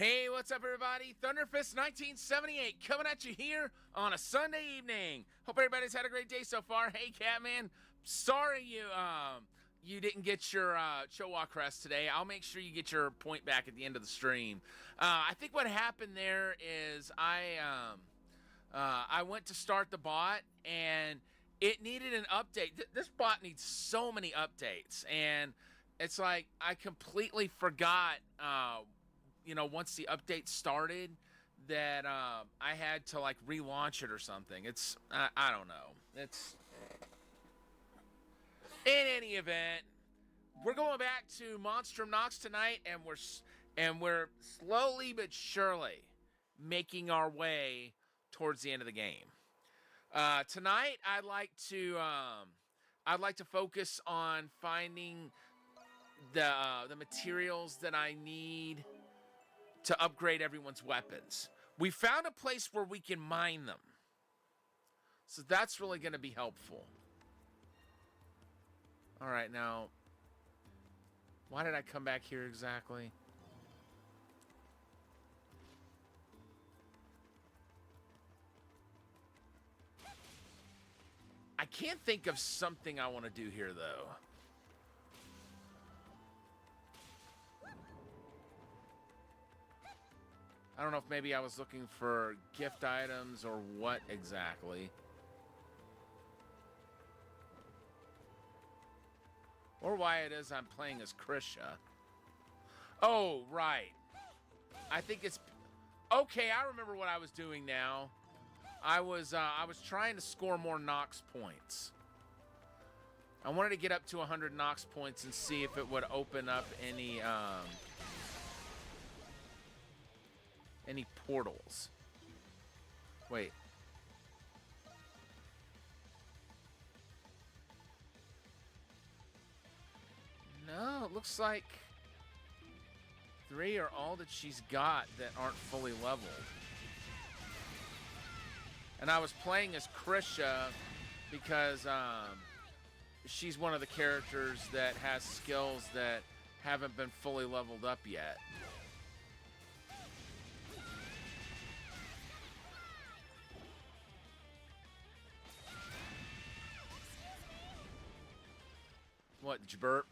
Hey, what's up, everybody? Thunderfist 1978 coming at you here on a Sunday evening. Hope everybody's had a great day so far. Hey, Catman, sorry you didn't get your Chowok crest today. I'll make sure you get your point back at the end of the stream. I think what happened there is I went to start the bot and it needed an update. This bot needs so many updates, and it's like I completely forgot. Once the update started, that I had to like relaunch it or something. It's I don't know. It's in any event, we're going back to Monstrum Nox tonight, and we're slowly but surely making our way towards the end of the game. Tonight, I'd like to focus on finding the materials that I need to upgrade everyone's weapons. We found a place where we can mine them, so that's really going to be helpful. All right, now, why did I come back here exactly? I can't think of something I want to do here, though. I don't know if maybe I was looking for gift items or what exactly. Or why it is I'm playing as Krisha. Oh, right. I think it's... Okay, I remember what I was doing now. I was trying to score more Nox points. I wanted to get up to 100 Nox points and see if it would open up any portals. Wait. No, it looks like 3 are all that she's got that aren't fully leveled. And I was playing as Krisha because she's one of the characters that has skills that haven't been fully leveled up yet. What, did you burp?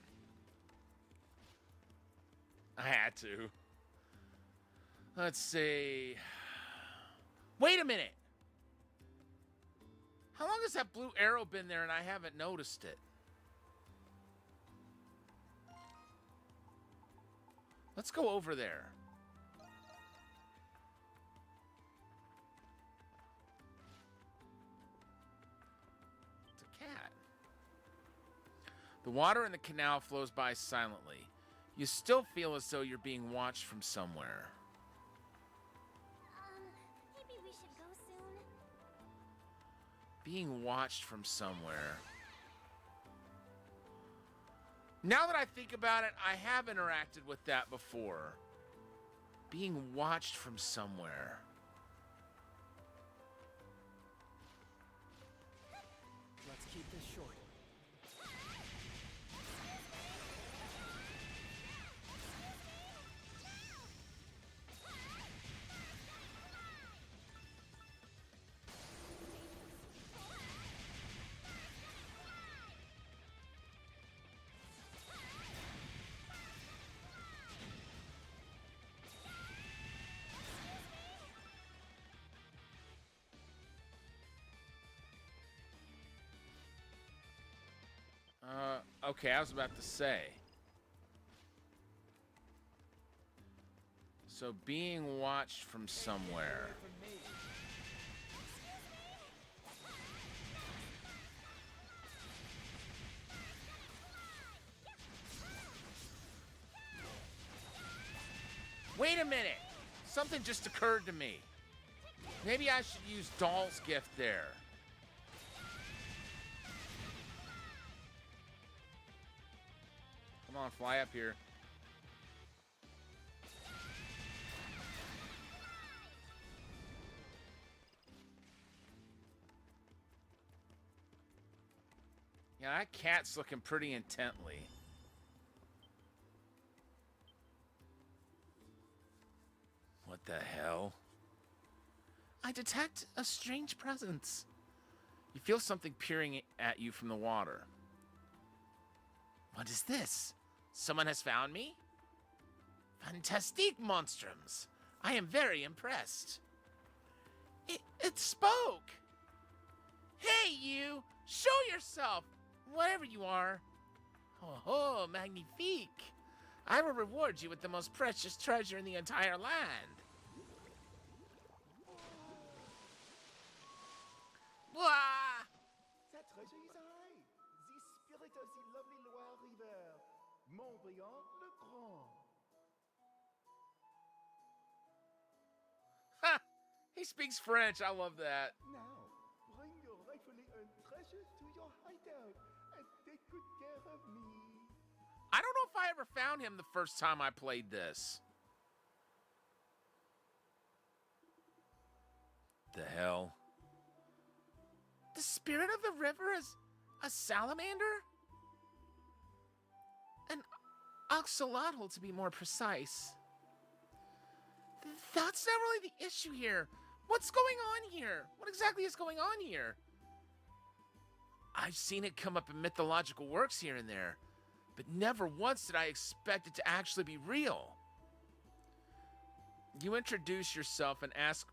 I had to. Let's see. Wait a minute! How long has that blue arrow been there and I haven't noticed it? Let's go over there. It's a cat. The water in the canal flows by silently. You still feel as though you're being watched from somewhere. Maybe we should go soon. Being watched from somewhere. Now that I think about it, I have interacted with that before. Being watched from somewhere. Let's keep this short. Okay, I was about to say. So being watched from somewhere. Wait a minute! Something just occurred to me. Maybe I should use Doll's gift there. Come on, fly up here. Yeah, that cat's looking pretty intently. What the hell? I detect a strange presence. You feel something peering at you from the water. What is this? Someone has found me? Fantastique, monstrums! I am very impressed. It spoke! Hey, you! Show yourself! Whatever you are. Oh, magnifique! I will reward you with the most precious treasure in the entire land. Blah! That treasure is I, the spirit of the lovely Loire River, Montbriand le Grand. Ha! He speaks French. I love that. Now, bring your rightfully earned treasure to your hideout and take good care of me. I don't know if I ever found him the first time I played this. The hell? The spirit of the river is a salamander? An axolotl, to be more precise. That's not really the issue here. What's going on here? What exactly is going on here? I've seen it come up in mythological works here and there, but never once did I expect it to actually be real. You introduce yourself and ask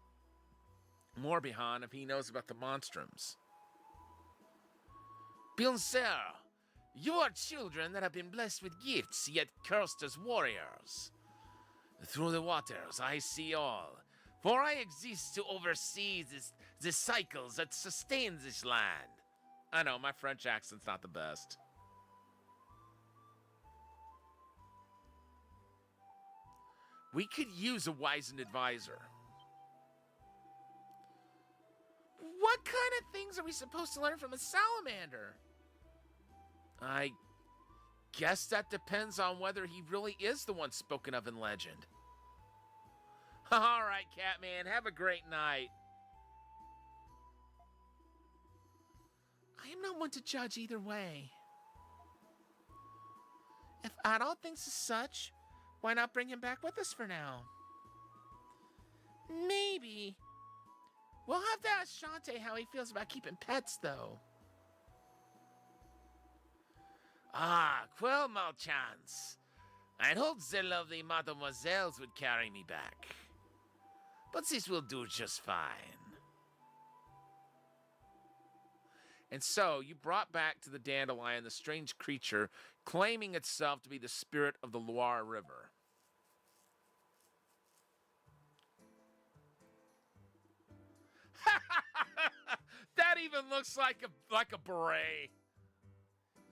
Morbihan if he knows about the monstrums. Bien sûr, you are children that have been blessed with gifts, yet cursed as warriors. Through the waters I see all, for I exist to oversee the cycles that sustain this land. I know, my French accent's not the best. We could use a wizened advisor. What kind of things are we supposed to learn from a salamander? I guess that depends on whether he really is the one spoken of in legend. All right, Catman, have a great night. I am not one to judge either way. If Adol thinks as such, why not bring him back with us for now? Maybe. We'll have to ask Shantae how he feels about keeping pets, though. Ah, quelle malchance. I'd hoped the lovely mademoiselles would carry me back. But this will do just fine. And so, you brought back to the dandelion the strange creature claiming itself to be the spirit of the Loire River. That even looks like a beret.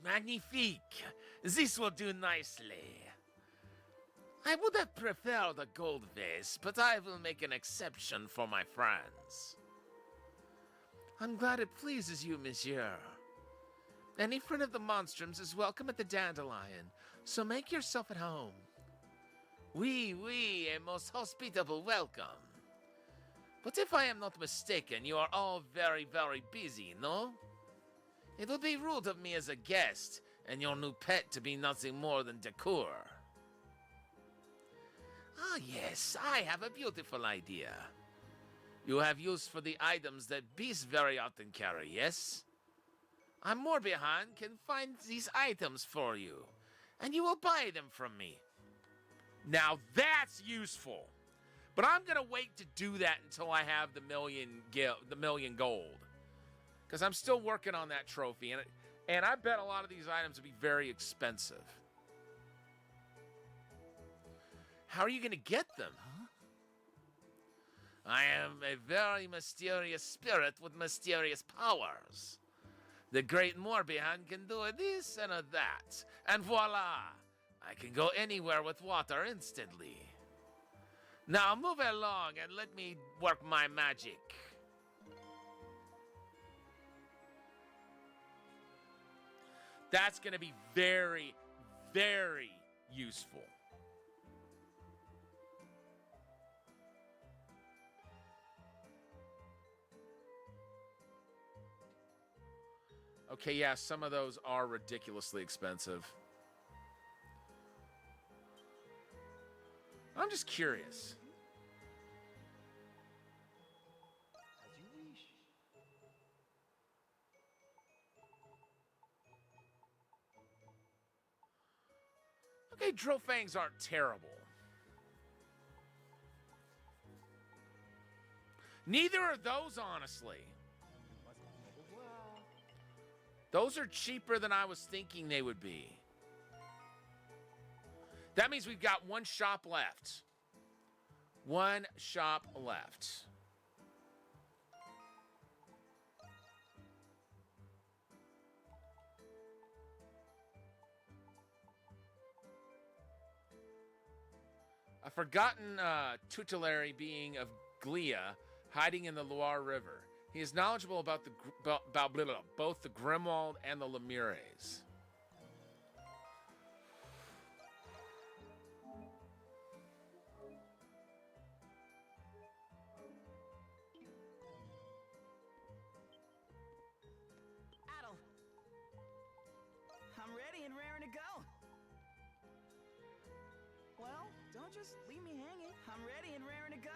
Magnifique. This will do nicely. I would have preferred a gold vase, but I will make an exception for my friends. I'm glad it pleases you, monsieur. Any friend of the Monstrums is welcome at the Dandelion, so make yourself at home. Oui, a most hospitable welcome. But if I am not mistaken, you are all very, very busy, no? It would be rude of me as a guest, and your new pet to be nothing more than decor. Ah, yes, I have a beautiful idea. You have use for the items that beasts very often carry, yes? Morbihan can find these items for you, and you will buy them from me. Now that's useful. But I'm gonna wait to do that until I have the million gold, because I'm still working on that trophy, and I bet a lot of these items will be very expensive. How are you gonna get them? I am a very mysterious spirit with mysterious powers. The great Morbihan can do this and that, and voila! I can go anywhere with water instantly. Now move along and let me work my magic. That's going to be very, very useful. Okay, yeah, some of those are ridiculously expensive. I'm just curious. Okay, drill fangs aren't terrible. Neither are those, honestly. Those are cheaper than I was thinking they would be. That means we've got one shop left. One shop left. A forgotten tutelary being of Glia hiding in the Loire River. He is knowledgeable about both the Grimwald and the Lemures. Adel. I'm ready and raring to go. Well, don't just leave me hanging. I'm ready and raring to go.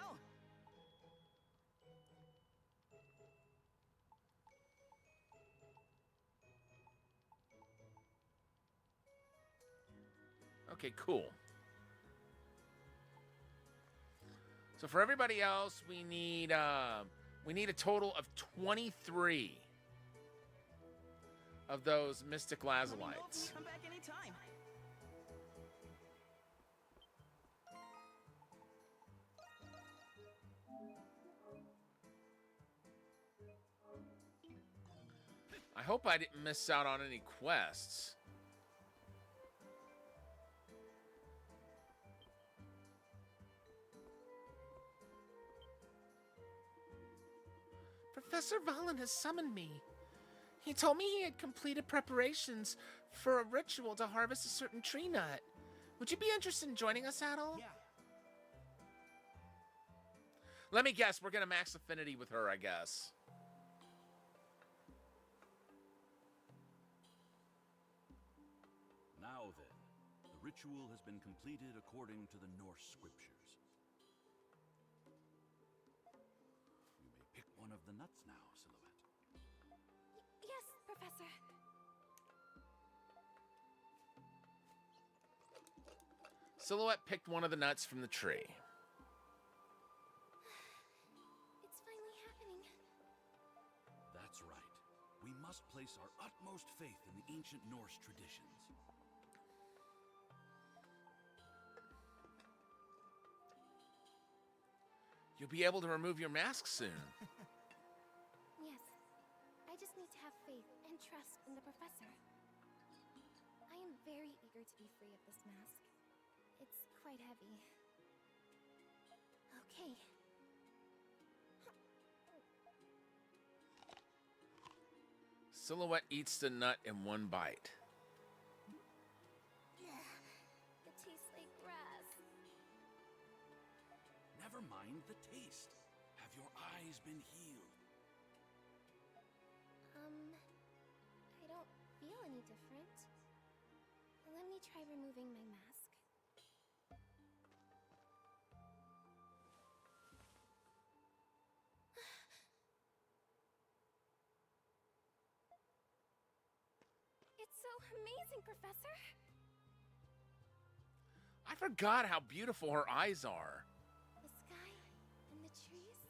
Okay, cool. So for everybody else, we need a total of 23 of those mystic Let me know if lazuli. you come back anytime. I hope I didn't miss out on any quests. Professor Valen has summoned me. He told me he had completed preparations for a ritual to harvest a certain tree nut. Would you be interested in joining us, Adel? Yeah. Let me guess, we're gonna max affinity with her, I guess. Now then, the ritual has been completed according to the Norse scriptures. You may pick one of the nuts now, Silhouette. Yes, Professor. Silhouette picked one of the nuts from the tree. It's finally happening. That's right. We must place our utmost faith in the ancient Norse traditions. You'll be able to remove your mask soon. Yes. I just need to have faith and trust in the Professor. I am very eager to be free of this mask. It's quite heavy. Okay. Silhouette eats the nut in one bite. It tastes like grass. Never mind the taste. Have your eyes been healed? I don't feel any different. Let me try removing my mask. It's so amazing, Professor! I forgot how beautiful her eyes are. The sky and the trees.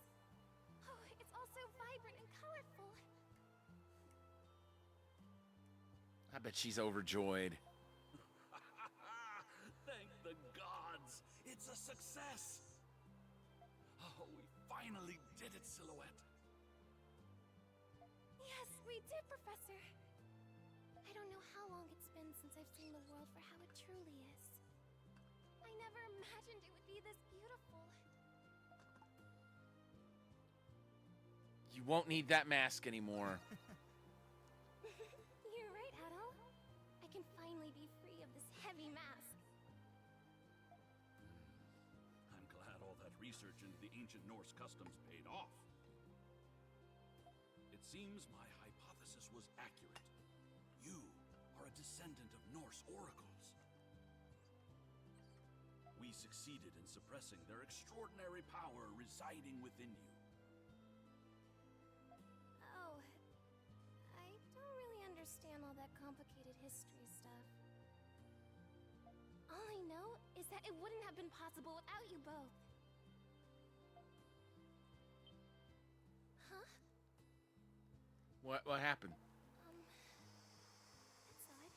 Oh, it's all so vibrant and colorful. I bet she's overjoyed. Thank the gods! It's a success! Oh, we finally did it, Silhouette! Yes, we did, Professor. I don't know how long it's been since I've seen the world for how it truly is. I never imagined it would be this beautiful. You won't need that mask anymore. You're right, Adel. I can finally be free of this heavy mask. I'm glad all that research into the ancient Norse customs paid off. It seems my hypothesis was accurate. You are a descendant of Norse oracles. We succeeded in suppressing their extraordinary power residing within you. Oh, I don't really understand all that complicated history stuff. All I is that it wouldn't have been possible without you both. Huh? What happened? That's odd.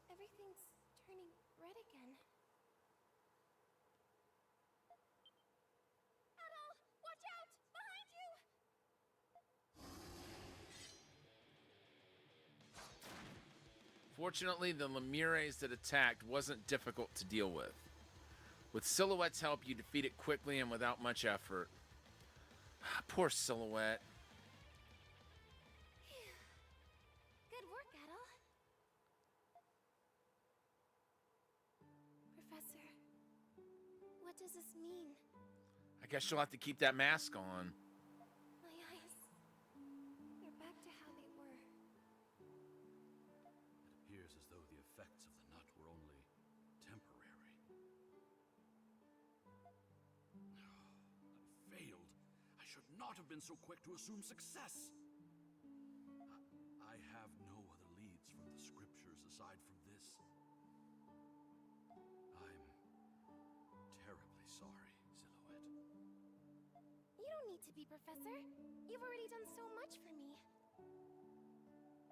Everything's turning red again. Adol! Watch out! Behind you! Fortunately, the Lemures that attacked wasn't difficult to deal with. With Silhouette's help, you defeat it quickly and without much effort. Poor Silhouette. Good work, Adol. Professor, what does this mean? I guess you'll have to keep that mask on. My eyes, they're back to how they were. It appears as though the effects of the nut were only temporary. I failed. I should not have been so quick to assume success. I have no other leads from the scriptures aside from this. I'm terribly sorry, Silhouette. You don't need to be, Professor. You've already done so much for me.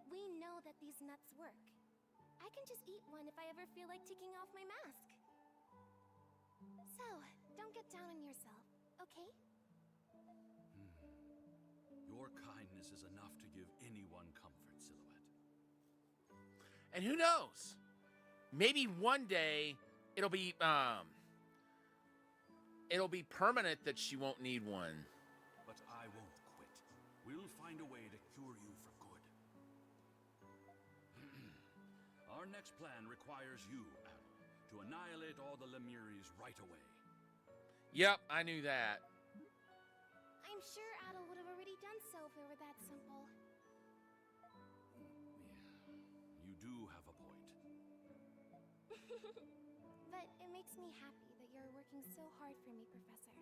We know that these nuts work. I can just eat one if I ever feel like taking off my mask. So, don't get down on yourself, okay? Your kindness is enough to give anyone comfort, Silhouette. And who knows? Maybe one day it'll be permanent that she won't need one. But I won't quit. We'll find a way to cure you for good. Our next plan requires you, Adol, to annihilate all the Lemures right away. Yep, I knew that. I'm sure Adol would have already done so if it were that simple. You do have a point. But it makes me happy that you're working so hard for me, Professor.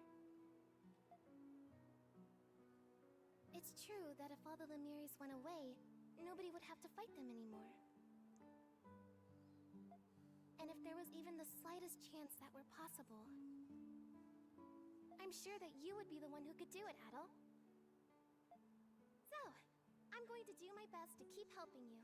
It's true that if all the Lemures went away, nobody would have to fight them anymore. And if there was even the slightest chance that were possible, I'm sure that you would be the one who could do it, Adol. So, I'm going to do my best to keep helping you.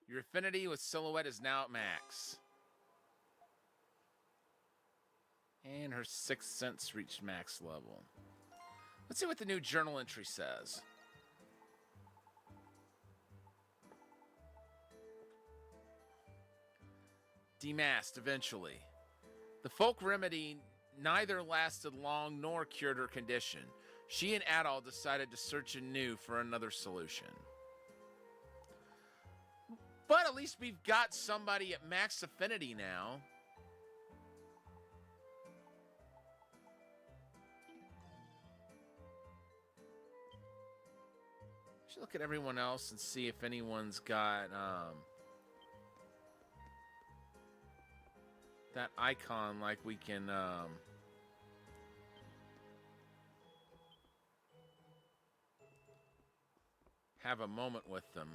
Your affinity with Silhouette is now at max. And her sixth sense reached max level. Let's see what the new journal entry says. Demasked eventually. The folk remedy neither lasted long nor cured her condition. She and Adol decided to search anew for another solution. But at least we've got somebody at max affinity now. Should look at everyone else and see if anyone's got that icon like we can have a moment with them.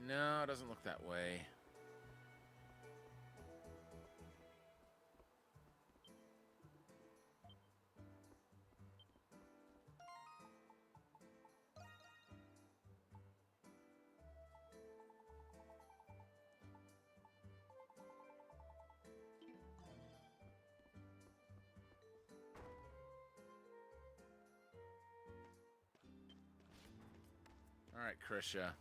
No, it doesn't look that way. All right, Krisha.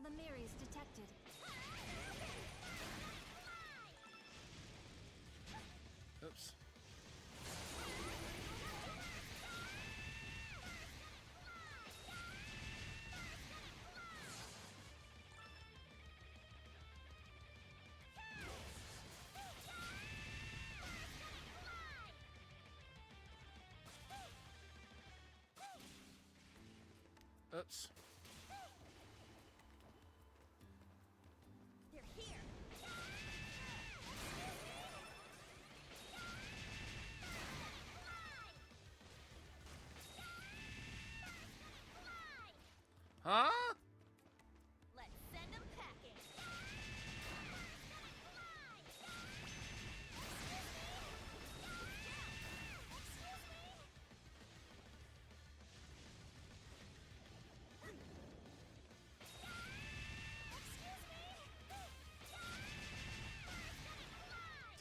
the Marys detected. Oops. Oops. They're here. Huh? Let's send them packing.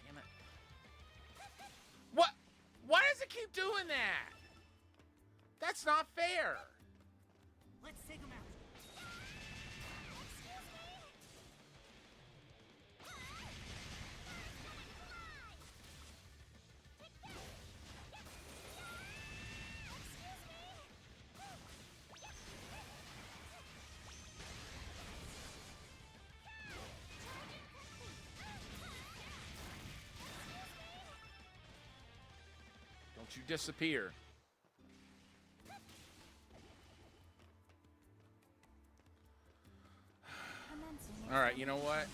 Damn it. What? Why does it keep doing that? That's not fair. Let's take him out. Don't you disappear. All right, you know what?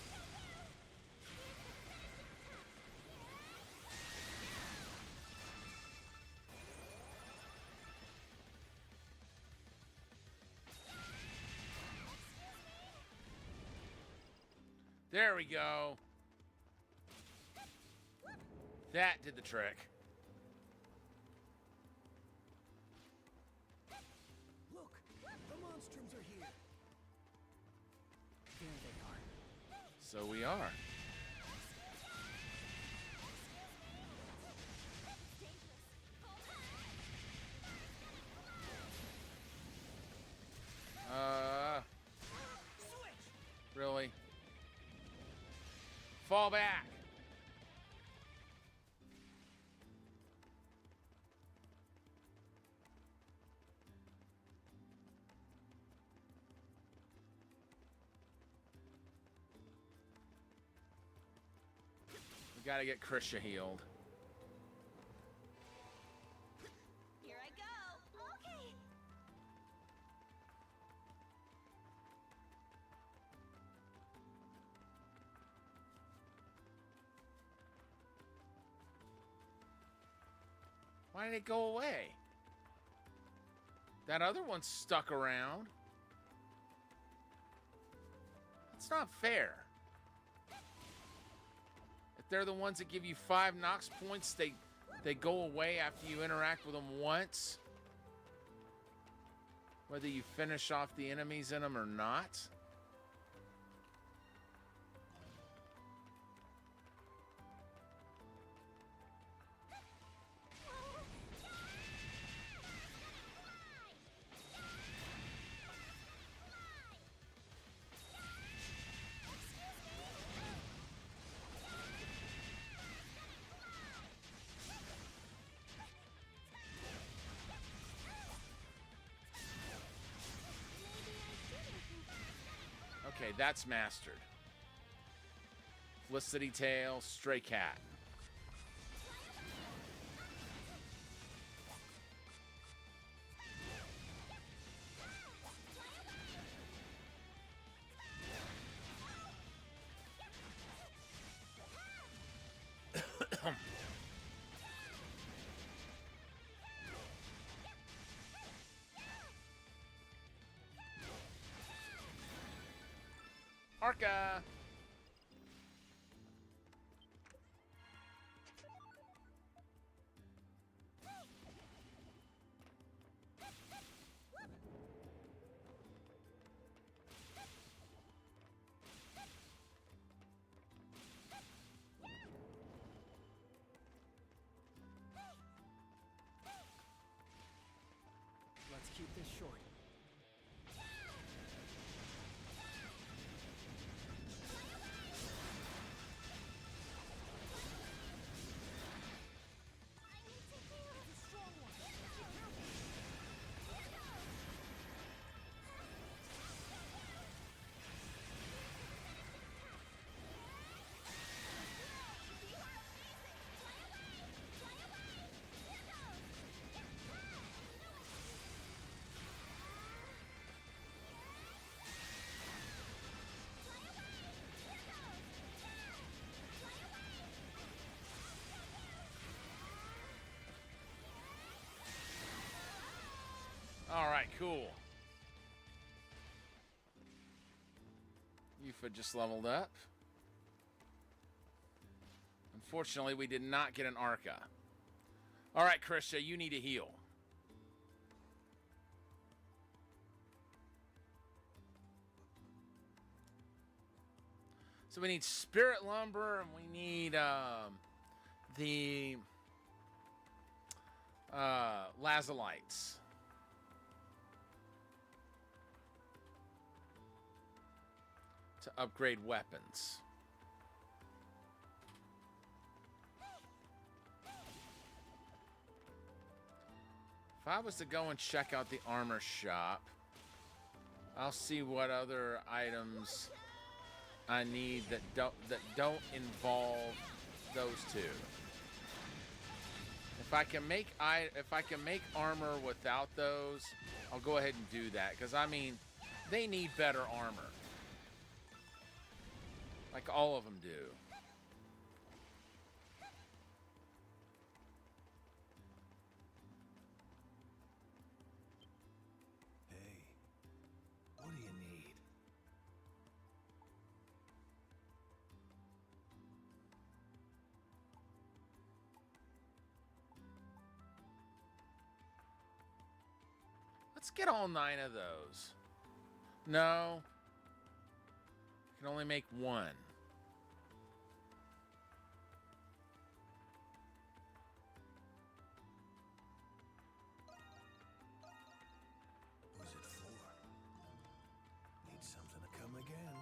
There we go. That did the trick. Look, the Monstrums are here. There they are. So we are. Really? Fall back. We gotta get Krisha healed. Here I go. Okay. Why did it go away? That other one's stuck around. It's not fair. If they're the ones that give you 5 Nox points, they go away after you interact with them once. Whether you finish off the enemies in them or not. Okay, that's mastered. Felicity Tail, Stray Cat. Arca! Let's keep this short. right, cool. Yufa just leveled up. Unfortunately, we did not get an Arca. All right, Krisha, you need to heal. So we need Spirit Lumber, and we need the Lazalites. To upgrade weapons. If I was to go and check out the armor shop, I'll see what other items I need that don't involve those two. If I can make armor without those, I'll go ahead and do that, because I mean, they need better armor. Like all of them do. Hey, what do you need? Let's get all 9 of those. No. I can only make 1. Who's it for? Need something to come again.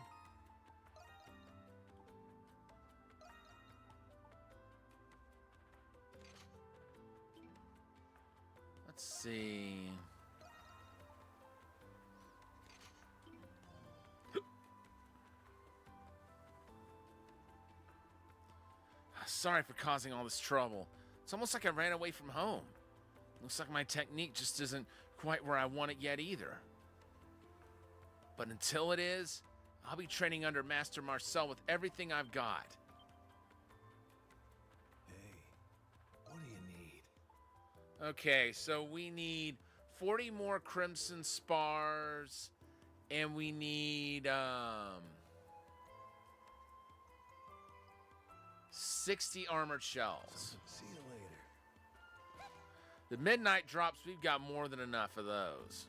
Let's see. Sorry for causing all this trouble. It's almost like I ran away from home. Looks like my technique just isn't quite where I want it yet either. But until it is, I'll be training under Master Marcel with everything I've got. Hey, what do you need? Okay, so we need 40 more Crimson Spars, and we need 60 armored shells. See you later. The midnight drops, we've got more than enough of those.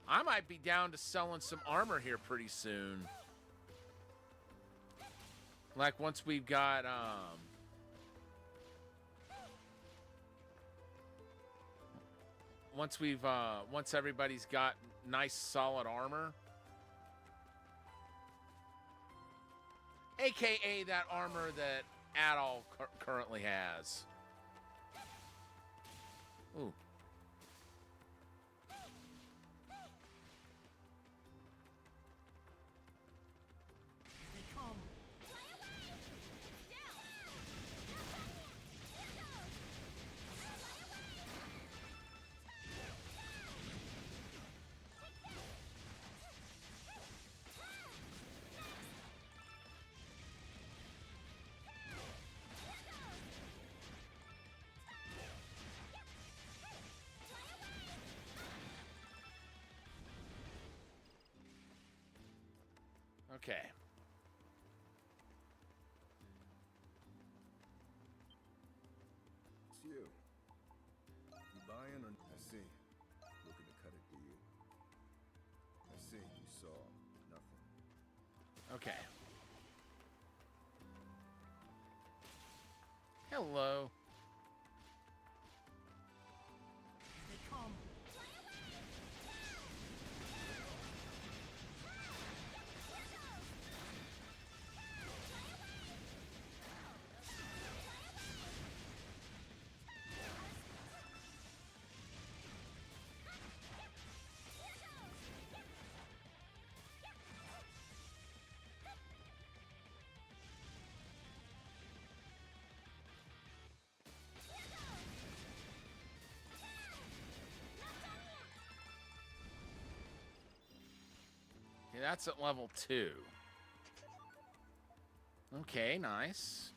I might be down to selling some armor here pretty soon. Like once we've got once everybody's got nice solid armor. AKA that armor that Adol currently has. Ooh. Okay. It's you. You buying or... I see. Looking to cut a deal. I see. You saw nothing. Okay. Hello. Okay, that's at level 2. Okay, nice.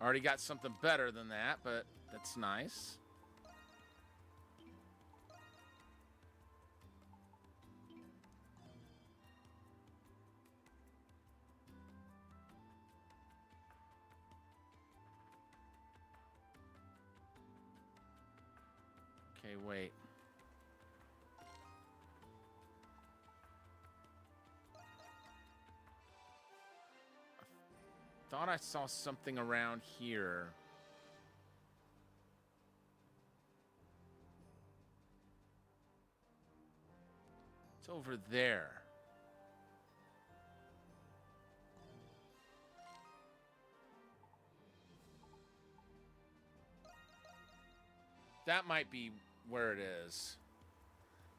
Already got something better than that, but that's nice. Okay, wait. Thought I saw something around here. It's over there. That might be where it is.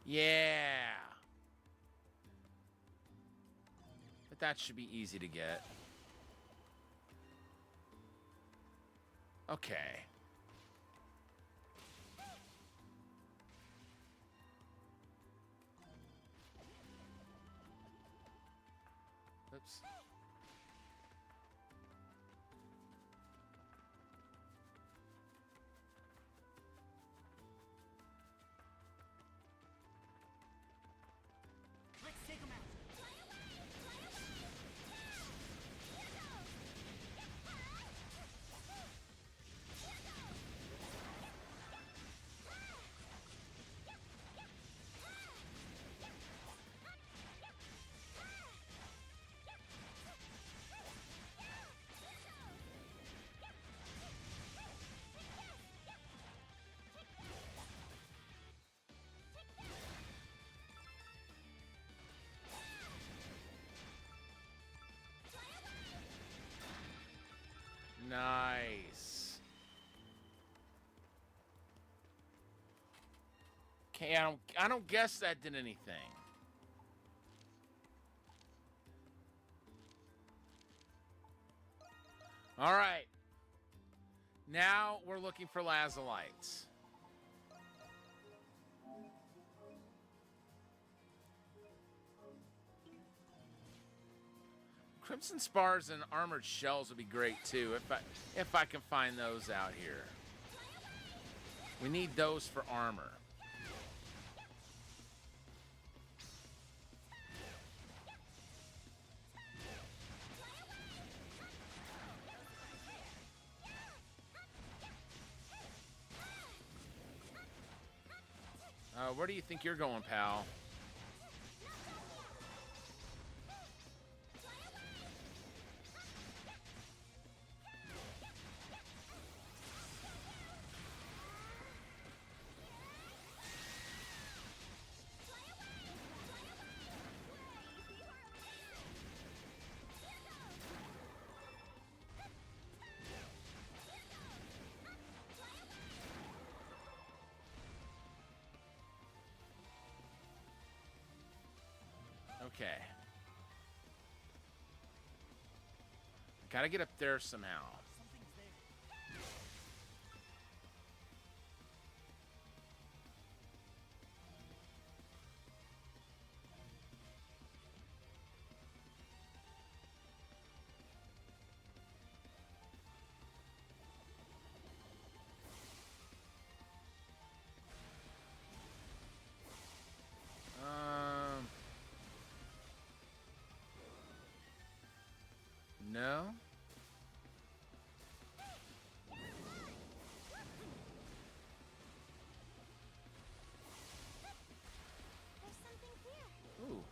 Yeah. But that should be easy to get. Okay. Oops. Let's take him out. Nice. Okay, I don't guess that did anything. All right. Now we're looking for lazolites. Crimson spars and armored shells would be great too if I can find those out here. We need those for armor. Where do you think you're going, pal? Okay. Gotta get up there somehow. Something's there. No? There's something here. Ooh.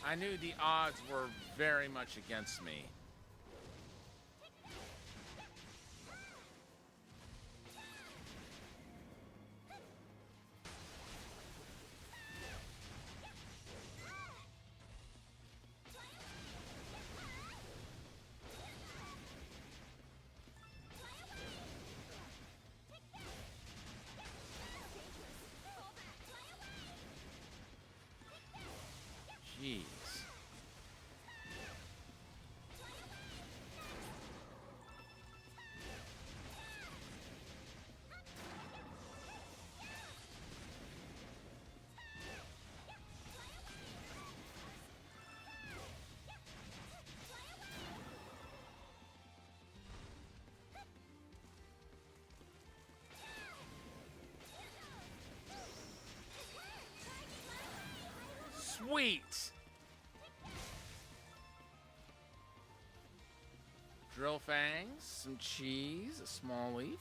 I knew the odds were very much against me. Jeez. Sweet. Drill fangs, some cheese, a small leaf.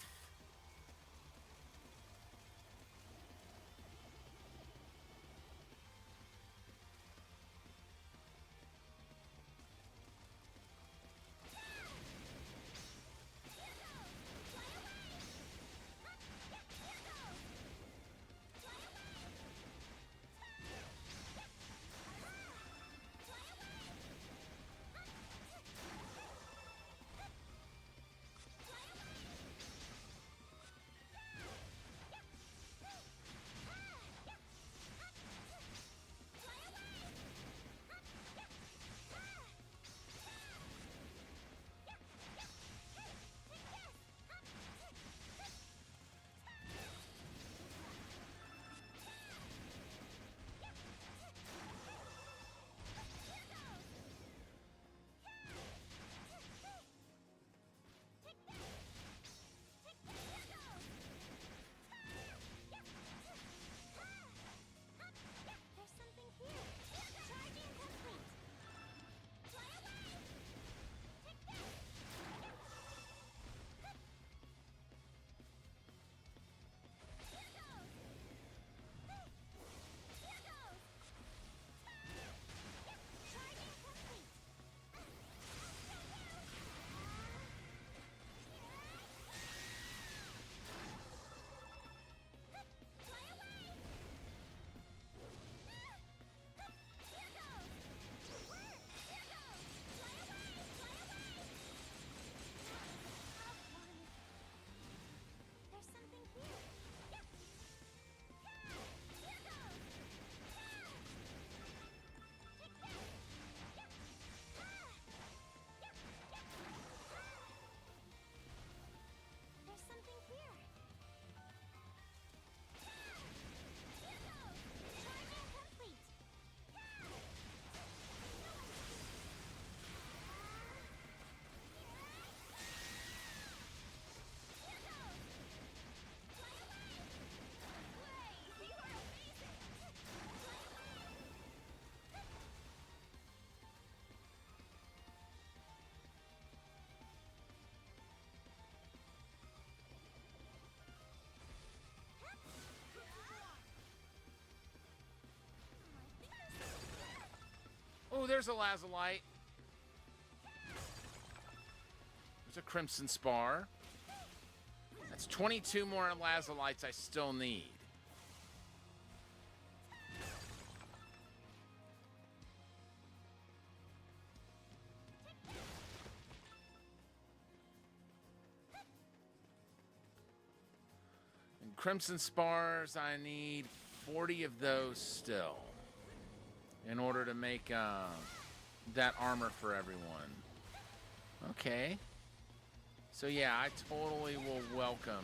There's something here. Charging complete. Fly away. Take this. Here goes. Here goes. Charging complete. Fly away. Here goes. Here goes. Fly away. Fly away. There's something here. Here goes. Take this. There's something here. Here goes. Charging complete. Here goes. Fly away. Way, you are amazing. Fly away. Oh, there's a lazulite. There's a crimson spar. That's 22 more lazulites I still need. And crimson spars, I need 40 of those still in order to make that armor for everyone. Okay. So yeah, I totally will welcome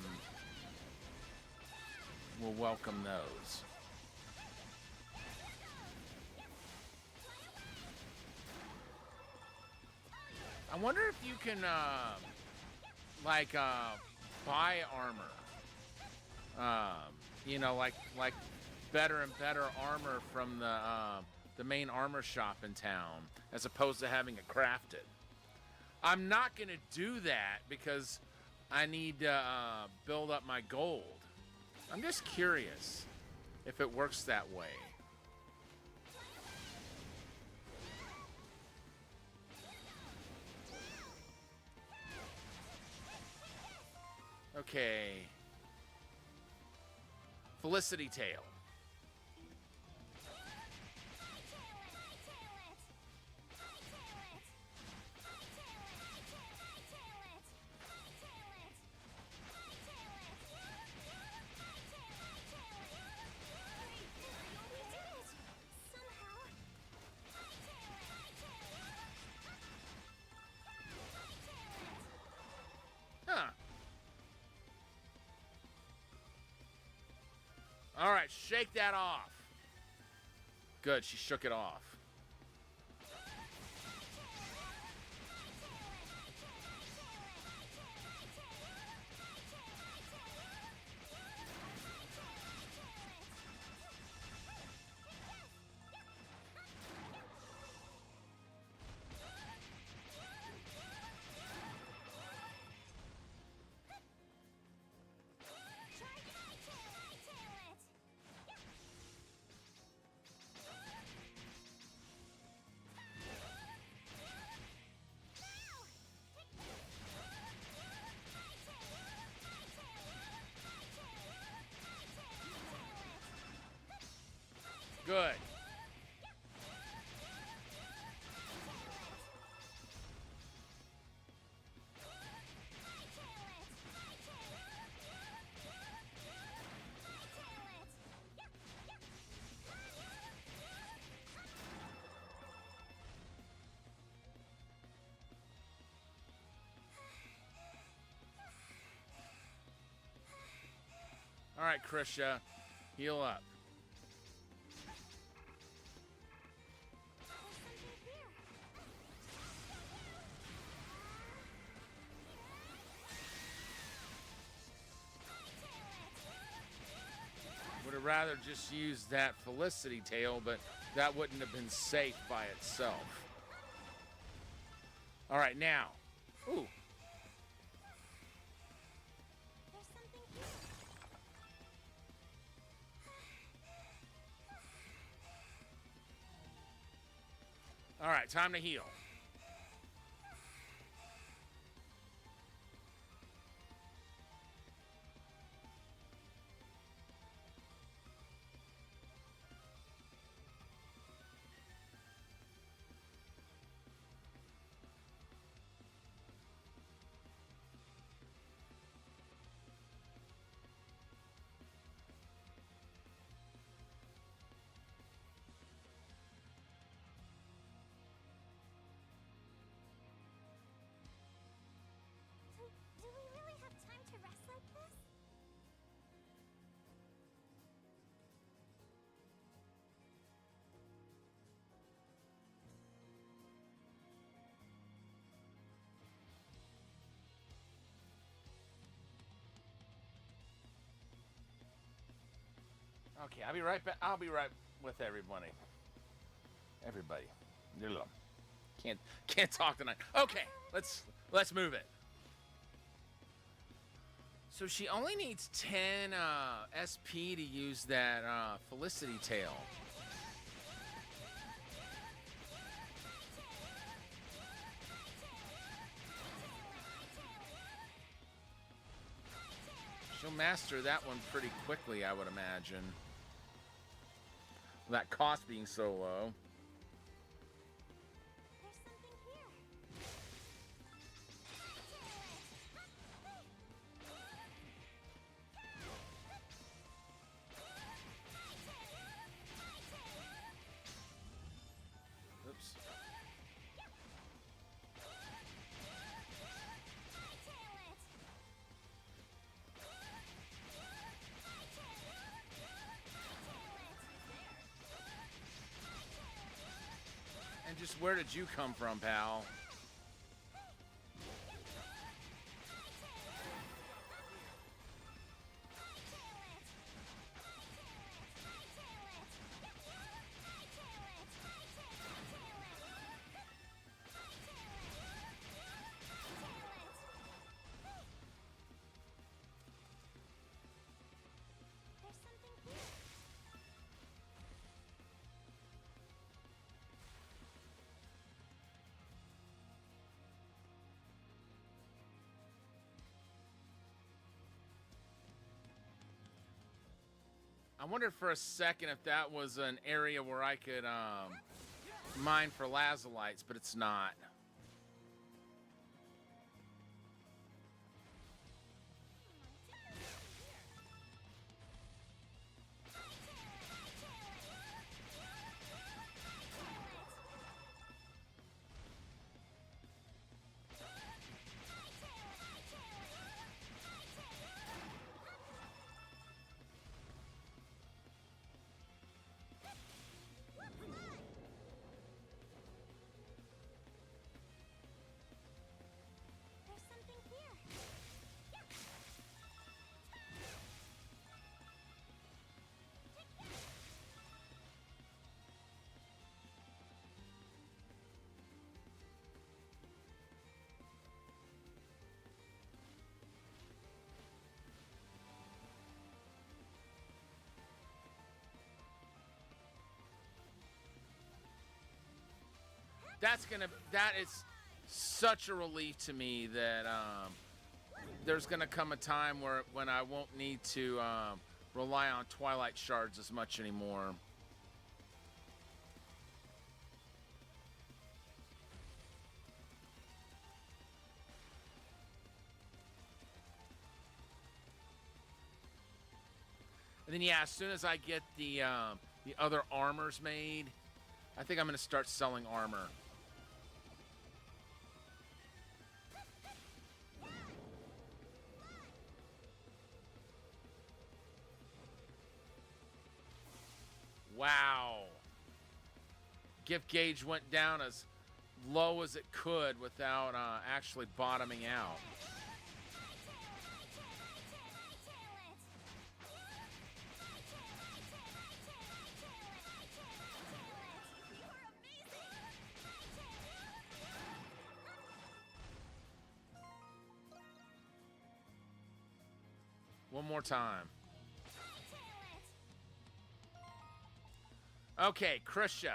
those. I wonder if you can buy armor. You know, like better and better armor from the main armor shop in town, as opposed to having it crafted. I'm not gonna do that because I need to build up my gold. I'm just curious if it works that way. Okay. Felicity Tail. Huh. All right, shake that off. Good, she shook it off. Good. All right, Krisha, heal up. Would have rather just used that Felicity tail, but that wouldn't have been safe by itself. All right, now. Ooh. There's something here. All right, time to heal. Do we really have time to rest like this? Okay, I'll be right back. I'll be right with everybody. Everybody. Can't talk tonight. Okay, let's move it. So she only needs 10 SP to use that Felicity tail. She'll master that one pretty quickly, I would imagine. That cost being so low. There's something here. Oops. And just where did you come from, pal? There's something here. I wondered for a second if that was an area where I could mine for lazulites, but it's not. There's something here. That is such a relief to me that there's gonna come a time when I won't need to rely on Twilight Shards as much anymore. And then, yeah, as soon as I get the other armors made, I think I'm going to start selling armor. Wow. Gift gauge went down as low as it could without actually bottoming out. One more time. Okay, Krisha.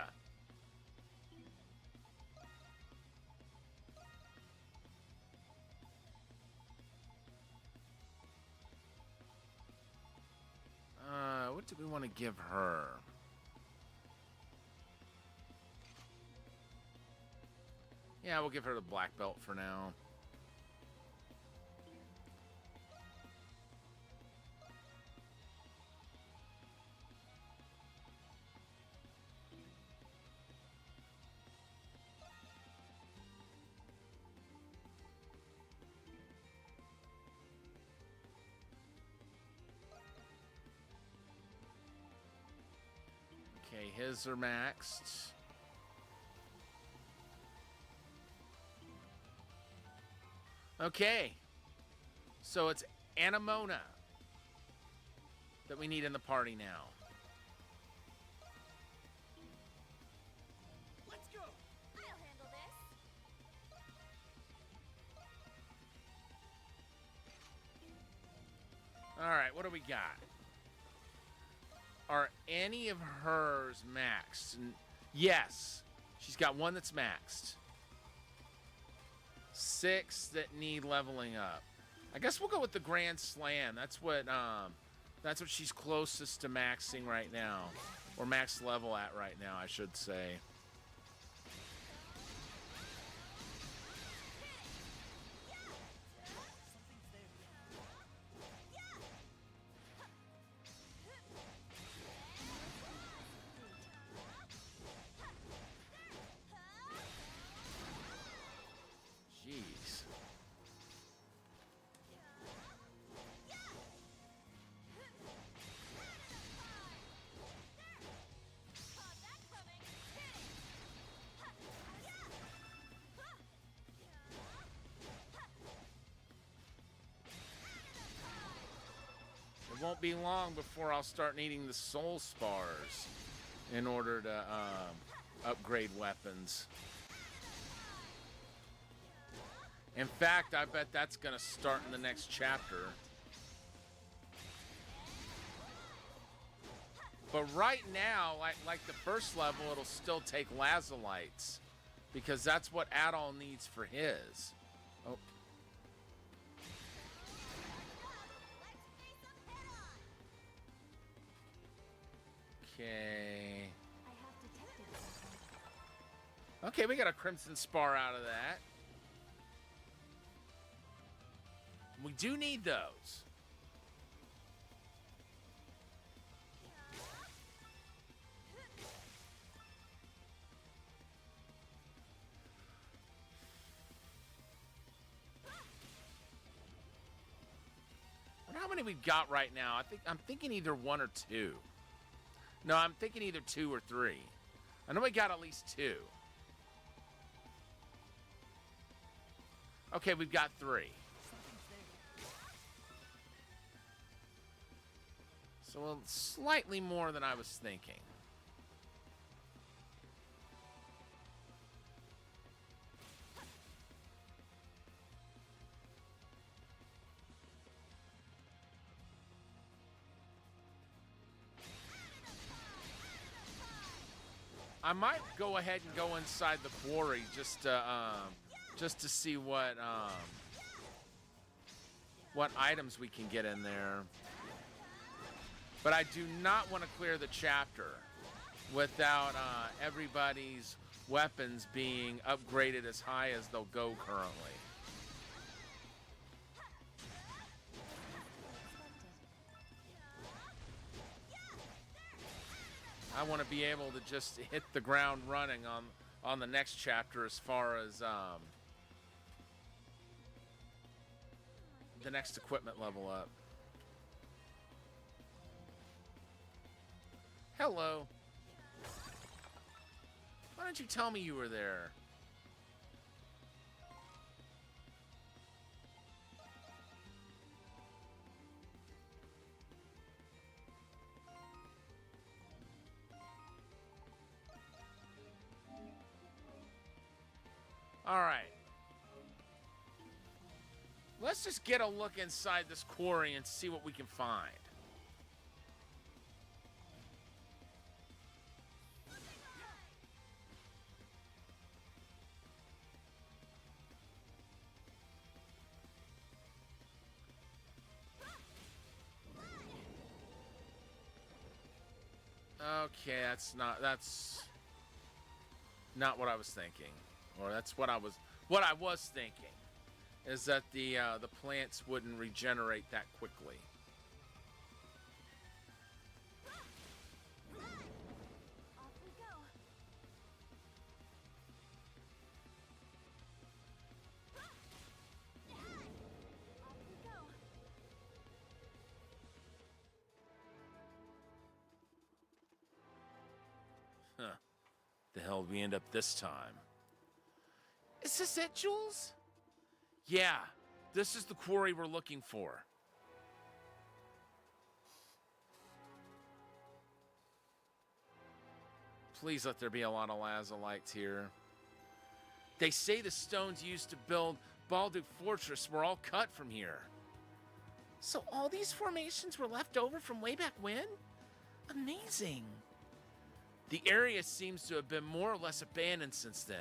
What do we want to give her? Yeah, we'll give her the black belt for now. Okay, his are maxed. Okay. So it's Anemona that we need in the party now. Let's go. I'll handle this. All right, what do we got? Are any of hers maxed? Yes. She's got one that's maxed. 6 that need leveling up. I guess we'll go with the Grand Slam. That's what she's closest to maxing right now. Or max level at right now, I should say. Jeez. It won't be long before I'll start needing the soul spars in order to upgrade weapons. In fact, I bet that's going to start in the next chapter. But right now, like the first level, it'll still take lazulites because that's what Adol needs for his. Oh. Okay. Okay, we got a Crimson Spar out of that. We do need those. I wonder how many we've got right now. I'm thinking either 1 or 2. No, I'm thinking either 2 or 3. I know we got at least 2. Okay, we've got 3. So slightly more than I was thinking. I might go ahead and go inside the quarry just to see what items we can get in there. But I do not want to clear the chapter without everybody's weapons being upgraded as high as they'll go currently. I want to be able to just hit the ground running on the next chapter as far as the next equipment level up. Hello. Why don't you tell me you were there? All right. Let's just get a look inside this quarry and see what we can find. Okay, that's not what I was thinking. Or that's what I was thinking. Is that the plants wouldn't regenerate that quickly. Off we go. Off we go. Huh. The hell did we end up this time? Is this it, Jules? Yeah, this is the quarry we're looking for. Please let there be a lot of lazulites here. They say the stones used to build Balduk Fortress were all cut from here. So all these formations were left over from way back when? Amazing. The area seems to have been more or less abandoned since then.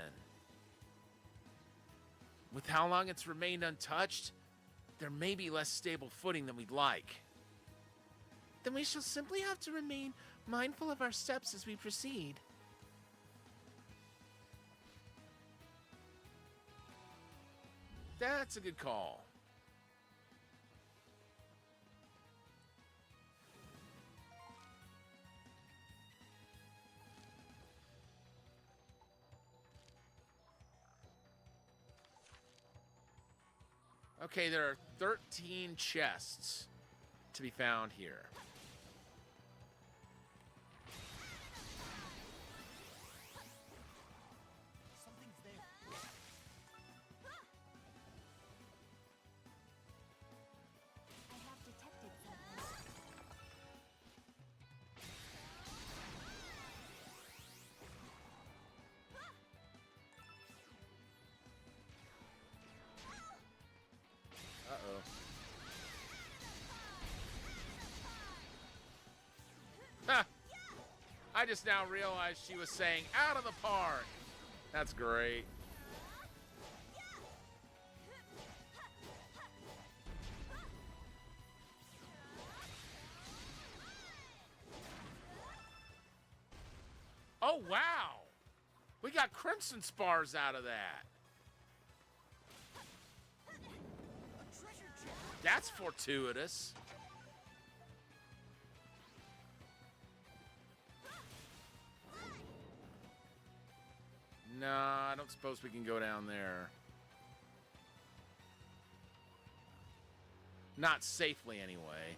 With how long it's remained untouched, there may be less stable footing than we'd like. Then we shall simply have to remain mindful of our steps as we proceed. That's a good call. Okay, there are 13 chests to be found here. Something's there. I have detected something. Uh-oh. Ha! I just now realized she was saying out of the park. That's great. Oh, wow. We got crimson spars out of that. That's fortuitous. No, I don't suppose we can go down there. Not safely, anyway.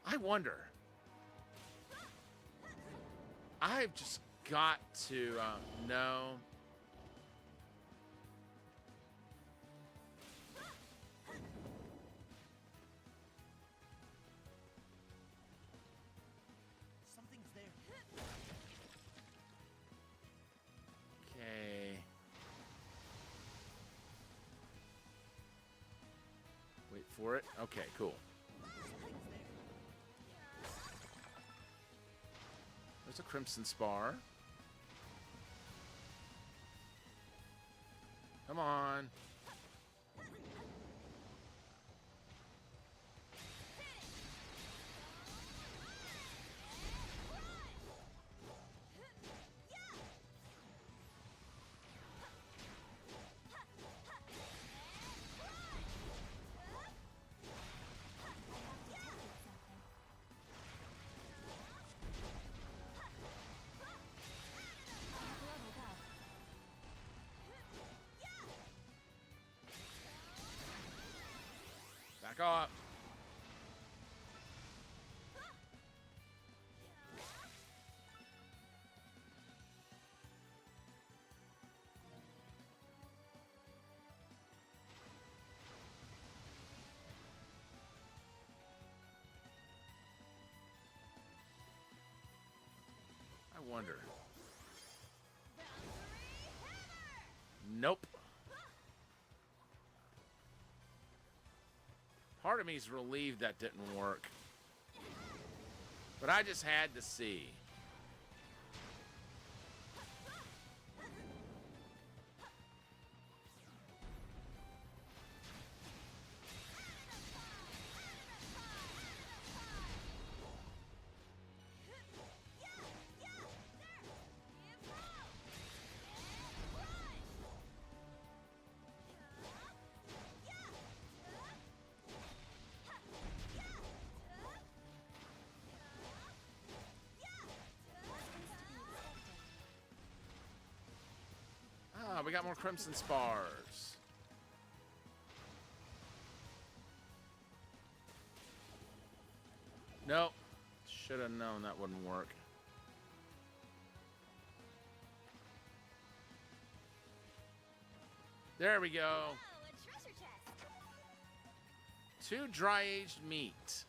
I wonder. I've just got to, no. Something's there. Okay. Wait for it. Okay, cool. Something's there. There's a crimson spar. Come on. Back off. I wonder. Nope. Part of me's relieved that didn't work. But I just had to see. Ah, we got more crimson spars. Nope. Should have known that wouldn't work. There we go. Oh, a treasure chest. 2 dry-aged meat.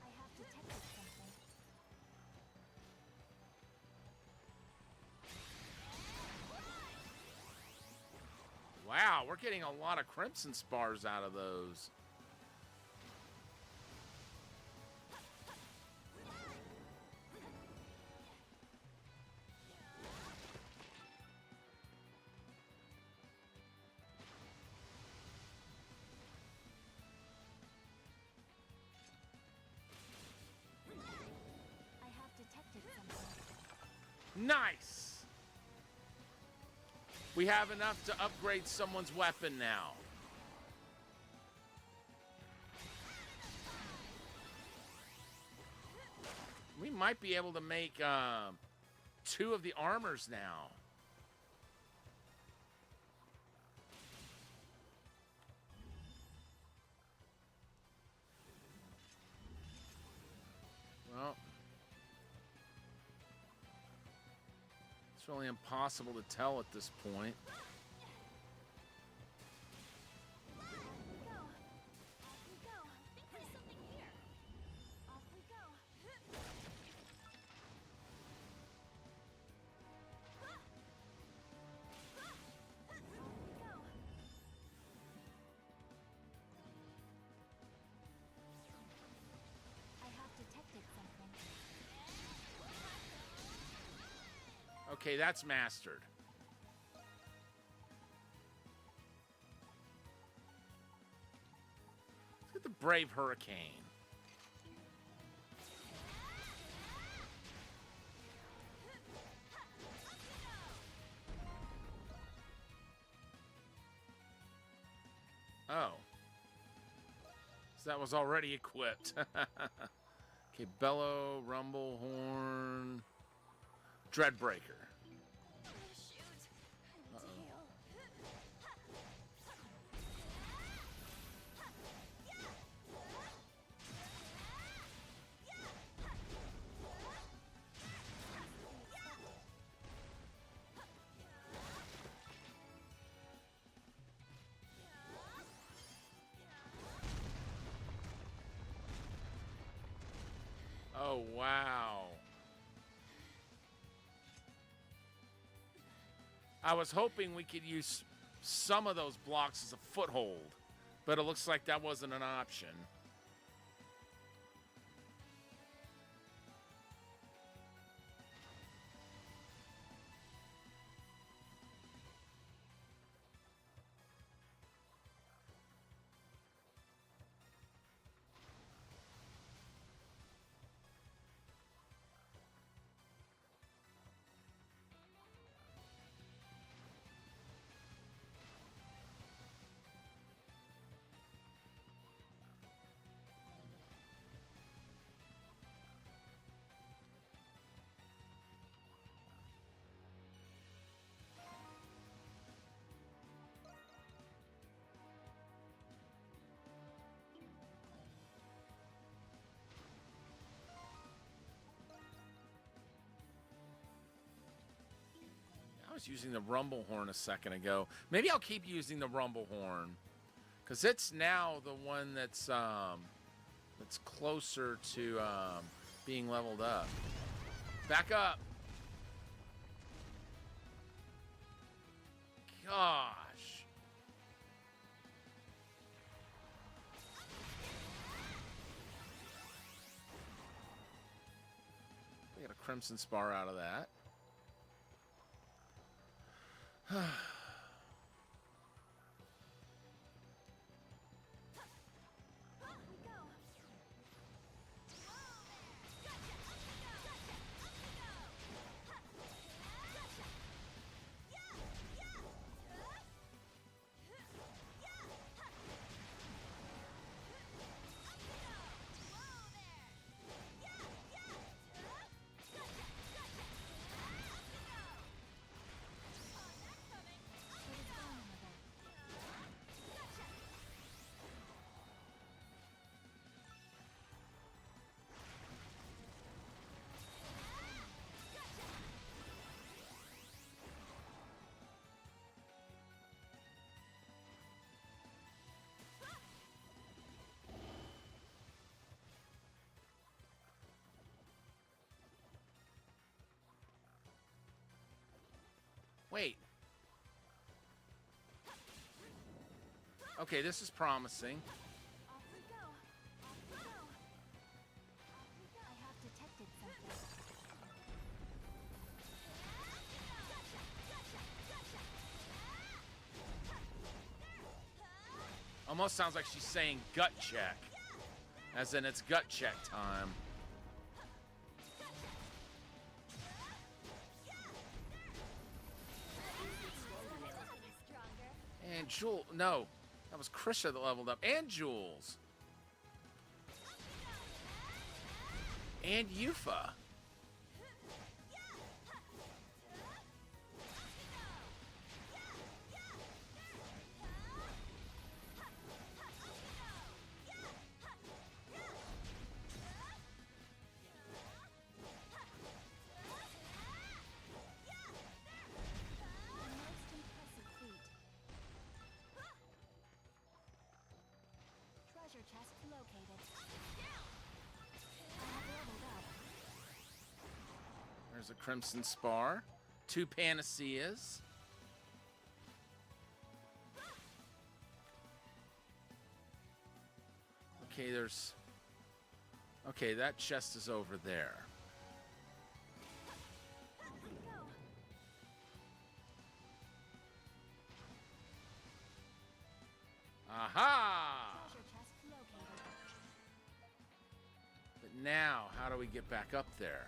I have detected something. Wow, we're getting a lot of crimson spars out of those. I have detected something. Nice! We have enough to upgrade someone's weapon now. We might be able to make 2 of the armors now. Well, it's really impossible to tell at this point. Off we go. Off we go. I think there's something here. Off we go. Off we go. I have detected something. Okay, that's mastered. Let's get the Brave Hurricane. Oh. So that was already equipped. Okay, Bellow, Rumble, Horn, Dreadbreaker. Oh, shoot. Tail. Oh, wow. I was hoping we could use some of those blocks as a foothold, but it looks like that wasn't an option. was using the rumble horn a second ago. Maybe I'll keep using the rumble horn, because it's now the one that's closer to being leveled up. Back up. Gosh. We got a Crimson Spar out of that. Wait. Okay, this is promising. Off we go. Off we go. Off we go. I have detected something. Almost sounds like she's saying gut check. As in, it's gut check time. And Jewel, no, that was Krisha that leveled up. And Jules. And Yufa. Treasure chest located. I have leveled up. There's a Crimson Spar. 2 Panaceas. Okay, there's... Okay, that chest is over there. Off we go. Aha! Treasure chest located. But now, how do we get back up there?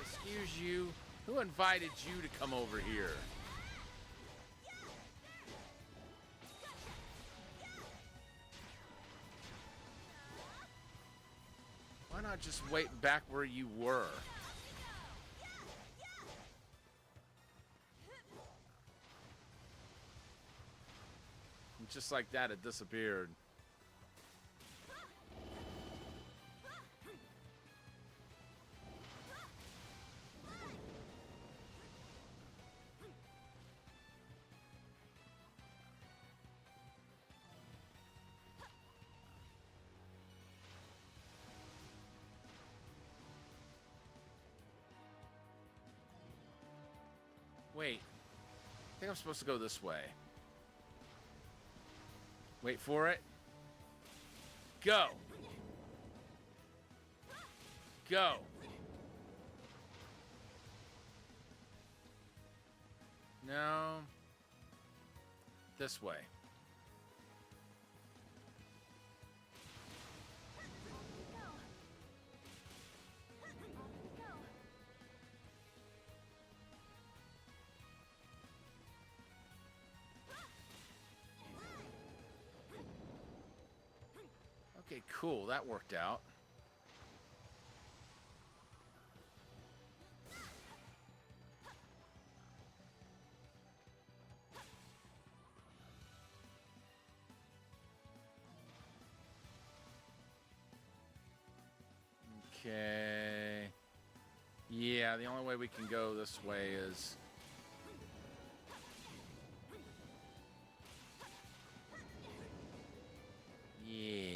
Excuse you. Who invited you to come over here? Why not just wait back where you were? And just like that, it disappeared. Wait, I think I'm supposed to go this way. Wait for it. Go. Go. No. This way. Okay, cool. That worked out. Okay. Yeah, Yeah, the only way we can go this way is... Yeah.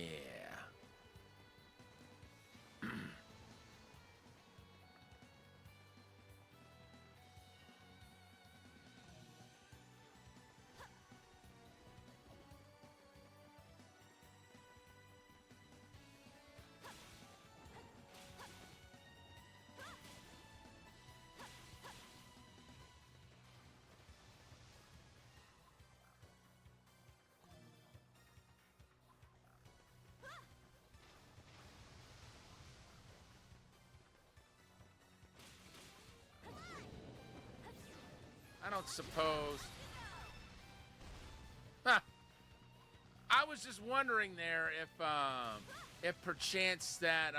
I don't suppose... Huh. I was just wondering there if perchance that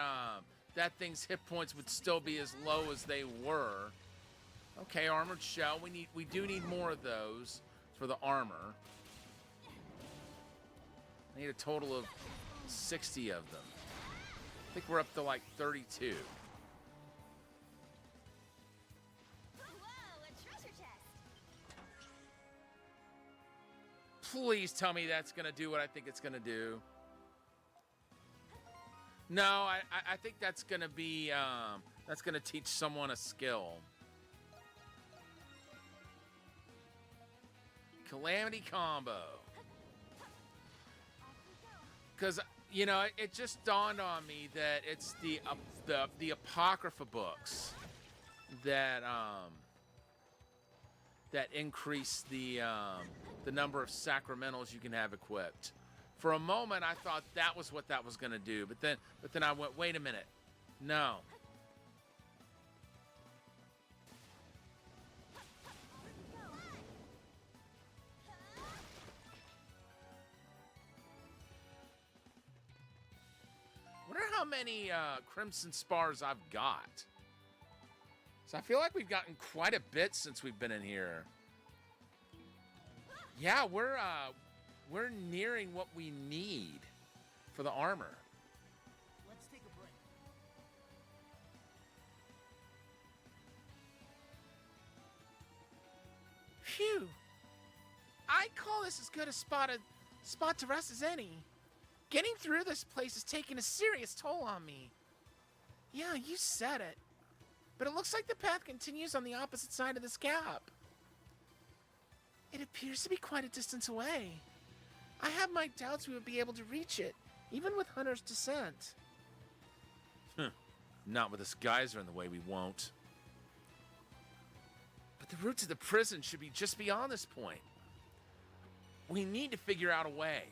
that thing's hit points would still be as low as they were. Okay, armored shell. We do need more of those for the armor. I need a total of 60 of them. I think we're up to like 32. Please tell me that's gonna do what I think it's gonna do. No, I think that's gonna be that's gonna teach someone a skill. Calamity combo. Because you know, it just dawned on me that it's the Apocrypha books that that increase the number of sacramentals you can have equipped. For a moment, I thought that was what that was going to do, but then I went, wait a minute, no. Wonder how many Crimson Spars I've got. So I feel like we've gotten quite a bit since we've been in here. Yeah, we're nearing what we need for the armor. Let's take a break. Phew. I call this as good a spot to rest as any. Getting through this place is taking a serious toll on me. Yeah, you said it. But it looks like the path continues on the opposite side of this gap. It appears to be quite a distance away. I have my doubts we would be able to reach it, even with Hunter's descent. Not with this geyser in the way, we won't. But the route to the prison should be just beyond this point. We need to figure out a way.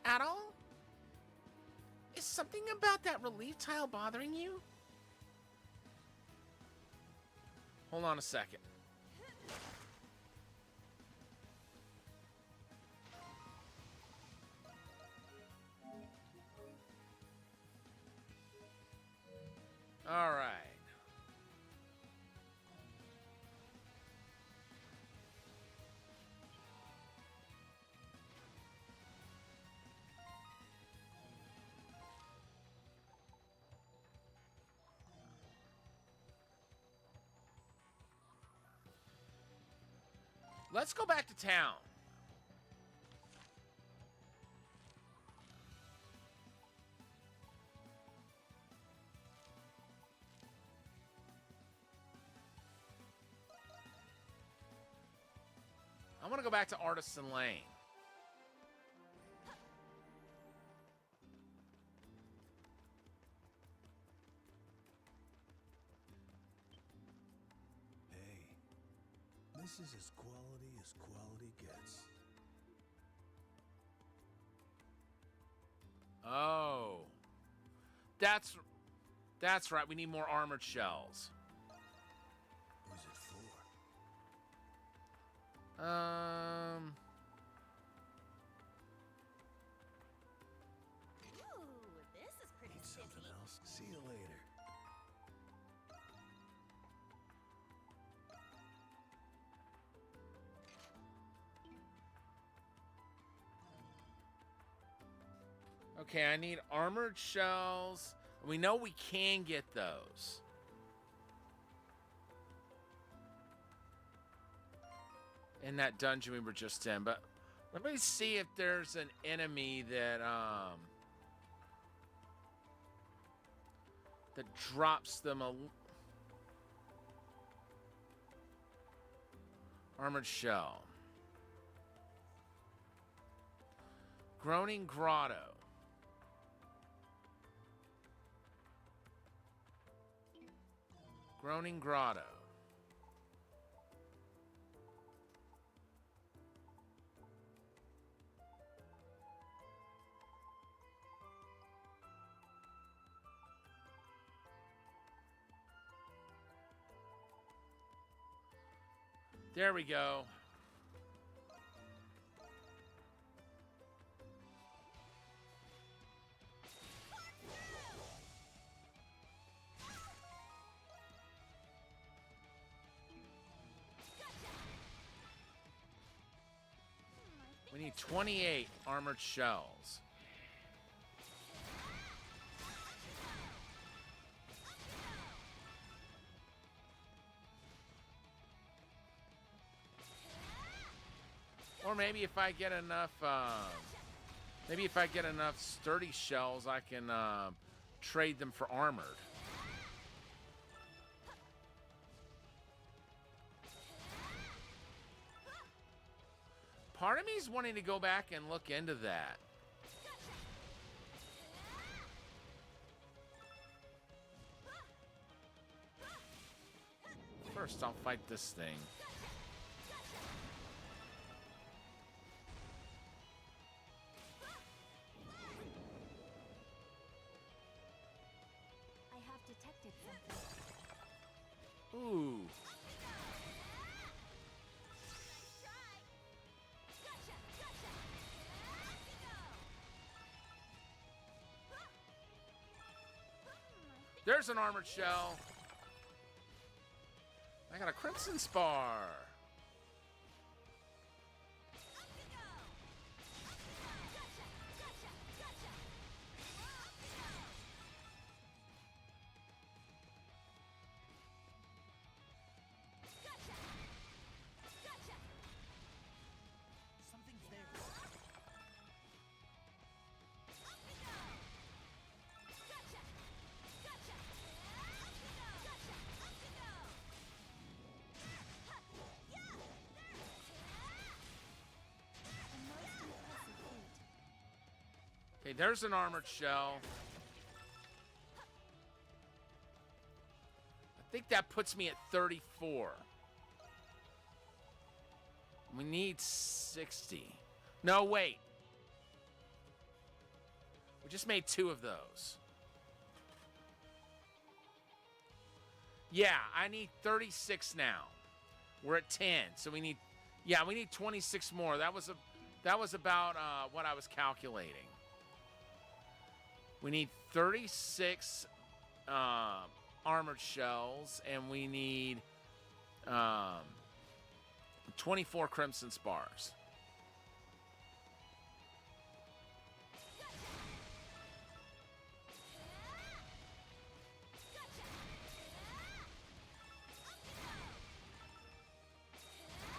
At all? Is something about that relief tile bothering you? Hold on a second. All right. Let's go back to town. I want to go back to Artisan Lane. Hey, this is as quality gets. Oh. That's right. We need more armored shells. Who's it for? Ooh, this is pretty Need something city. else? See you later. Okay, I need armored shells. We know we can get those. In that dungeon we were just in, but let me see if there's an enemy that drops them a armored shell. Groaning Grotto. Groaning Grotto. There we go. We need 28 armored shells. Or maybe if I get enough, sturdy shells, I can trade them for armored. Part of me is wanting to go back and look into that. First, I'll fight this thing. I have detected something. Ooh. There's an armored shell. I got a crimson spar. Something's there. Okay, there's an armored shell. I think that puts me at 34. We need 60. No, wait. We just made 2 of those. Yeah, I need 36 now. We're at 10, so we need 26 more. That was about what I was calculating. We need 36 armored shells, and we need 24 crimson spars.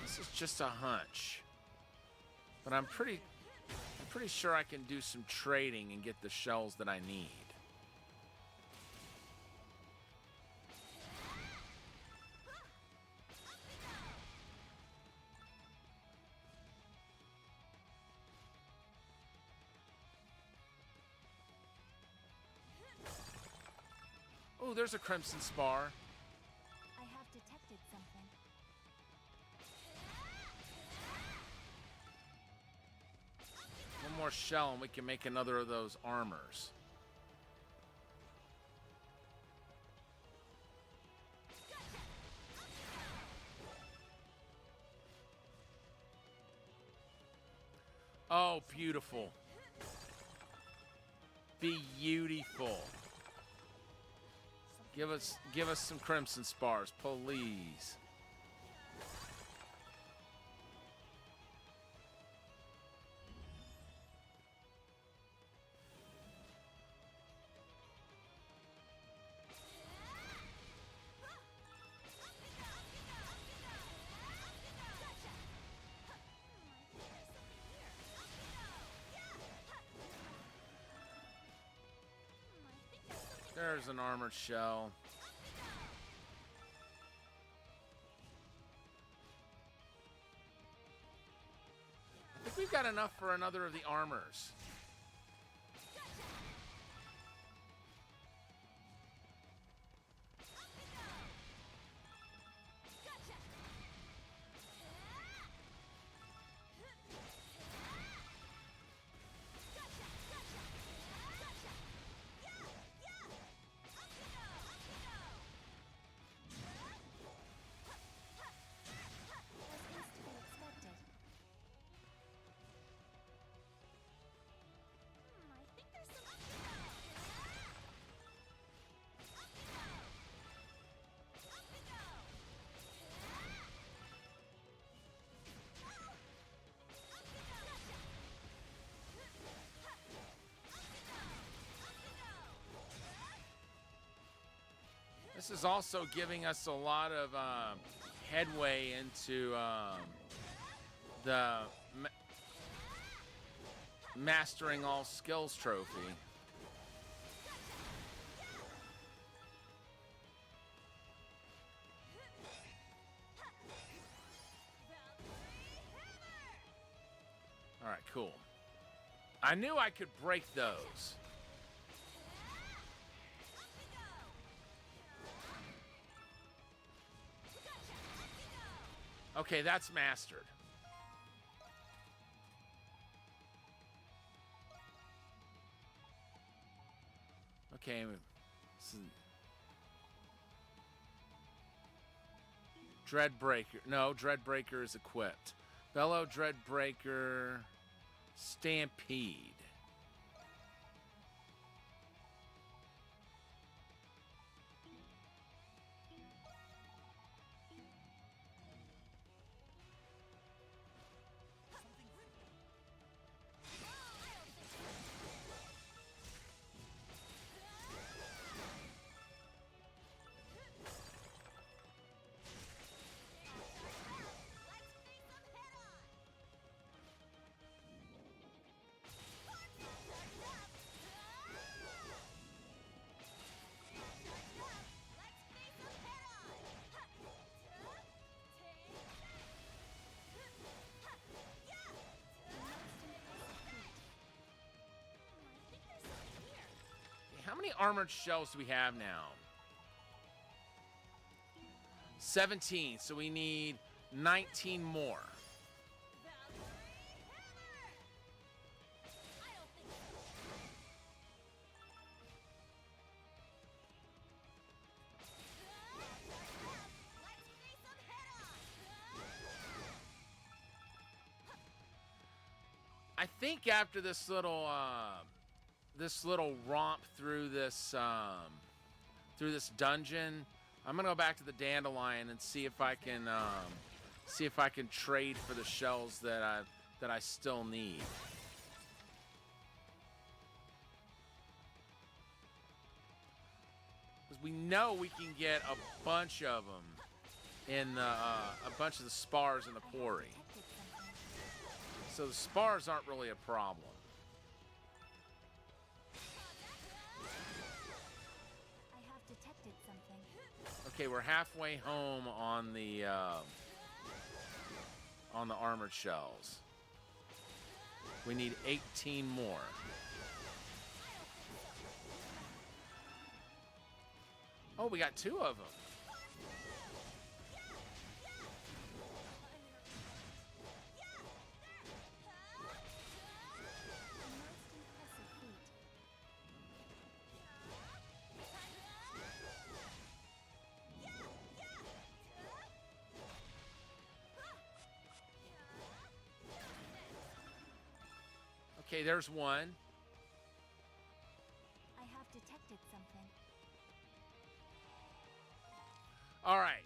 This is just a hunch, but I'm pretty sure I can do some trading and get the shells that I need. Oh, there's a crimson spar. I have detected something. One more shell and we can make another of those armors. Oh, beautiful. Beautiful. Give us some crimson spars, please. There's an armored shell. I think we've got enough for another of the armors. This is also giving us a lot of headway into the Mastering All Skills trophy. All right, cool. I knew I could break those. Okay, that's mastered. Okay. Dreadbreaker. No, Dreadbreaker is equipped. Bellow, Dreadbreaker, Stampede. How many armored shells do we have now? 17, so we need 19 more. I think after this little romp through this dungeon, I'm gonna go back to the Dandelion and see if I can trade for the shells that I still need. Because we know we can get a bunch of them in a bunch of the spars in the quarry. So the spars aren't really a problem. Okay, we're halfway home on the armored shells. We need 18 more. Oh, we got 2 of them. Okay, there's one. I have detected something. All right,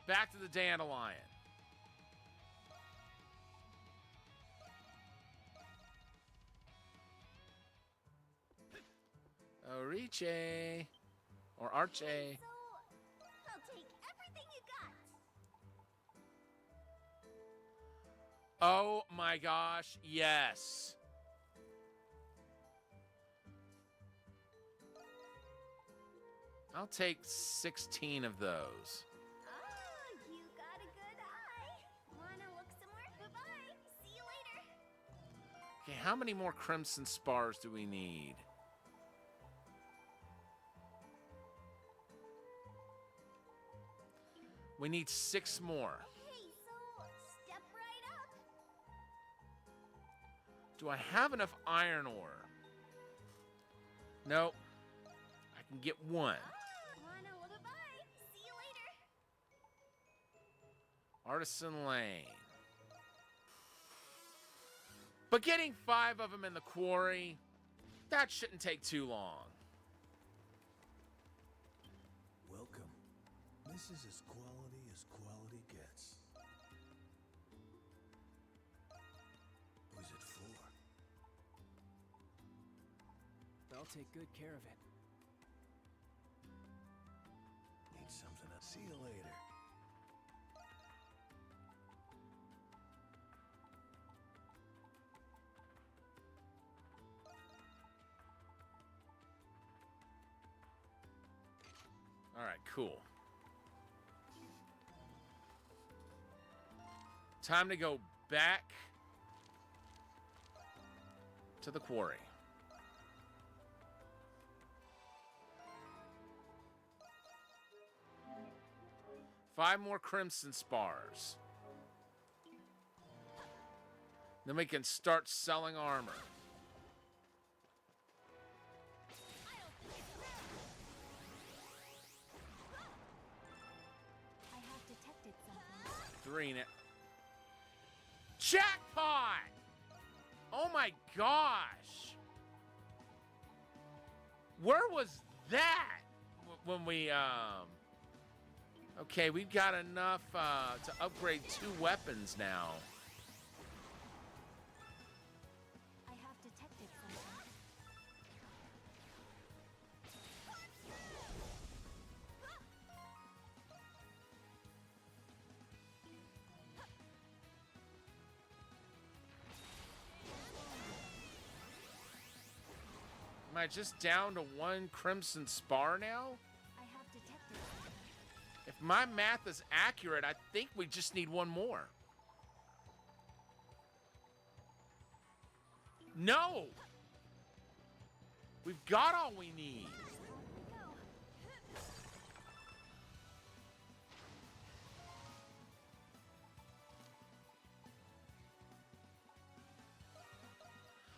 back to the Dandelion. Oriche. Or Arche. So, I'll take everything you got. Oh my gosh, yes. I'll take 16 of those. Oh, you got a good eye. Wanna look somewhere? Bye-bye. See you later. Okay, how many more crimson spars do we need? We need 6 more. Hey, so step right up. Do I have enough iron ore? Nope. I can get 1. Wanna look? Bye-bye. See you later. Artisan Lane. But getting 5 of them in the quarry, that shouldn't take too long. Welcome. This is as quality gets. Who's it for? I'll take good care of it. Need something else. See you later. All right, cool. Time to go back to the quarry. Five more crimson spars. Then we can start selling armor. I have detected something. 3 now. Jackpot! Oh my gosh! Where was that when we Okay, we've got enough to upgrade 2 weapons now. I have detected something. Am I just down to 1 crimson spar now? I have detected something. If my math is accurate, I think we just need 1 more. No! We've got all we need.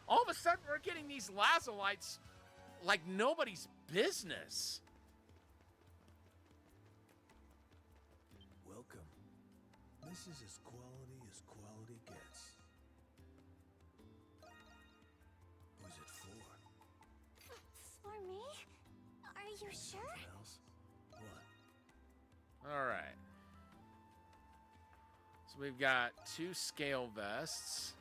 All of a sudden, we're getting these lazolites like nobody's business. Welcome. This is as quality gets. Who's it for? For me? Are you sure? Something else? What? All right. So we've got 2 scale vests.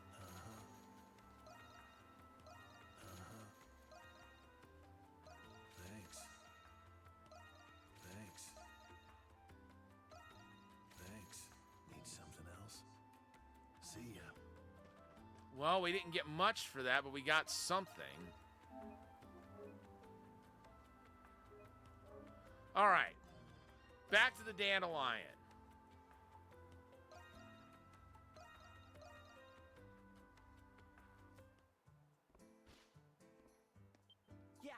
Thanks. Need something else? See ya. Well, we didn't get much for that, but we got something. All right. Back to the dandelion. Yeah.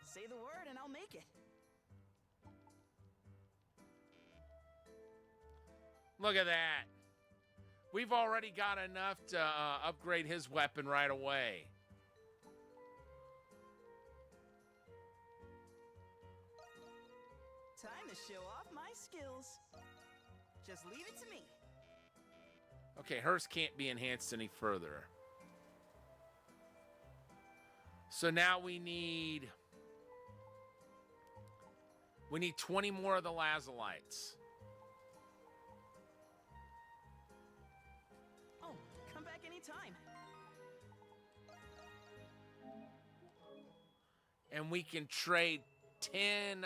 Say the word and I'll make it. Look at that. We've already got enough to upgrade his weapon right away. Time to show off my skills. Just leave it to me. Okay, hers can't be enhanced any further. So now we need 20 more of the lazolites. Oh, come back anytime. And we can trade 10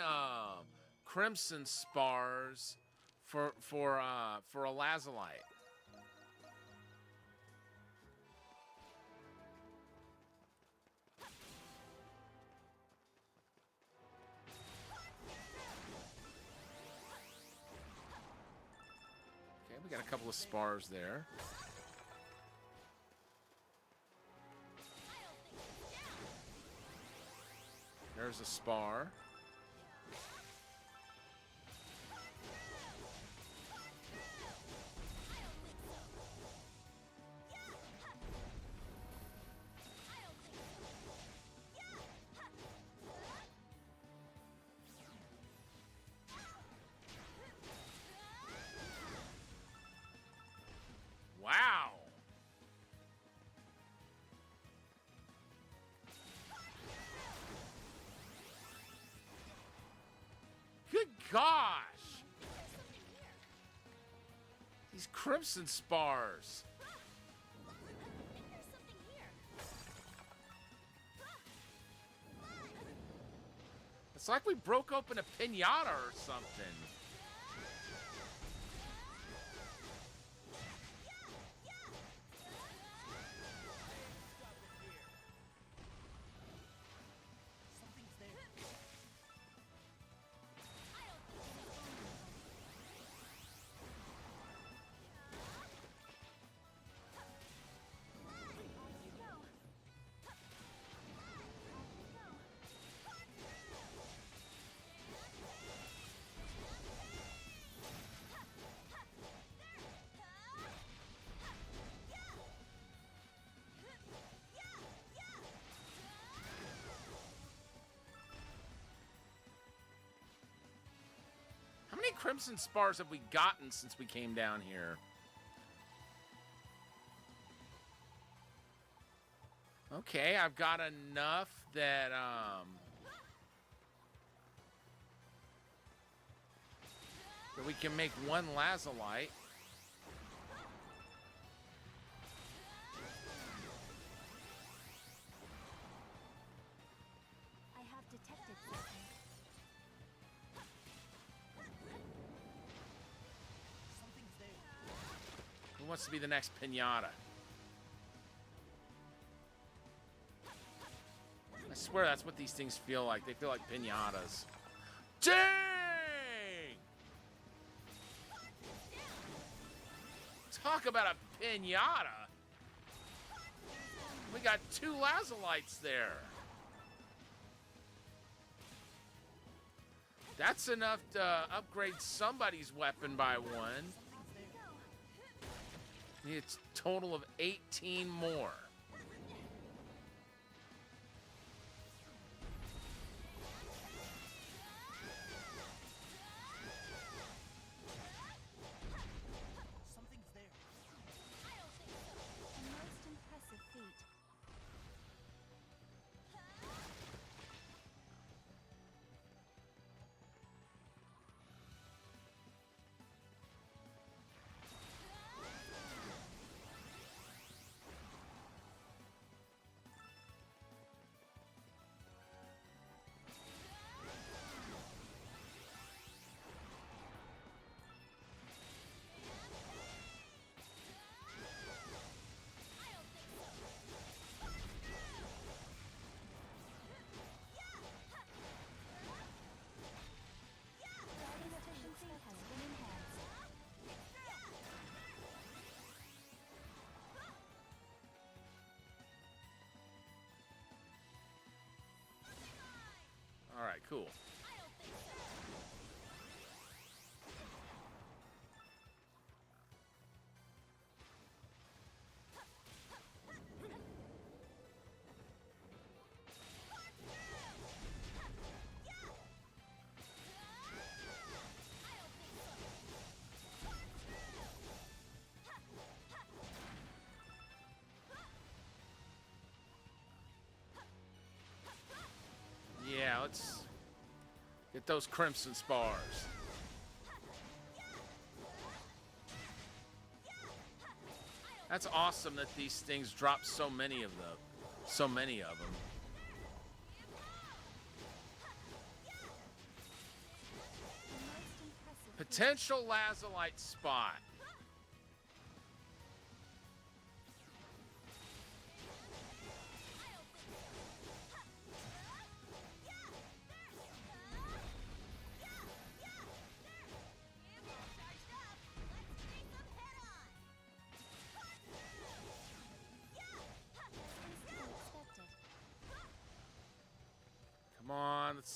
crimson spars for a lazolite. We got a couple of spars there. There's a spar. Wow. Good gosh. These crimson spars. There's something here. It's like we broke open a piñata or something. Something's there. How many crimson spars have we gotten since we came down here? Okay, I've got enough that that we can make one lazulite. I have detected something. Something's there. Who wants to be the next piñata? I swear that's what these things feel like. They feel like piñatas. Dang! Talk about a piñata. We got 2 lazulites there. That's enough to upgrade somebody's weapon by 1. Need a total of 18 more. Something's there. A most impressive feat. Riding efficiency has been enhanced. All right, cool. Yeah, let's get those crimson spars. That's awesome that these things drop so many of them. So many of them. A most impressive feat. Potential lazulite spot.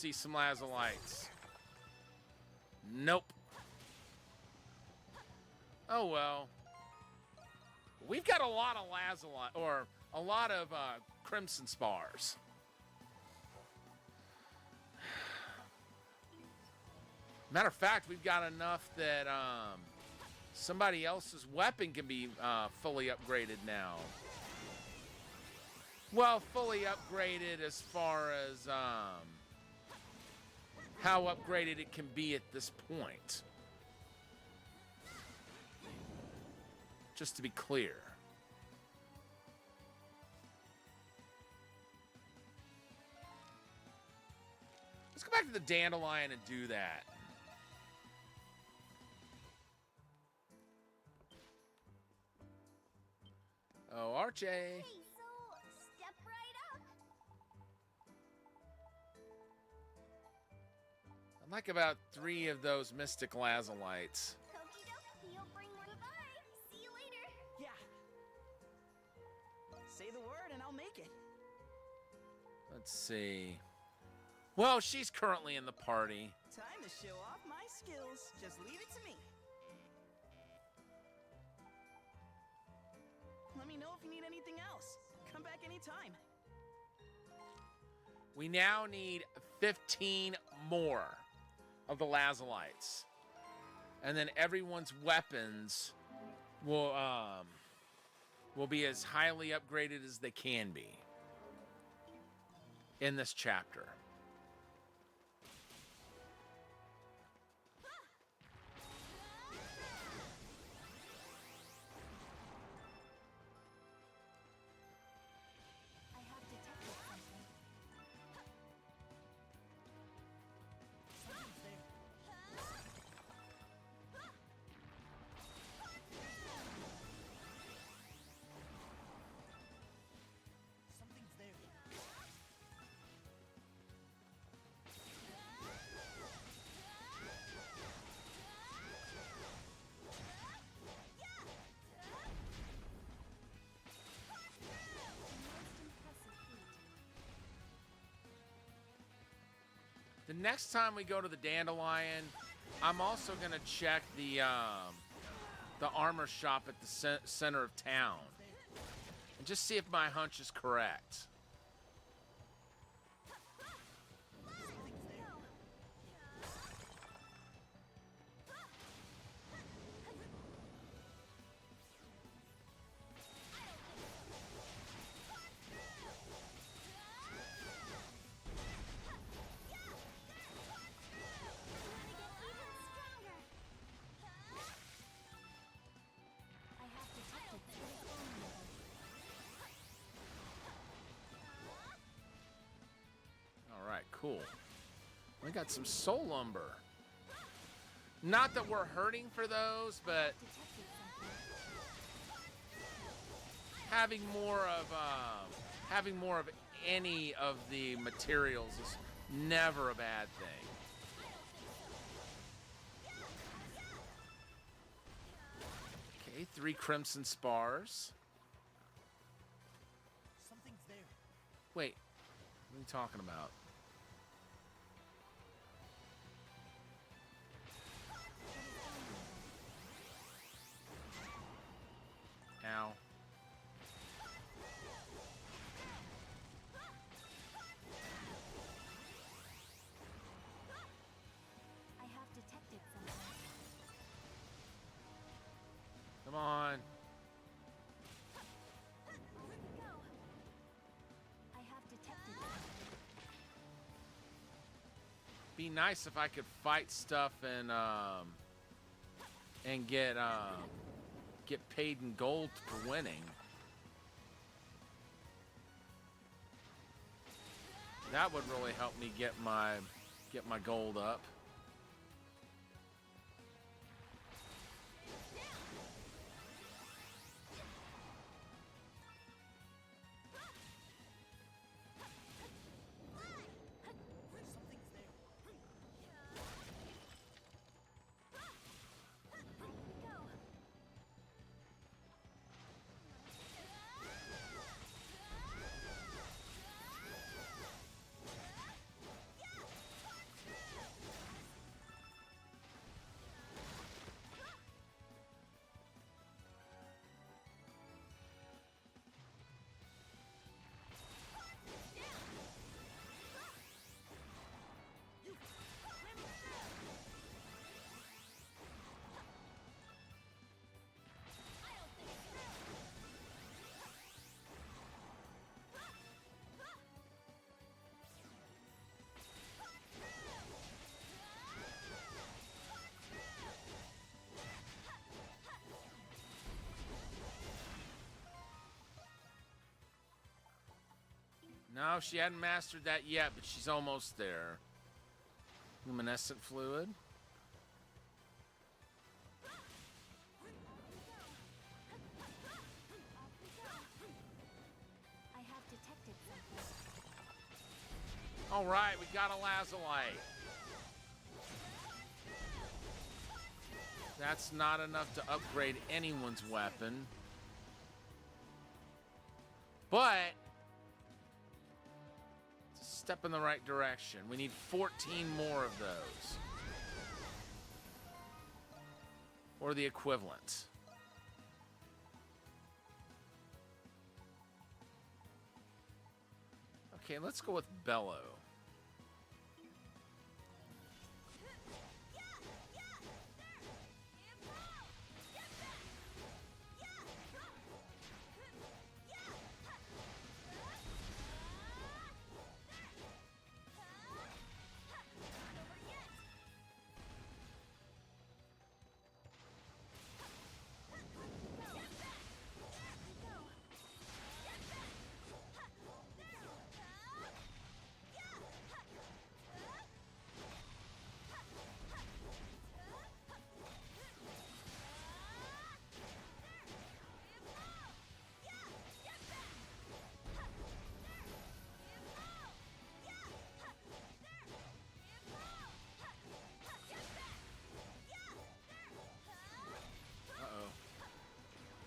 see some lazolites. Nope. Oh well. We've got a lot of lazolite, or a lot of crimson spars. Matter of fact, we've got enough that somebody else's weapon can be fully upgraded now. Well, fully upgraded as far as how upgraded it can be at this point. Just to be clear. Let's go back to the dandelion and do that. Oh, Archie. Hey, so step right up. I'd like about 3 of those mystic lazolites. Okie doke, you'll bring one. Goodbye. See you later. Yeah. Say the word and I'll make it. Let's see. Well, she's currently in the party. Time to show off my skills. Just leave it to me. Let me know if you need anything else. Come back anytime. We now need 15 more of the lazolites. And then everyone's weapons will be as highly upgraded as they can be in this chapter. I have detected something. Something's there. Something's there. The next time we go to the dandelion, I'm also gonna check the armor shop at the center of town and just see if my hunch is correct. I have detected something. All right, cool. We got some soul lumber. Not that we're hurting for those, but Detected something. having more of any of the materials is never a bad thing. Okay, 3 crimson spars. Something's there. Wait, what are you talking about? Ow. I have detected something. Come on. Go. I have detected something. Be nice if I could fight stuff and get paid in gold for winning. That would really help me get my gold up. Something's there. Go. Oh, she hadn't mastered that yet, but she's almost there. Luminescent fluid. I have detected something. All right, we got a lazulite. That's not enough to upgrade anyone's weapon. But it's a step in the right direction. We need 14 more of those. Or the equivalent. Okay, let's go with Bellow.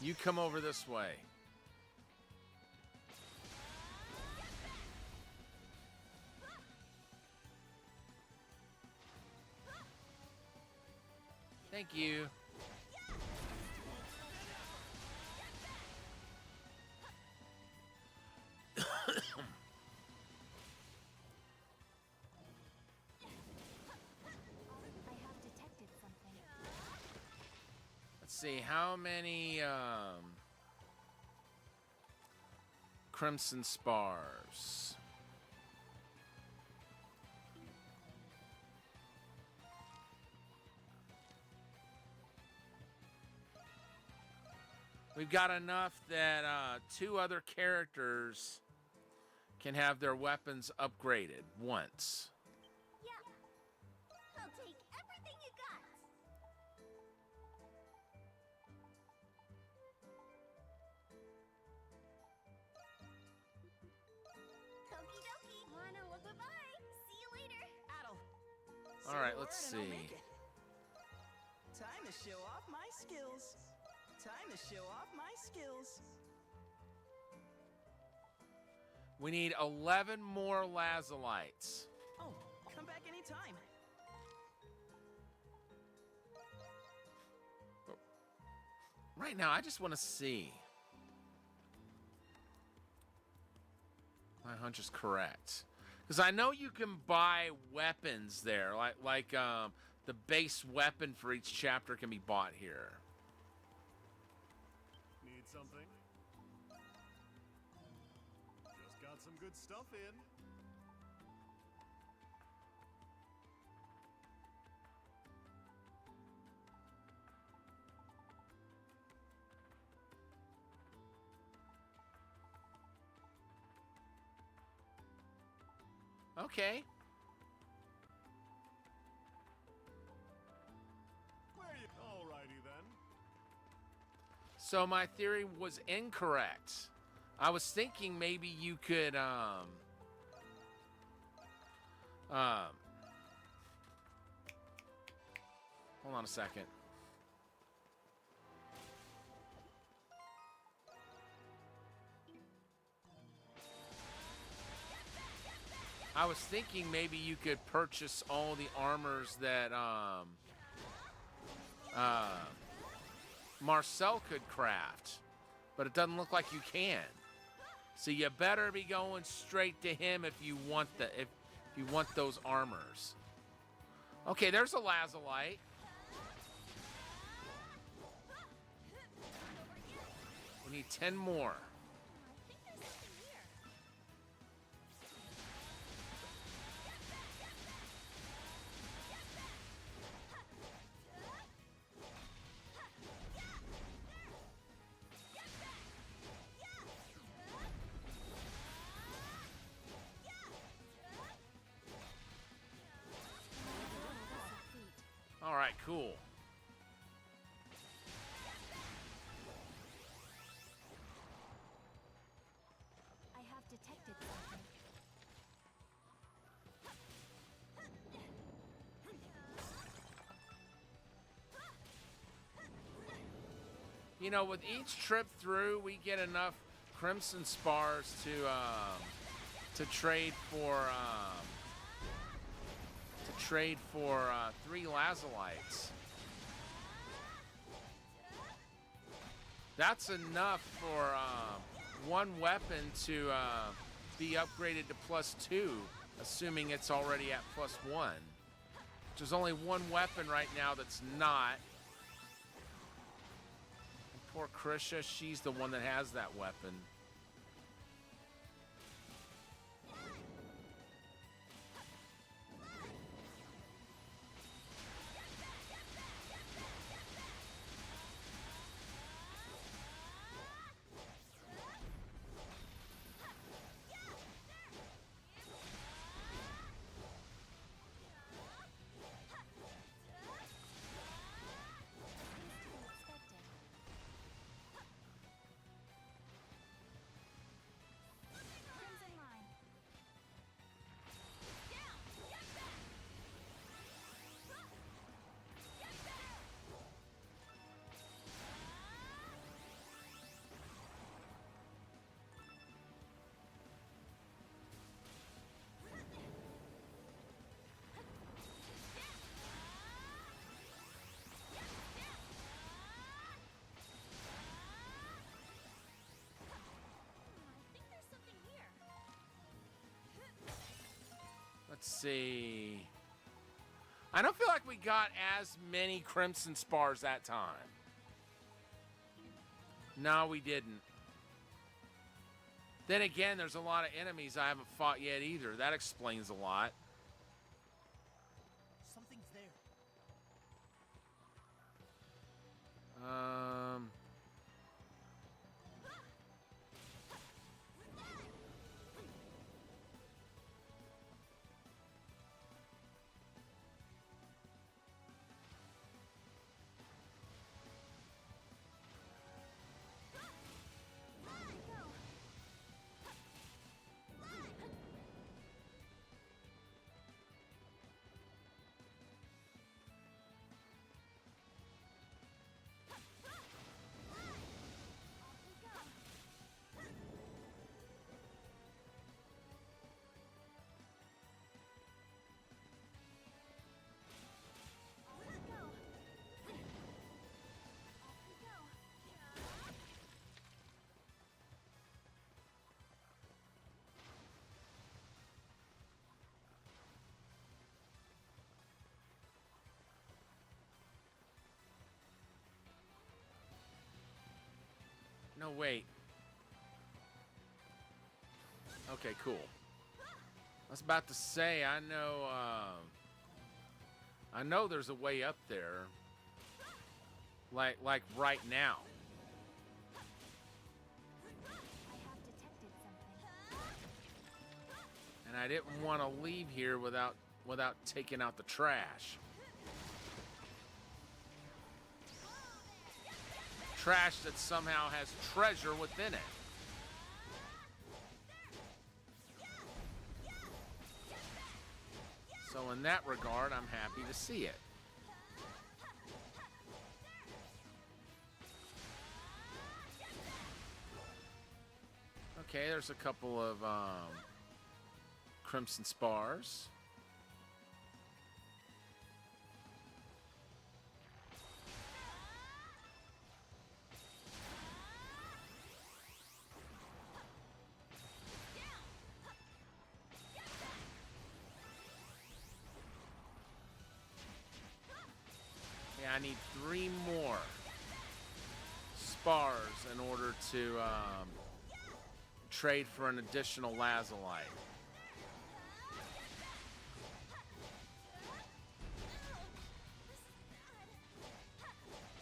You come over this way. Thank you. I have detected something. Let's see, how many crimson spars? We've got enough that 2 other characters can have their weapons upgraded once. Yeah. I'll take everything you got. Okie dokie. Wanna well, bye-bye. See you later. Adel. All Say right, the let's word and I'll see. make it. Time to show off my skills. Time to show off my skills. We need 11 more lazalites. Oh, come back anytime. Right now, I just want to see. My hunch is correct. Because I know you can buy weapons there. Like the base weapon for each chapter can be bought here. Need something? Just got some good stuff in. Okay. Where you? Alrighty then. So my theory was incorrect. I was thinking maybe you could hold on a second. I was thinking maybe you could purchase all the armors that Marcel could craft, but it doesn't look like you can. So you better be going straight to him if you want those armors. Okay, there's a lazulite. We need 10 more. I think there's something here. right, cool. I have detected something. You know, with each trip through, we get enough crimson spars to trade for 3 lazolites. That's enough for 1 weapon to be upgraded to +2, assuming it's already at +1. There's only 1 weapon right now that's not. And poor Krisha, she's the one that has that weapon. Crimson line. I think there's something here. Let's see. I don't feel like we got as many crimson spars that time. No, we didn't. Then again, there's a lot of enemies I haven't fought yet either. That explains a lot. Something's there. No, wait. Okay, cool. I was about to say, I know there's a way up there. Like right now. I have detected something. And I didn't want to leave here without taking out the trash. Trash that somehow has treasure within it. So in that regard, I'm happy to see it. Okay, there's a couple of crimson spars. Yeah, I need 3 more spars in order to trade for an additional lazolite.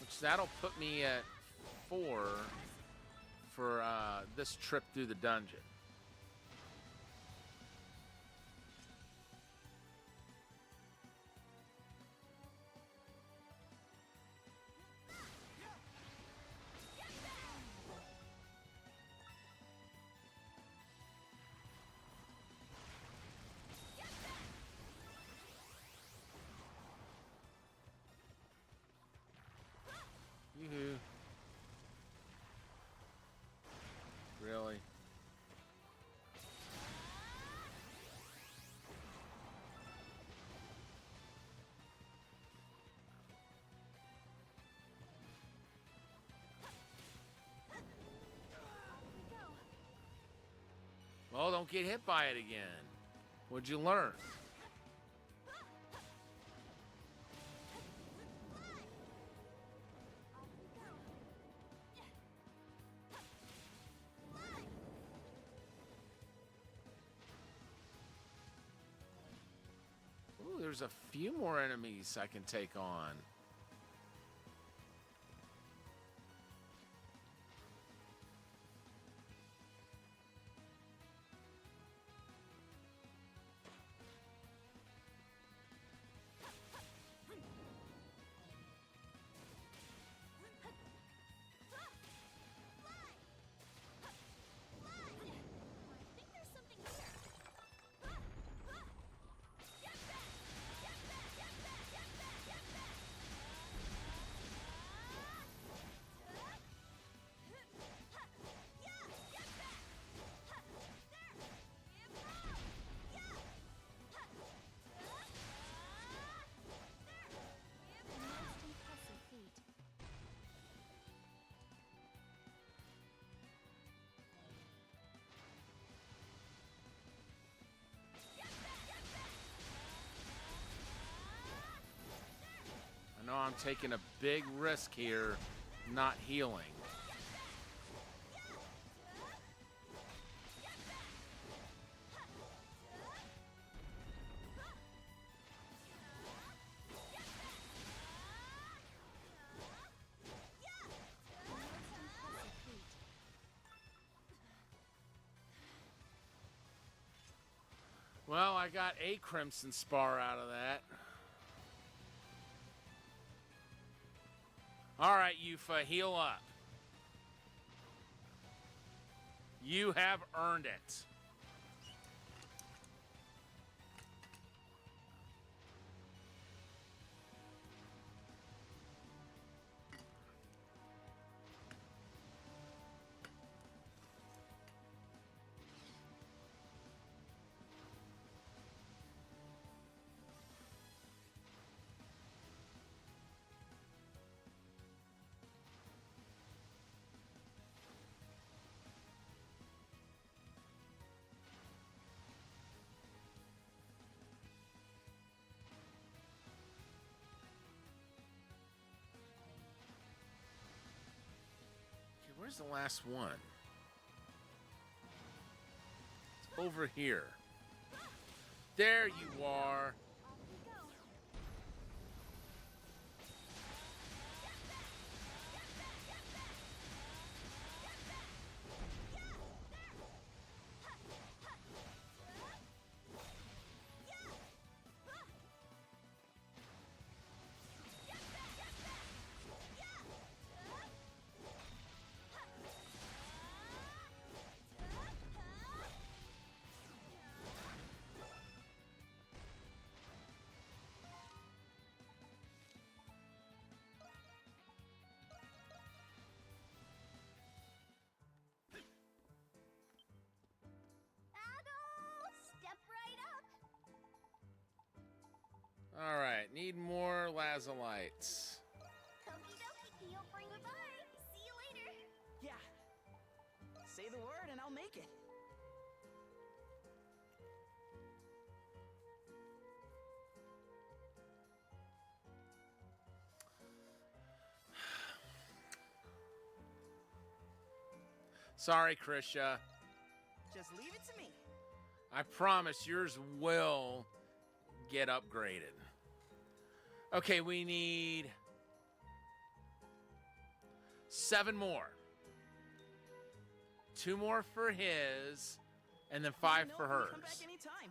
Which that'll put me at 4 for this trip through the dungeon. Oh, don't get hit by it again. What'd you learn? Ooh, there's a few more enemies I can take on. I know I'm taking a big risk here, not healing. Well, I got a Crimson Spar out of that. All right, Yufa, heal up. You have earned it. Where's the last one? It's over here. There you are. All right, need more lazolites. Okie dokie, you'll bring it by. See you later. Yeah. Say the word and I'll make it. Sorry, Krisha. Just leave it to me. I promise yours will get upgraded. Okay, we need 7 more. 2 more for his, and then 5 You know for when you come back hers. anytime.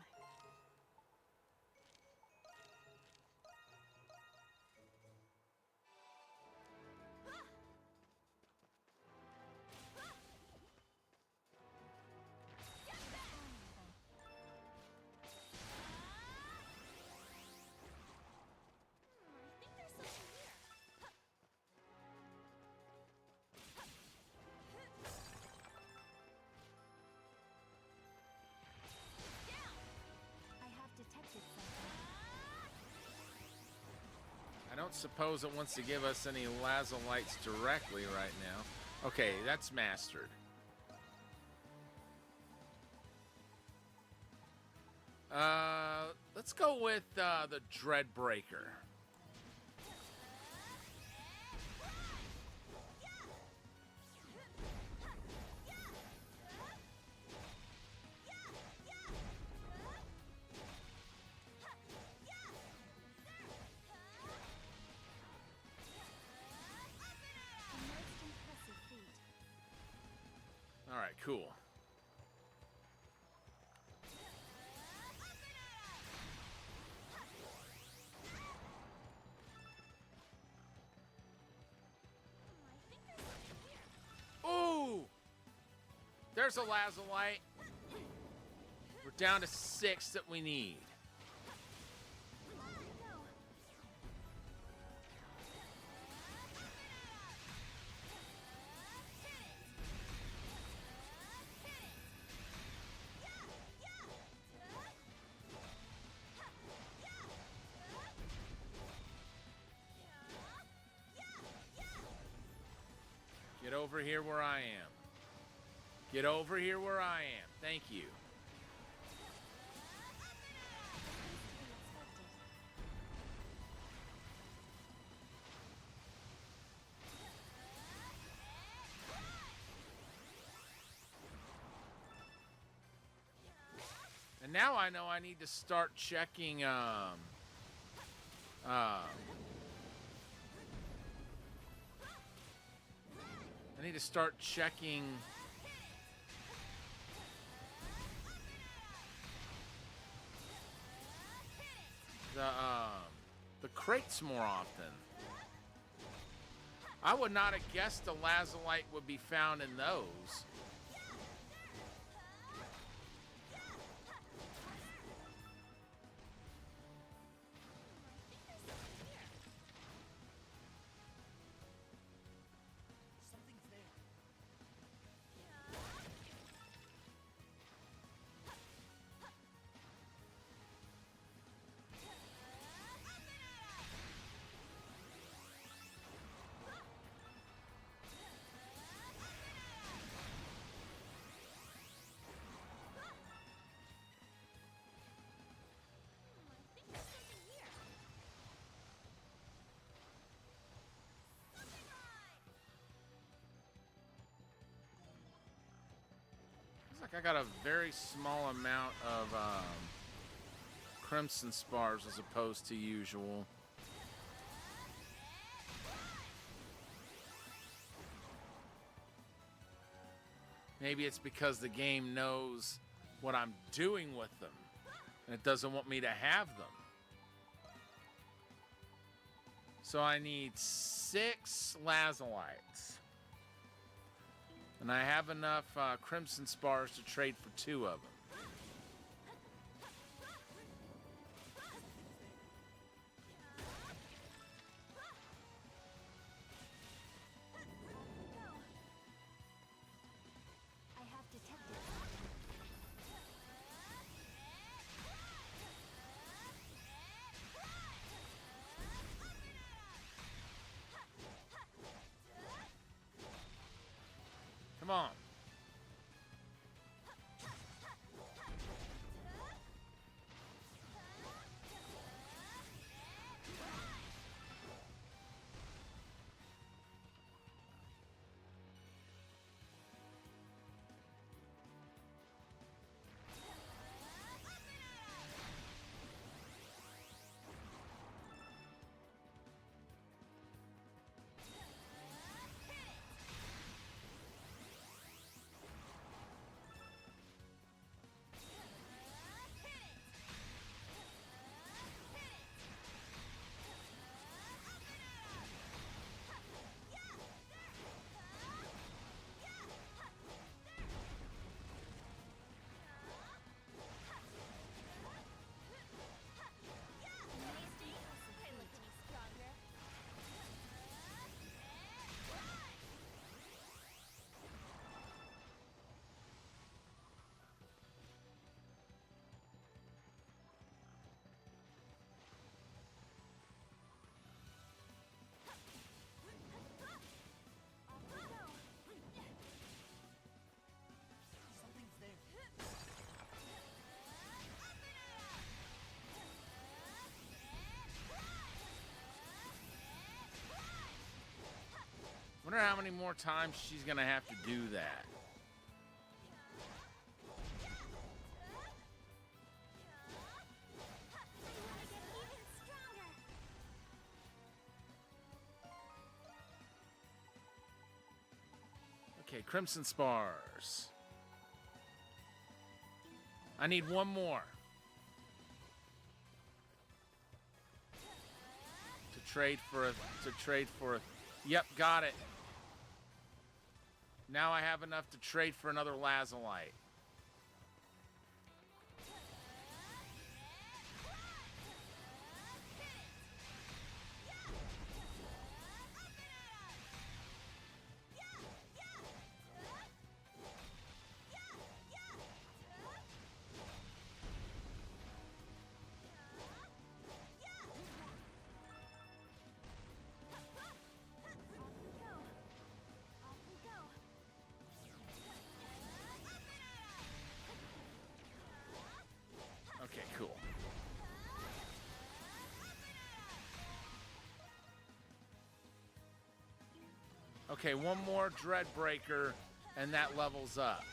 I have detected something. I don't suppose it wants to give us any lazolites directly right now. Okay, that's mastered. Let's go with the Dreadbreaker. All right, cool. Ooh! There's a Lazulite. We're down to 6 that we need. Get over here where I am. Get over here where I am. Thank you. And now I know I need to start checking I need to start checking the crates more often. I would not have guessed the Lazulite would be found in those. I got a very small amount of crimson spars as opposed to usual. Maybe it's because the game knows what I'm doing with them and it doesn't want me to have them. So I need 6 Lazulites. And I have enough crimson spars to trade for 2 of them. I have detected. Come on. Wonder how many more times she's gonna have to do that. Okay, Crimson Spars. I need one more. To trade for a Yep, got it. Now I have enough to trade for another Lazulite. Okay, cool. Okay, one more Dreadbreaker, and that levels up.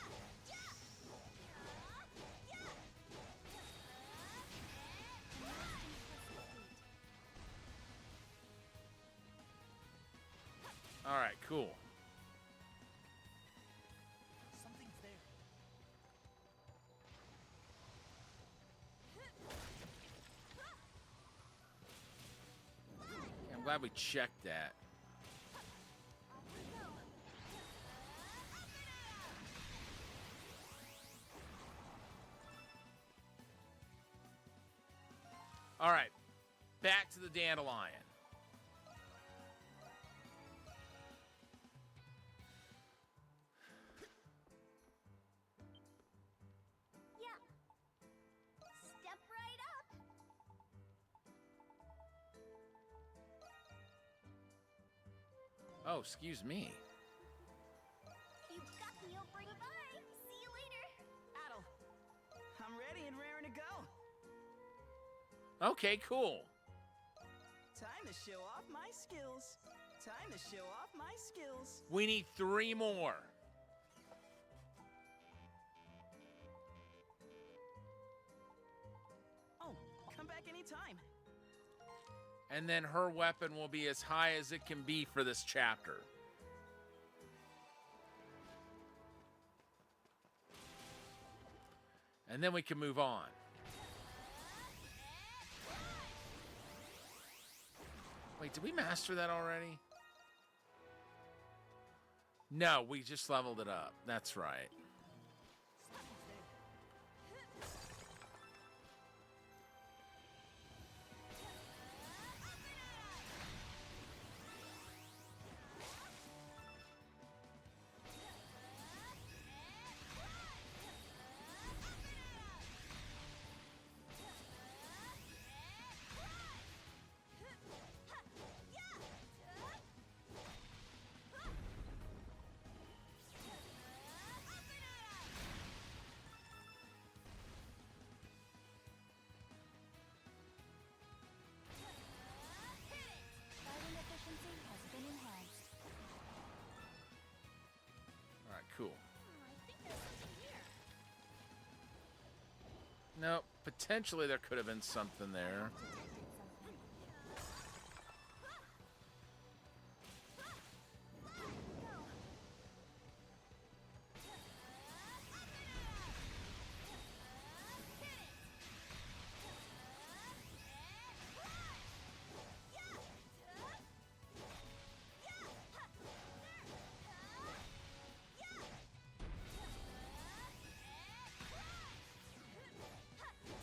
All right, cool. Something's there. I'm glad we checked that. All right, back to the Dandelion. Yeah. Step right up. Oh, excuse me. You got the opening. Bye. See you later. Adel, I'm ready and raring to go. Okay, cool. Time to show off my skills. Time to show off my skills. We need 3 more. Oh, come back anytime. And then her weapon will be as high as it can be for this chapter. And then we can move on. Wait, did we master that already? No, we just leveled it up. That's right. Fighting efficiency has been enhanced. All right, cool. I think there's something here. No, potentially there could have been something there.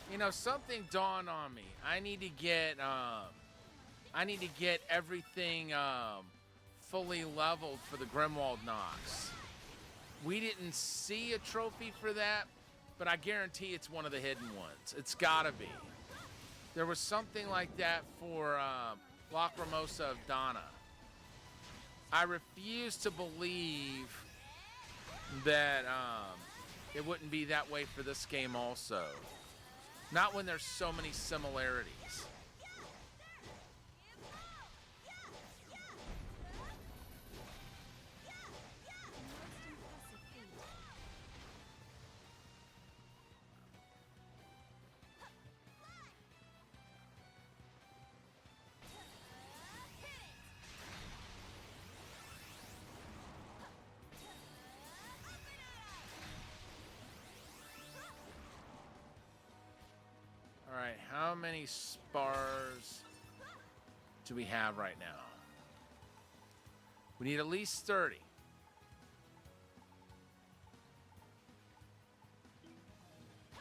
You know, something dawned on me. I need to get everything fully leveled for the Grimwald Nox. We didn't see a trophy for that, but I guarantee it's one of the hidden ones. It's gotta be. There was something like that for Lacrimosa of Donna. I refuse to believe that it wouldn't be that way for this game also. Not when there's so many similarities. how many spars do we have right now? We need at least 30.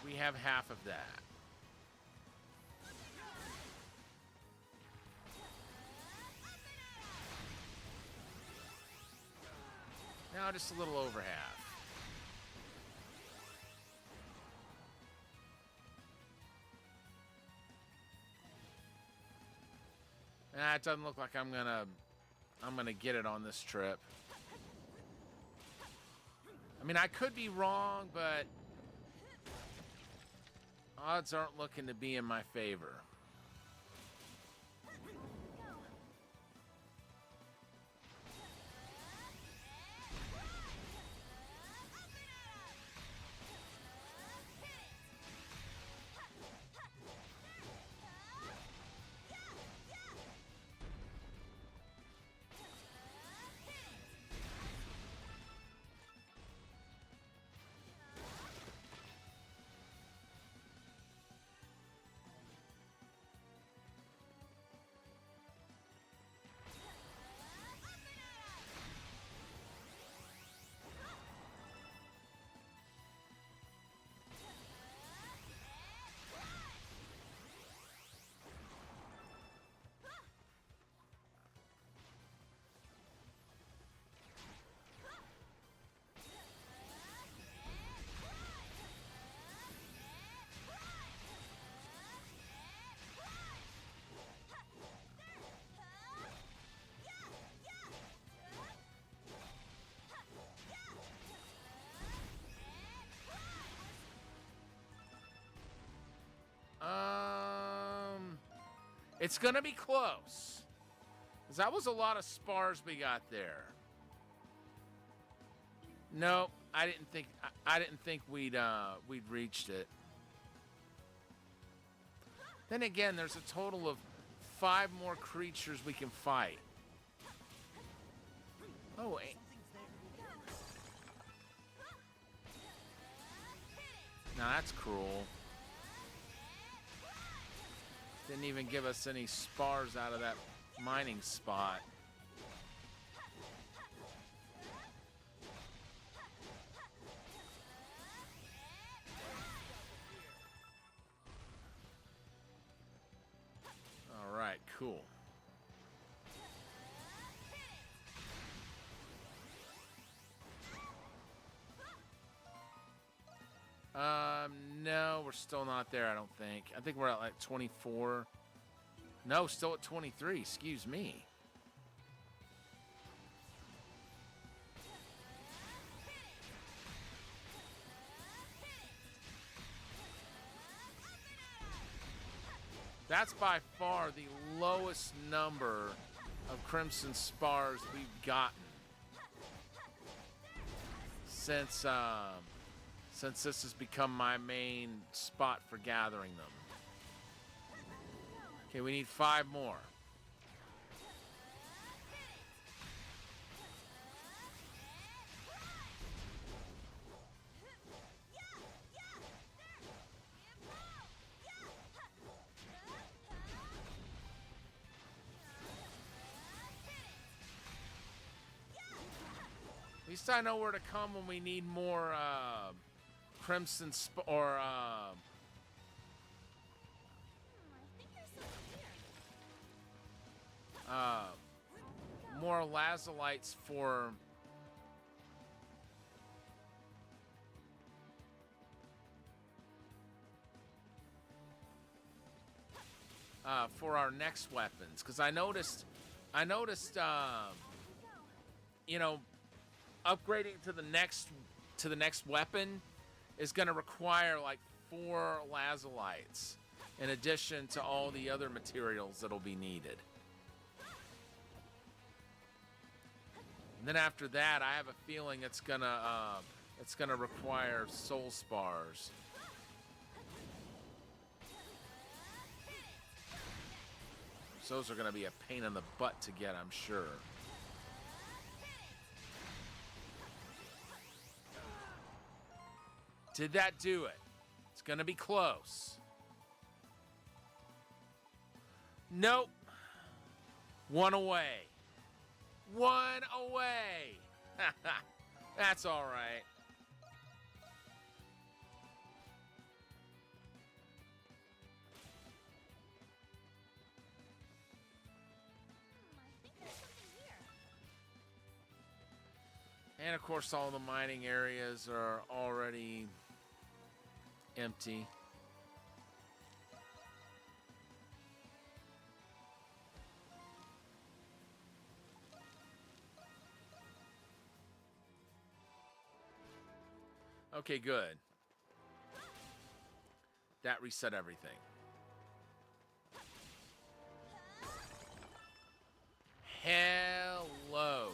We have half of that. Now just a little over half. It doesn't look like I'm gonna get it on this trip. I mean, I could be wrong, but odds aren't looking to be in my favor. It's gonna be close. 'Cause that was a lot of spars we got there. No, I didn't think we'd reached it. Then again, there's a total of 5 more creatures we can fight. Oh, wait. Now that's cruel. Didn't even give us any spars out of that mining spot. All right, cool. No, we're still not there, I don't think. I think we're at like 24. No, still at 23, excuse me. That's by far the lowest number of Crimson Spars we've gotten since this has become my main spot for gathering them. Okay, we need 5 more. At least I know where to come when we need more Crimson or more lazulites for our next weapons, because I noticed you know, upgrading to the next weapon is going to require like 4 lazulites in addition to all the other materials that'll be needed. And then after that, I have a feeling it's gonna require soul spars. So those are gonna be a pain in the butt to get, I'm sure. Did that do it? It's gonna be close. Nope. One away. One away. That's all right. I think there's something here. And of course, all the mining areas are already empty. Okay, good. That reset everything. Hello.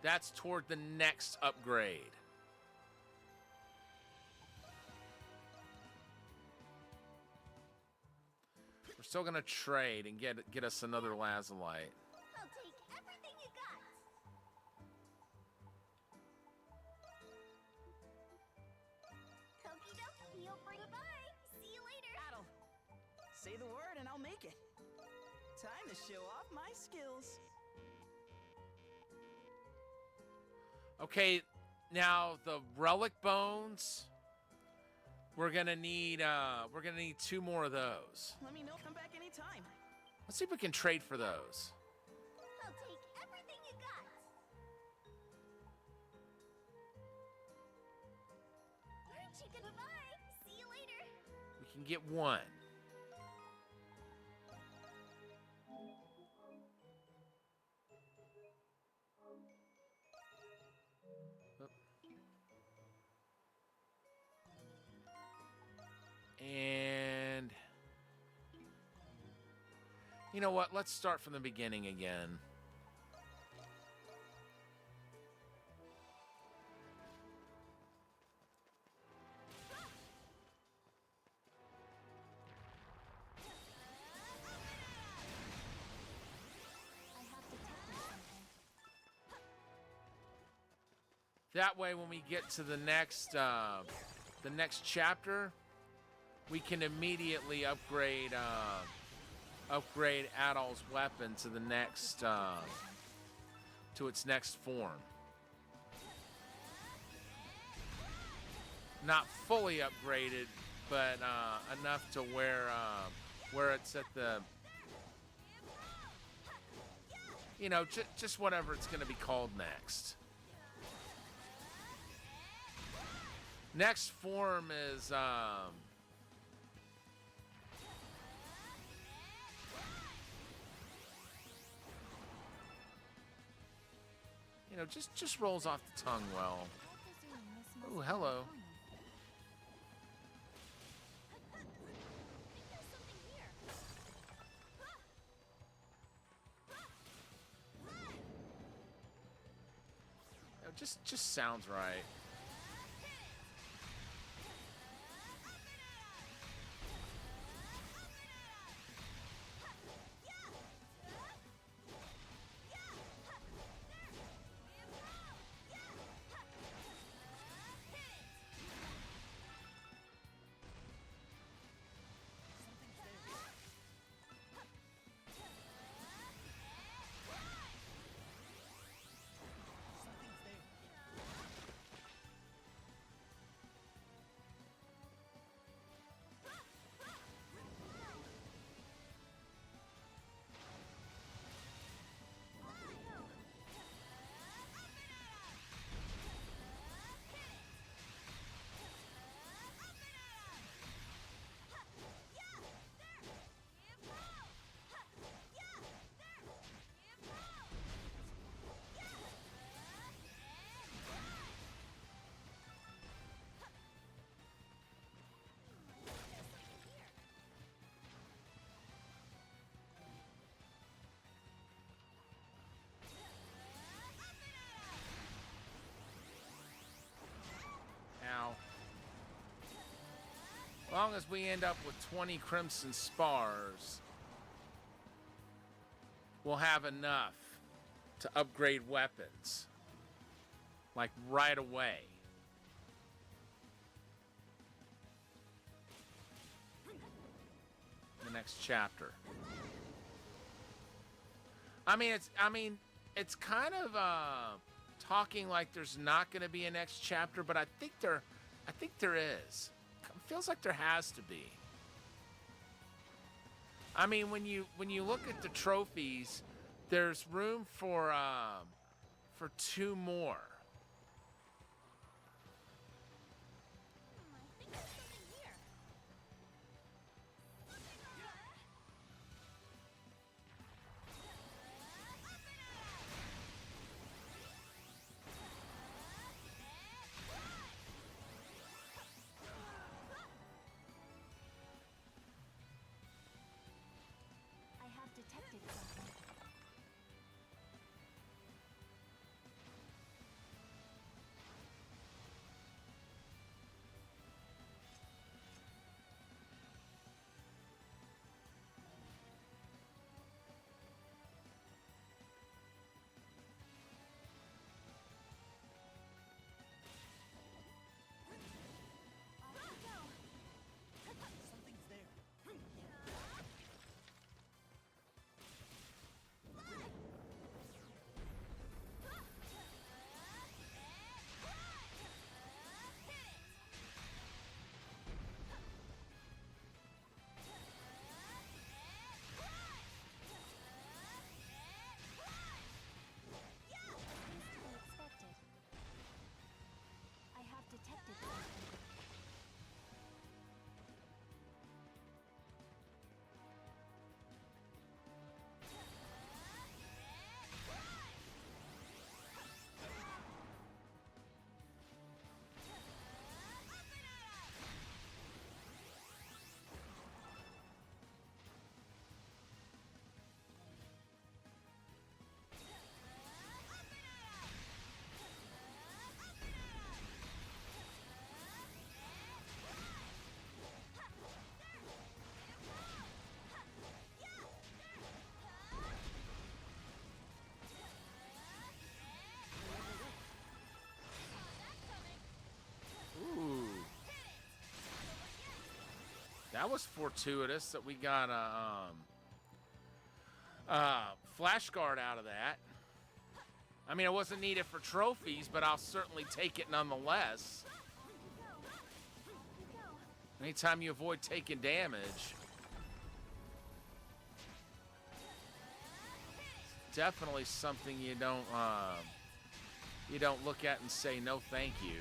That's toward the next upgrade. We're still gonna trade and get us another lazulite. I'll take everything you got. Okie dokie, you'll bring bye. See you later. Battle. Say the word and I'll make it. Time to show off my skills. Okay, now the relic bones. We're gonna need 2 more of those. Let me know. Come back anytime. Let's see if we can trade for those. I'll take everything you got. Aren't you gonna bye? See you later. We can get 1. And you know what? Let's start from the beginning again. I have detected something. That way, when we get to the next chapter, we can immediately upgrade Adol's weapon to the next to its next form. Not fully upgraded, but enough to where it's at the, you know, just whatever it's going to be called next. Next form is you know, just rolls off the tongue well. Oh, hello. Just sounds right. As long as we end up with 20 Crimson Spars, we'll have enough to upgrade weapons. Like right away. next chapter. It's kind of talking like there's not going to be a next chapter, but I think there is. Feels like there has to be. I mean, when you look at the trophies, there's room for 2 more. I think there's something here. I have detected something. Something's there. Expected. I have detected something. Ooh. That was fortuitous that we got a flash guard out of that. I mean, it wasn't needed for trophies, but I'll certainly take it nonetheless. Anytime you avoid taking damage, it's definitely something you don't look at and say no thank you.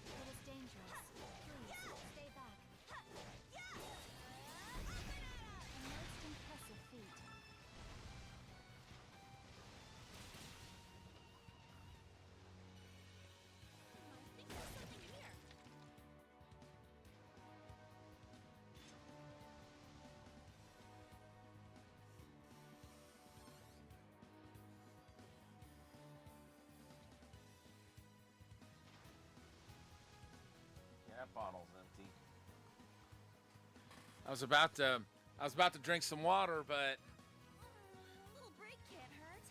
It is dangerous. Please, stay back. A most impressive feat. I think there's something here. Yeah, that bottle's empty. I was about to drink some water, but A little break can't hurt.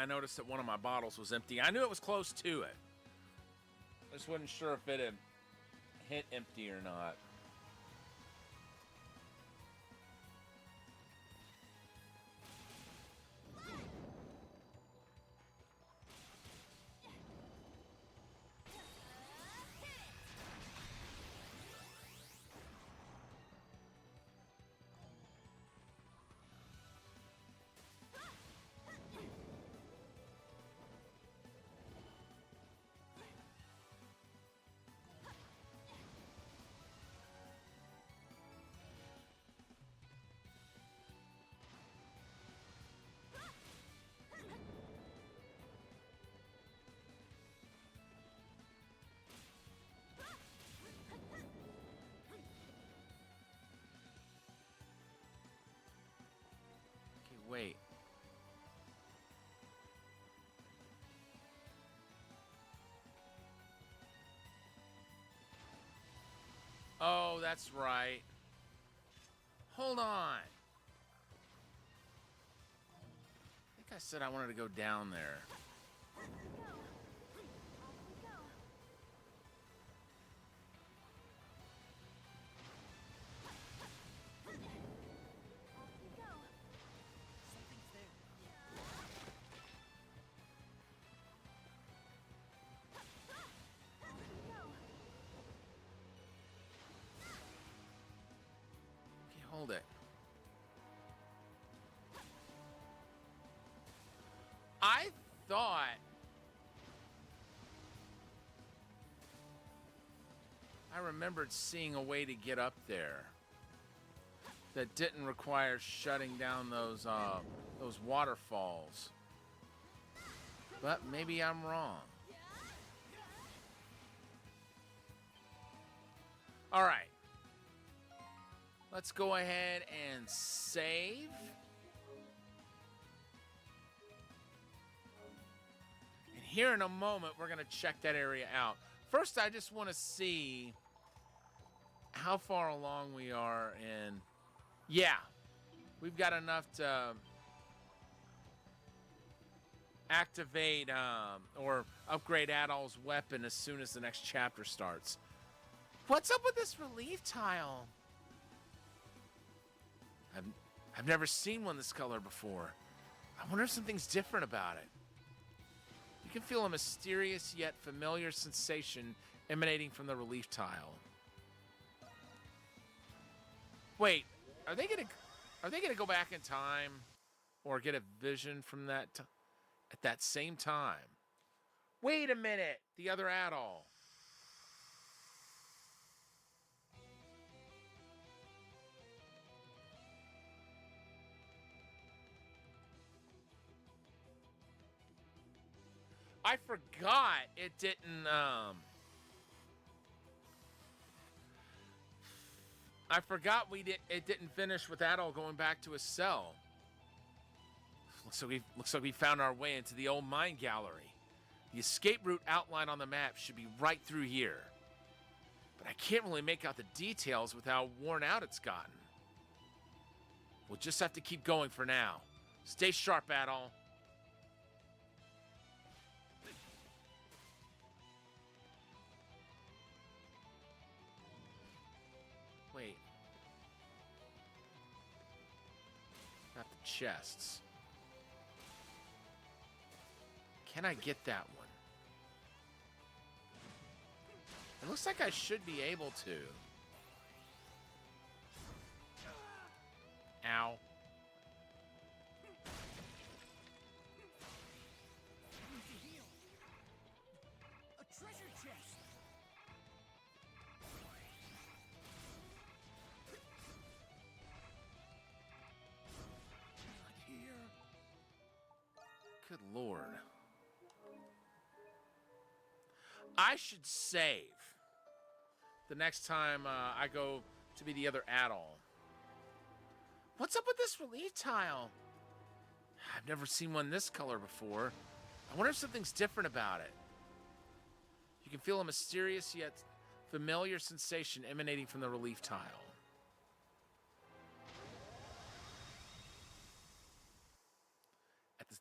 I noticed that one of my bottles was empty. I knew it was close to it. I just wasn't sure if it had hit empty or not. Oh, that's right. Hold on. I think I said I wanted to go down there. Okay, hold it. I thought I remembered seeing a way to get up there that didn't require shutting down those waterfalls. But maybe I'm wrong. All right. Let's go ahead and save. And here in a moment, we're going to check that area out. First, I just want to see how far along we are in. Yeah, we've got enough to activate or upgrade Adol's weapon as soon as the next chapter starts. What's up with this relief tile? I've never seen one this color before. I wonder if something's different about it. You can feel a mysterious yet familiar sensation emanating from the relief tile. Wait, are they gonna go back in time or get a vision from that at that same time? Wait a minute, the other Adol. I forgot it didn't, I forgot it didn't finish with Adol going back to his cell. Looks like we found our way into the old mine gallery. The escape route outlined on the map should be right through here. But I can't really make out the details with how worn out it's gotten. We'll just have to keep going for now. Stay sharp, Adol. Wait. Not the chests. Can I get that one? It looks like I should be able to. Ow. A treasure chest. Not here. Good Lord. I should save the next time I go to be the other Adol. What's up with this relief tile? I've never seen one this color before. I wonder if something's different about it. You can feel a mysterious yet familiar sensation emanating from the relief tile.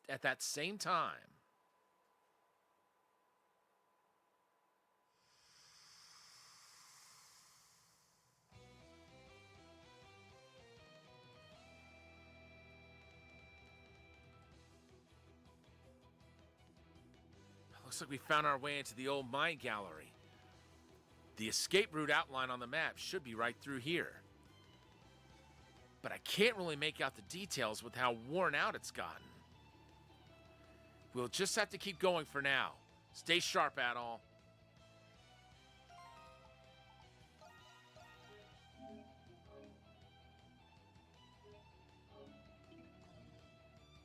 At that same time, looks like we found our way into the old mine gallery. The escape route outline on the map should be right through here. But I can't really make out the details with how worn out it's gotten. We'll just have to keep going for now. Stay sharp, Adol.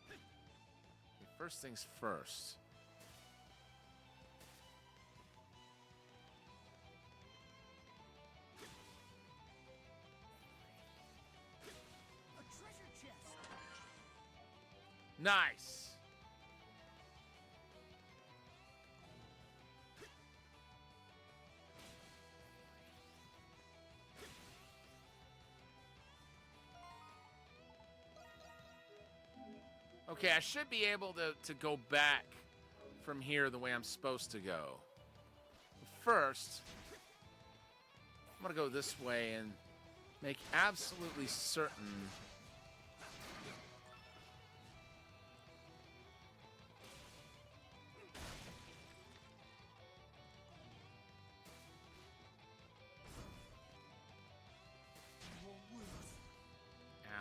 Okay, first things first. A treasure chest. Nice. Okay, I should be able to go back from here the way I'm supposed to go. First, I'm gonna go this way and make absolutely certain.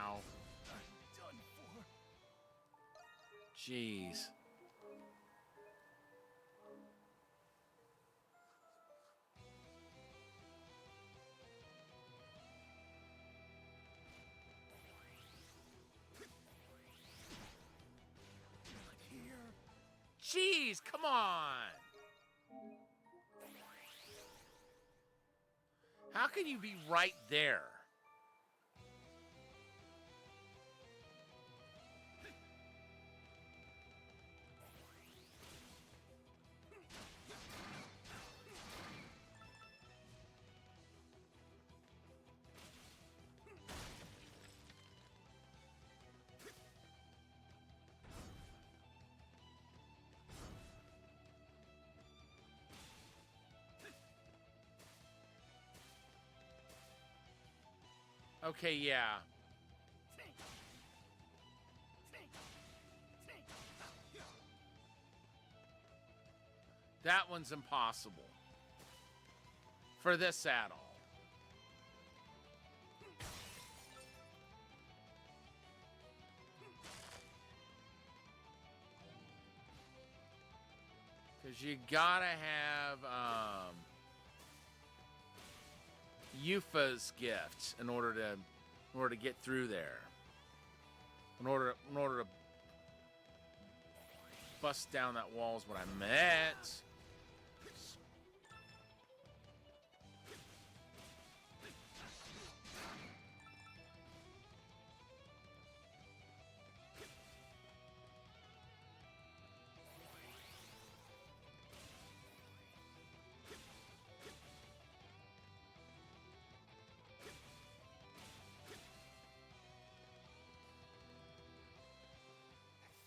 Ow. Done for. Jeez. Jeez, come on. How can you be right there? Okay, yeah. That one's impossible. For this at all. Because you gotta have Yufa's gift in order to get through there. In order to bust down that wall is what I meant.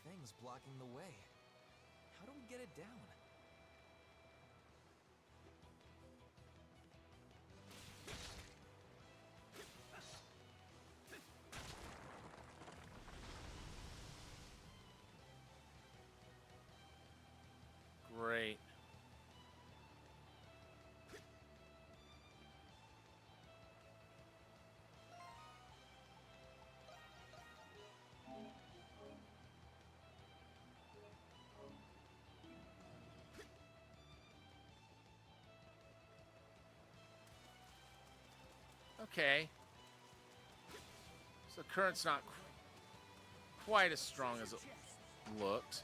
Thing's blocking the way. How do we get it down? Great. Okay. So the current's not quite as strong as it looked.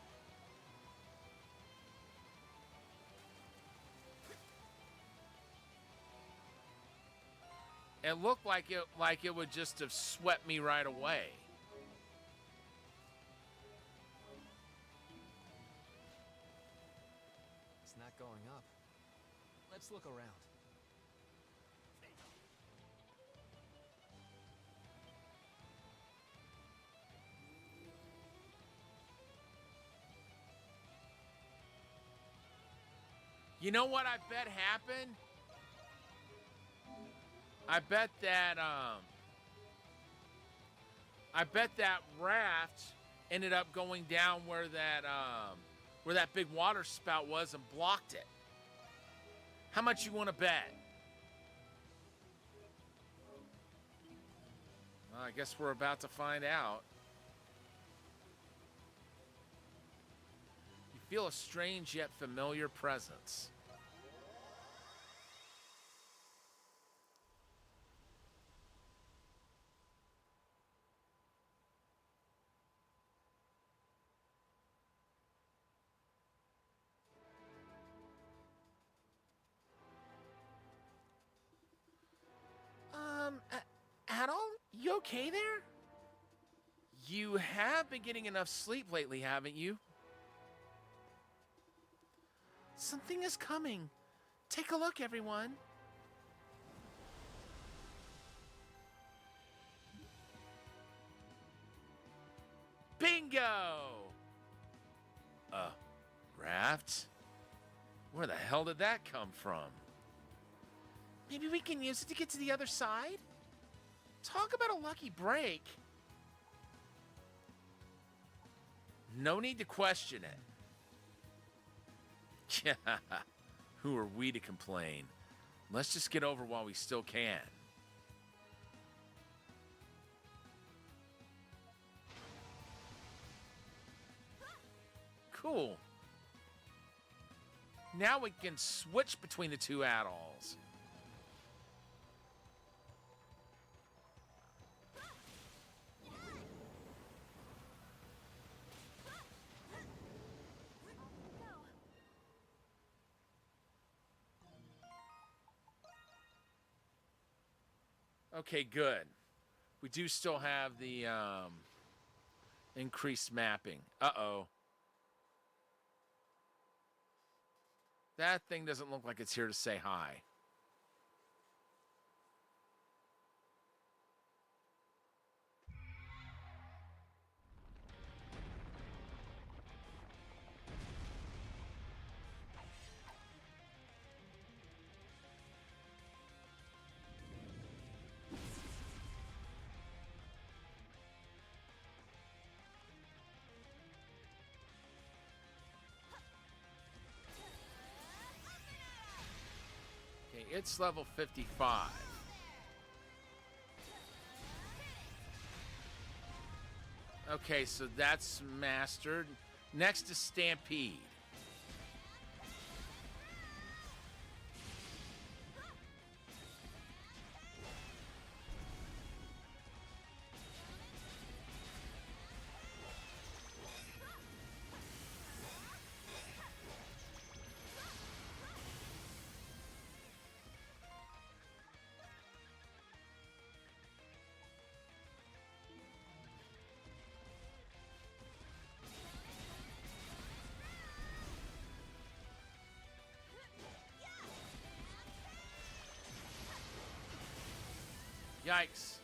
It looked like it would just have swept me right away. It's not going up. Let's look around. You know what I bet happened? I bet that raft ended up going down where that big water spout was and blocked it. How much you want to bet? Well, I guess we're about to find out. You feel a strange yet familiar presence. Adol, you okay there? You have been getting enough sleep lately, haven't you? Something is coming. Take a look, everyone. Bingo! raft? Where the hell did that come from? Maybe we can use it to get to the other side? Talk about a lucky break. No need to question it. Yeah, who are we to complain? Let's just get over while we still can. Cool. Now we can switch between the two adults. Okay, good. We do still have the increased mapping. Uh-oh. That thing doesn't look like it's here to say hi. Okay, it's level 55. Okay, so that's mastered. Next is Stampede. Yikes.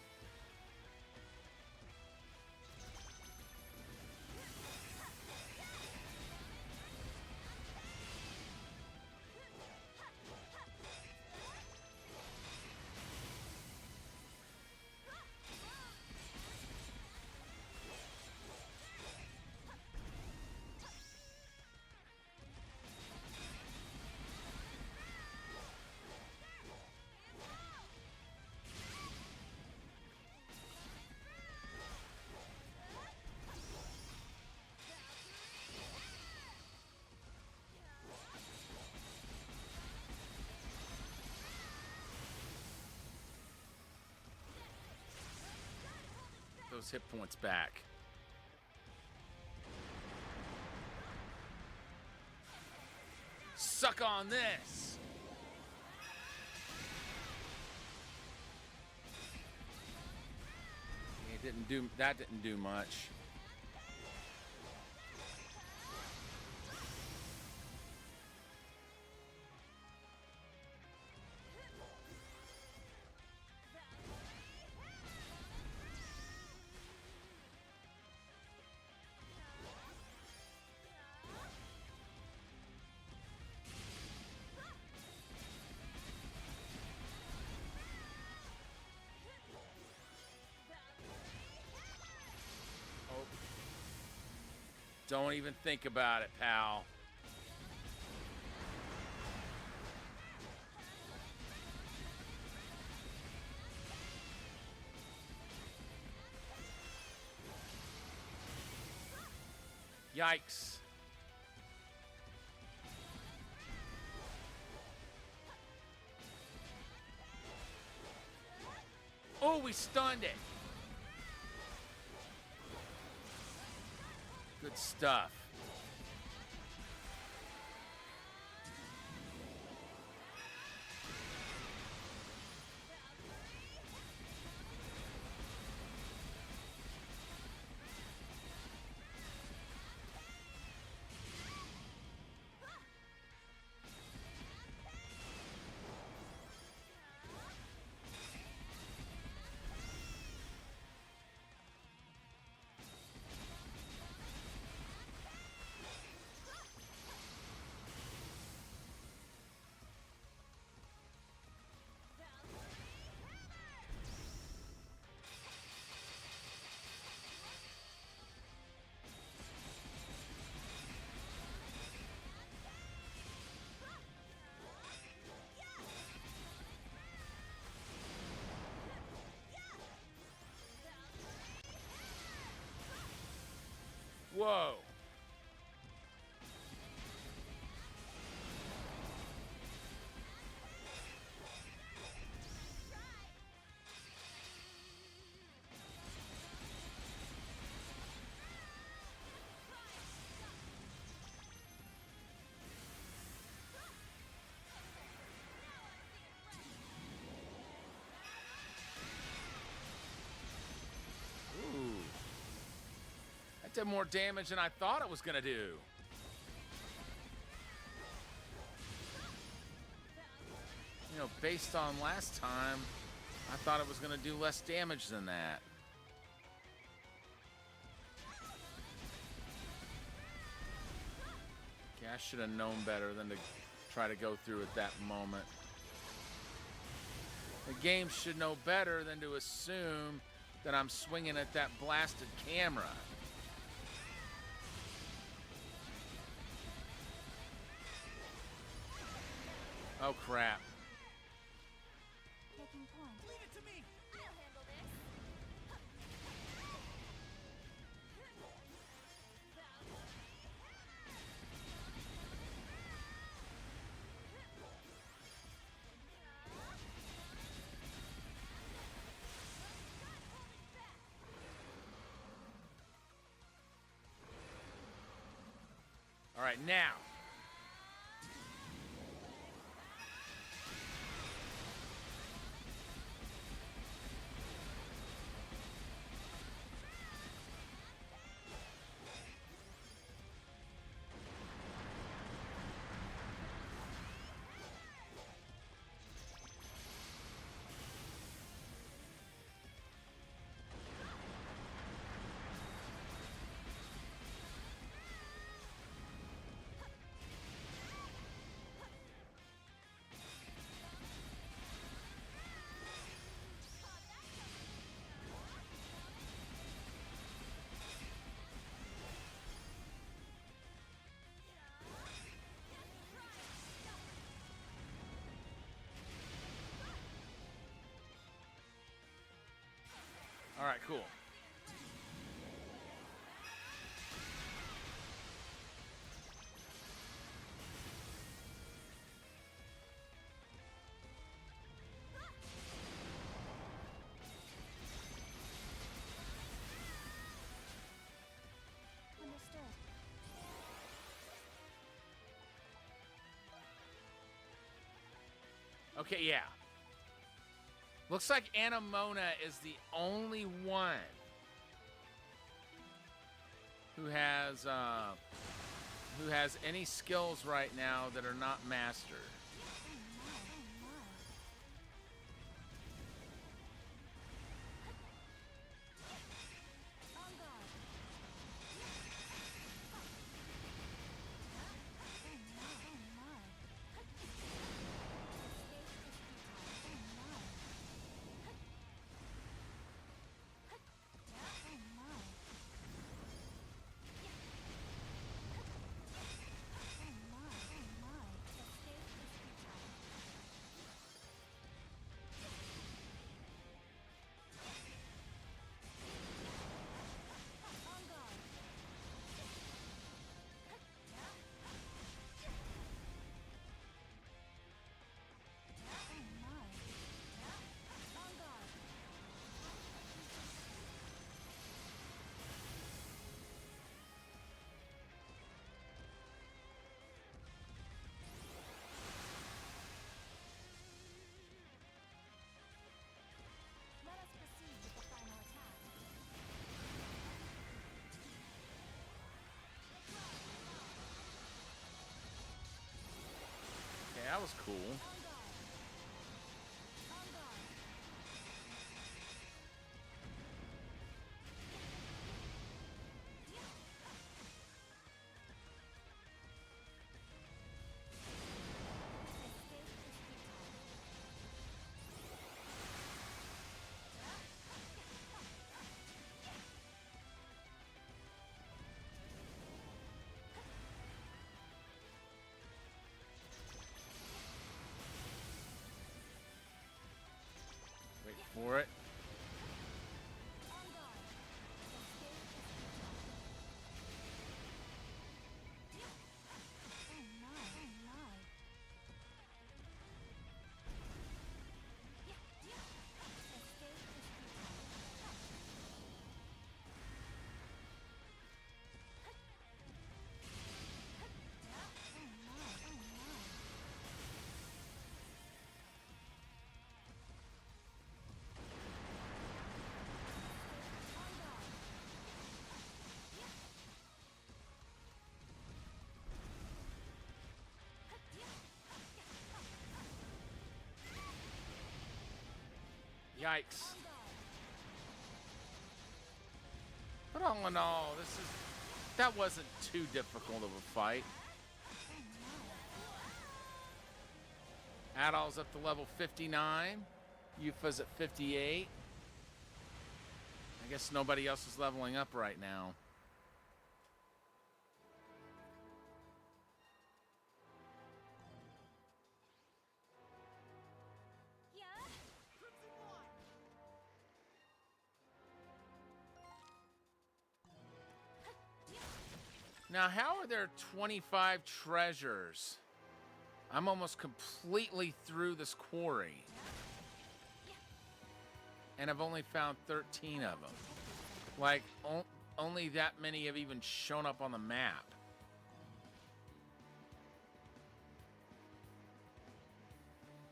Those hit points back. Suck on this. That didn't do much. Don't even think about it, pal. Yikes. Oh, we stunned it. Good stuff. did more damage than I thought it was gonna do. You know, based on last time, I thought it was gonna do less damage than that. Okay, I should have known better than to try to go through at that moment. The game should know better than to assume that I'm swinging at that blasted camera. Oh, crap. Taking point. Leave it to me. I'll handle this. All right, now. All right, cool. Understood. Okay, yeah. Looks like Anamona is the only one who has any skills right now that are not mastered. On guard. Let us proceed with the final attack. Okay, that was cool. On guard. On guard. Escape is futile. Yikes. But all in all, that wasn't too difficult of a fight. Adol's up to level 59. Yufa's at 58. I guess nobody else is leveling up right now. Now, how are there 25 treasures? I'm almost completely through this quarry. And I've only found 13 of them. Like, only that many have even shown up on the map.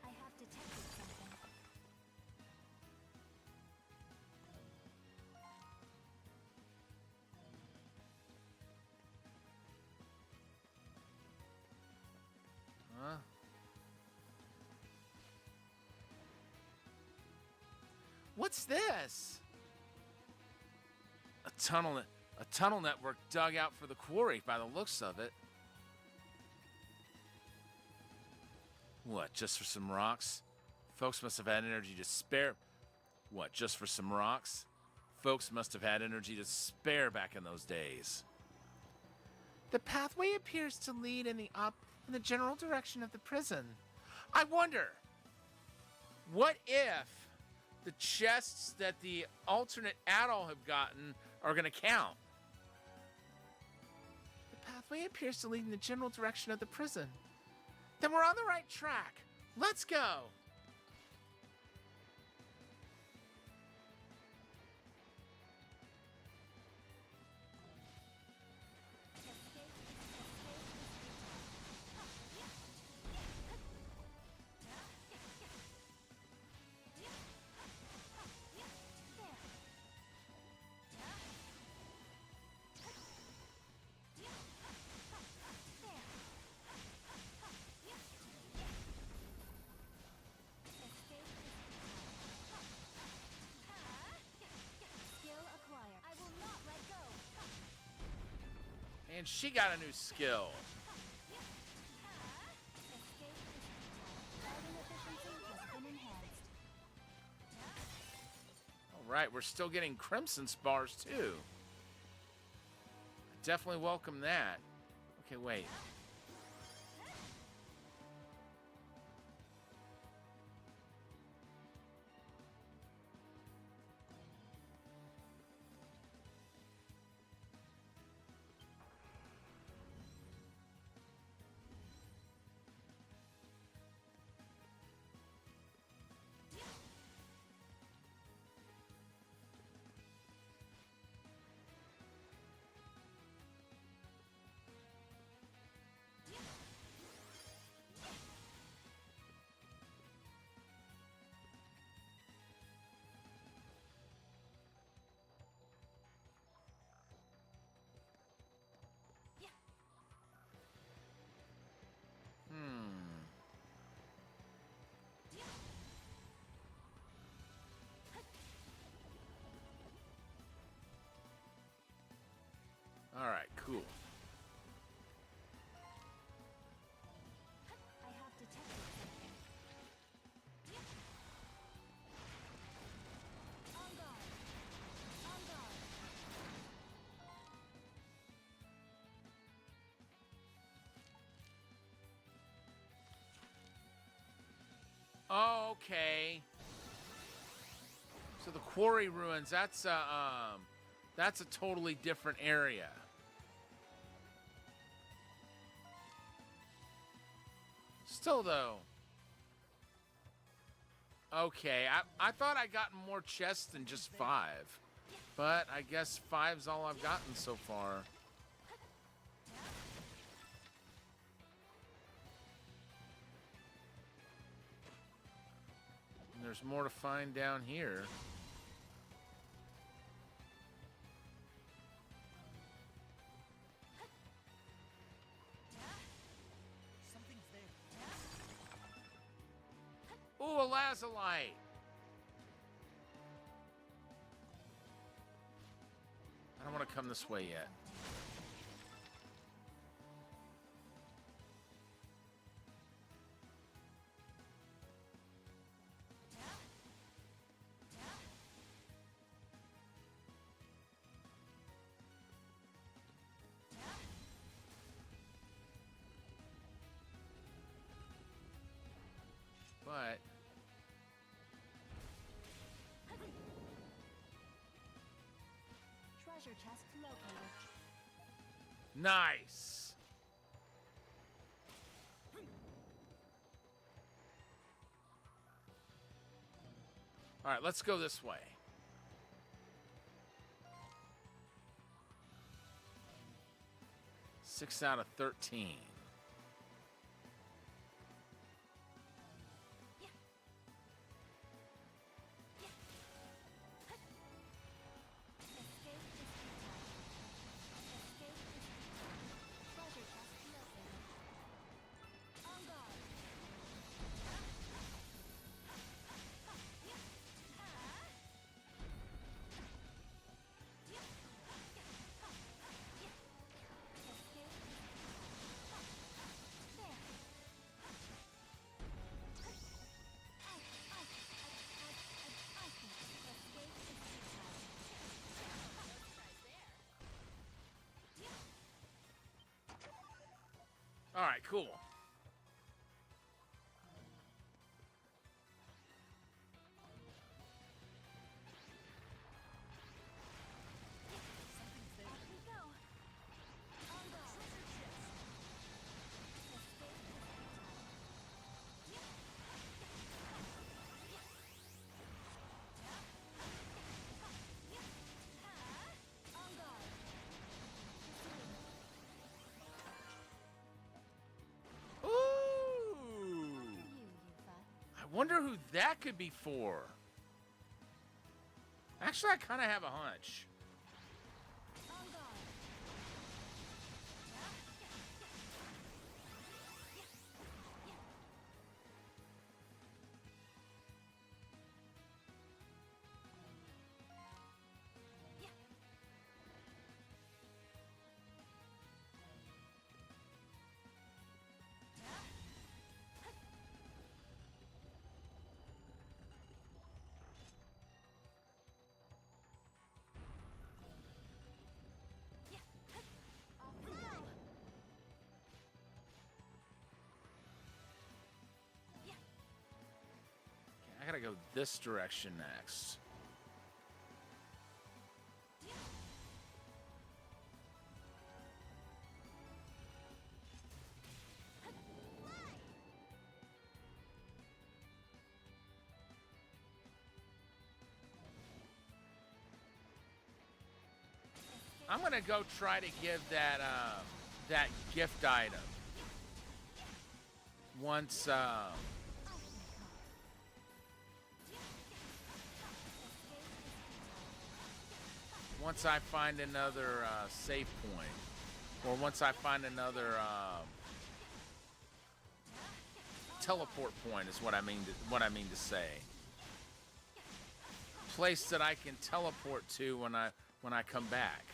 I have detected something. Huh? What's this? A tunnel network dug out for the quarry by the looks of it. What, just for some rocks? Folks must have had energy to spare. What, just for some rocks? Folks must have had energy to spare back in those days. The pathway appears to lead in the general direction of the prison. I wonder, what if the chests that the alternate Adol have gotten are going to count? The pathway appears to lead in the general direction of the prison. Then we're on the right track. Let's go. And she got a new skill. All right, we're still getting crimson spars too. Definitely welcome that. Okay, wait. All right, cool. I have detected something. On guard. On guard. Oh, okay. So the quarry ruins, that's a totally different area. Still though. Okay, I thought I gotten more chests than just 5. But I guess 5's all I've gotten so far. And there's more to find down here. Ooh, a lazulite. I don't want to come this way yet. But Treasure chest located. nice. All right, let's go this way. Six out of 13. Escape is futile. Escape is futile. Treasure chest located. On guard. Escape is futile. There. Escape is futile. All right, cool. Up we go. On guard. Escape is futile. On guard. Ooh. You, Yufa. I wonder who that could be for. Actually, I kind of have a hunch. On guard. Off we go. I gotta go this direction next. I'm gonna go try to give that gift item once once I find another save point, or once I find another teleport point, is what I mean to say. Place that I can teleport to when I come back.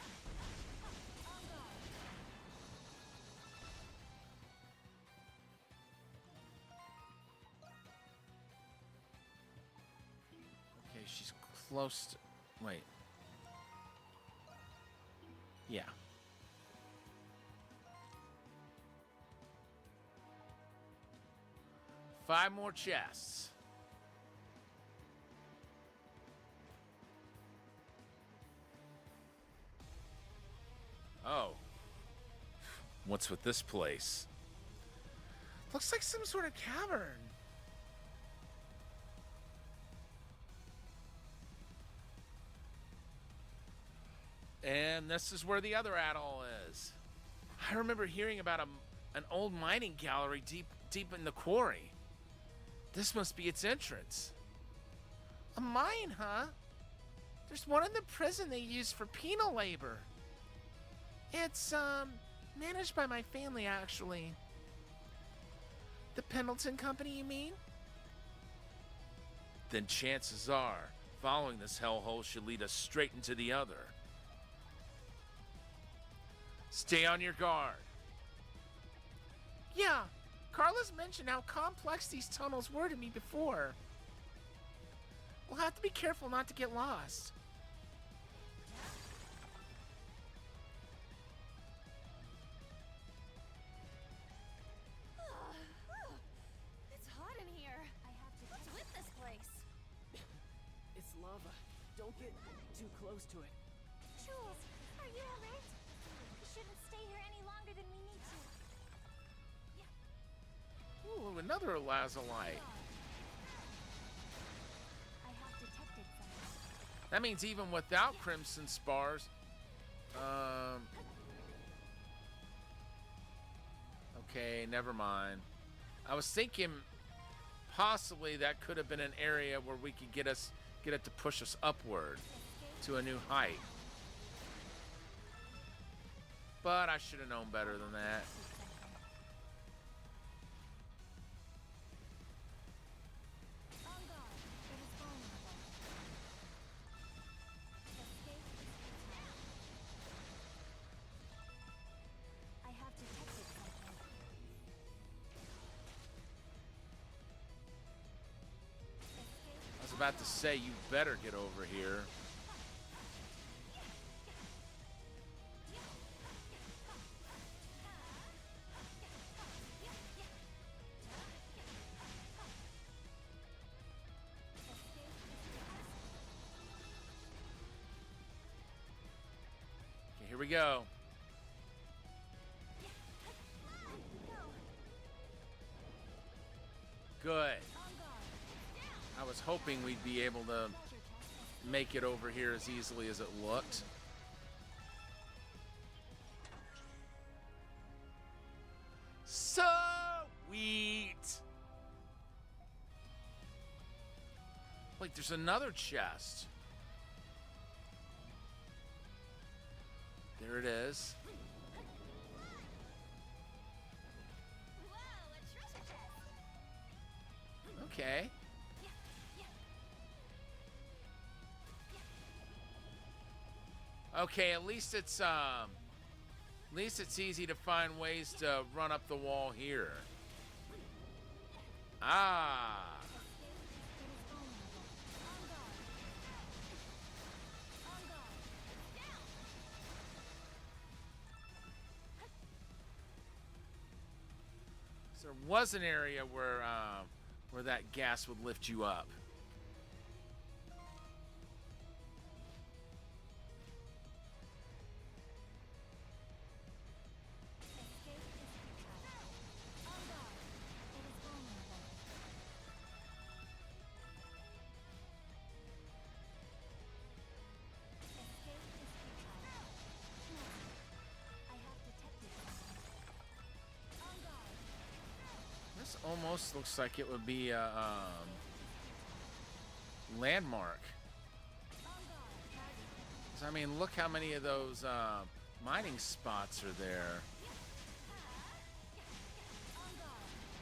Okay, she's close to... Wait. Yeah. Five more chests. Oh. What's with this place? Looks like some sort of cavern. And this is where the other atoll is. I remember hearing about an old mining gallery deep in the quarry. This must be its entrance. A mine, huh? There's one in the prison they use for penal labor. It's, managed by my family, actually. The Pendleton Company, you mean? Then chances are, following this hellhole should lead us straight into the other. Stay on your guard. Yeah, Carlos mentioned how complex these tunnels were to me before. We'll have to be careful not to get lost. It's hot in here. What's with this place? It's lava. Don't get too close to it. Jules, are you alright? We shouldn't stay here any longer than we need to. Ooh, another lazulite. I have detected something. That means even without crimson spars, okay, never mind. I was thinking possibly that could have been an area where we could get it to push us upward to a new height. But I should have known better than that. On guard. It is vulnerable. Escape is futile. I have detected something. I was about to say, you better get over here. Okay, here we go. Good. I was hoping we'd be able to make it over here as easily as it looked. Sweet! Wait, there's another chest. There it is. Whoa, a treasure chest. Okay. Okay, at least it's easy to find ways to run up the wall here. Ah. So there was an area where that gas would lift you up. This almost looks like it would be a landmark. 'Cause, I mean, look how many of those mining spots are there.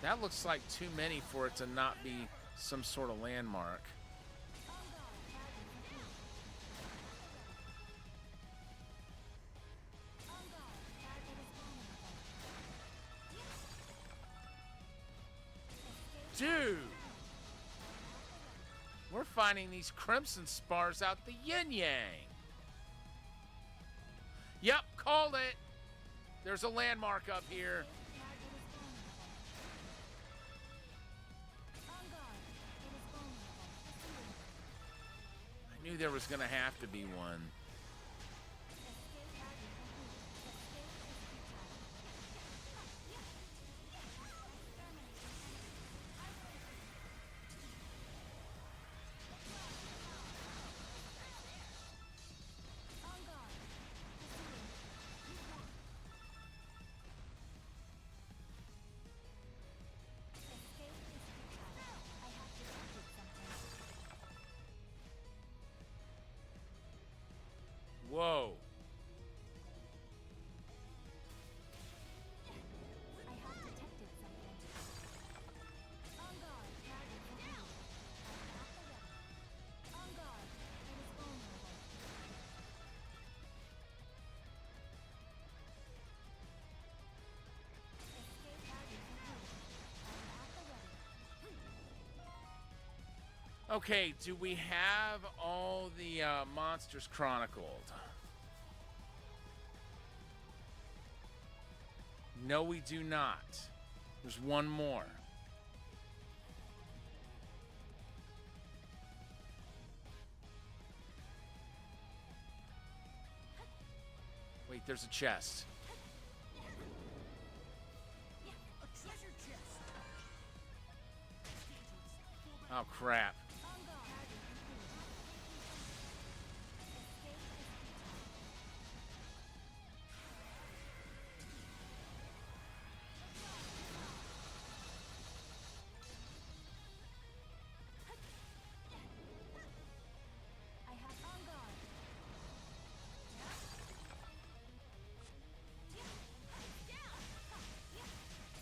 That looks like too many for it to not be some sort of landmark. Dude! We're finding these crimson spars out the yin-yang. Yep, called it. There's a landmark up here. I knew there was going to have to be one. Okay, do we have all the monsters chronicled? No, we do not. There's one more. Wait, there's a chest. A treasure chest. Oh, crap. I have on guard.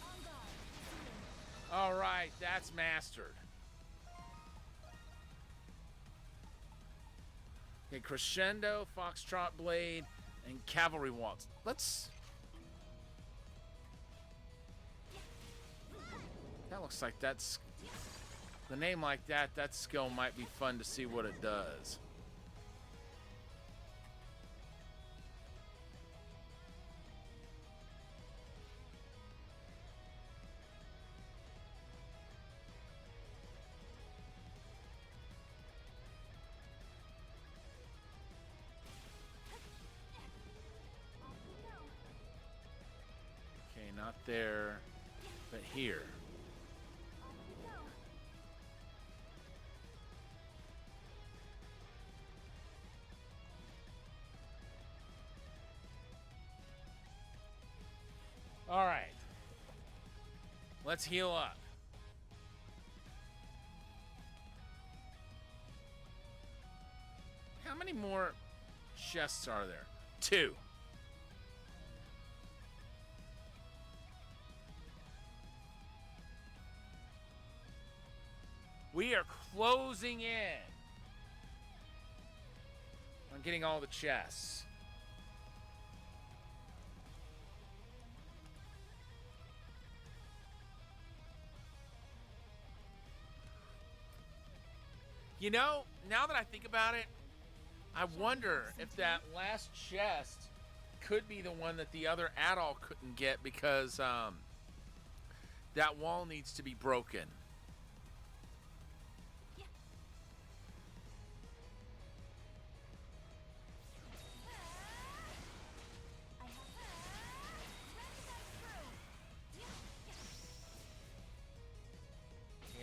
On guard. All right, that's mastered. Okay, crescendo, foxtrot blade, and cavalry waltz. Let's. That looks like that's the name like that. That skill might be fun to see what it does. Okay, not there, but here. All right. Let's heal up. How many more chests are there? 2. We are closing in on getting all the chests. You know, now that I think about it, I wonder if that last chest could be the one that the other Adol couldn't get because that wall needs to be broken.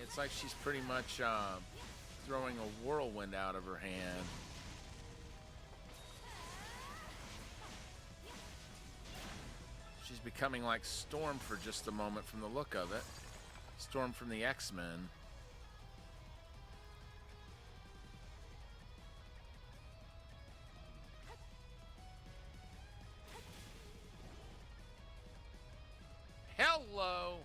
It's like she's pretty much throwing a whirlwind out of her hand. She's becoming like Storm for just a moment from the look of it. Storm from the X-Men. Hello!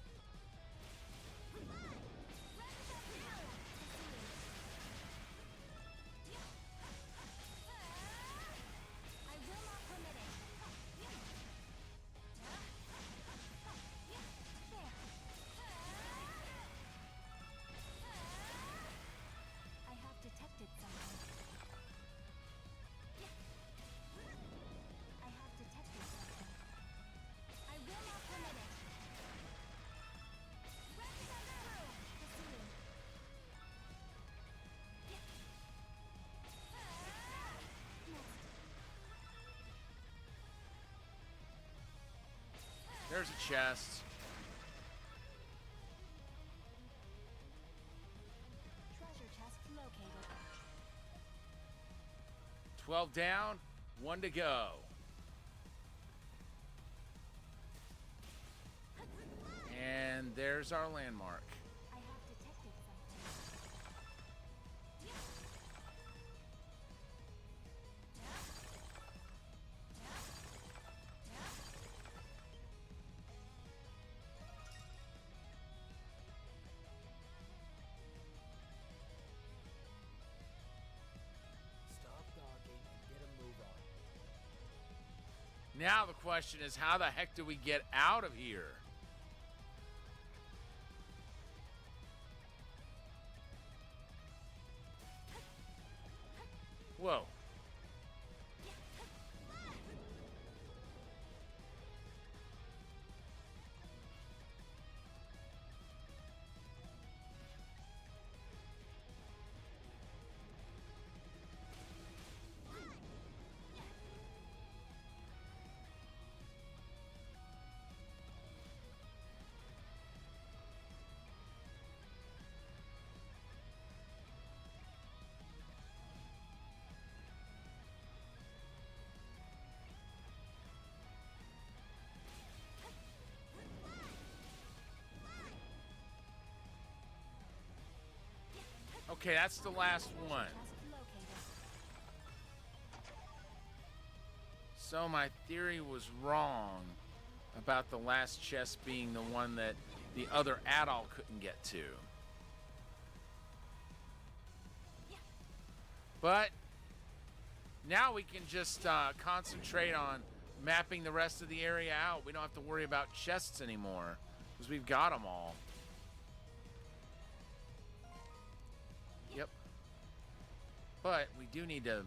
There's a chest. Treasure chest located. 12 down, 1 to go. And there's our landmark. I have detected something. Stop talking and get a move on. Now the question is, how the heck do we get out of here? Okay, that's the last one. Just located. So my theory was wrong about the last chest being the one that the other adult couldn't get to. But now we can just concentrate on mapping the rest of the area out. We don't have to worry about chests anymore because we've got them all. Yep. But we do need to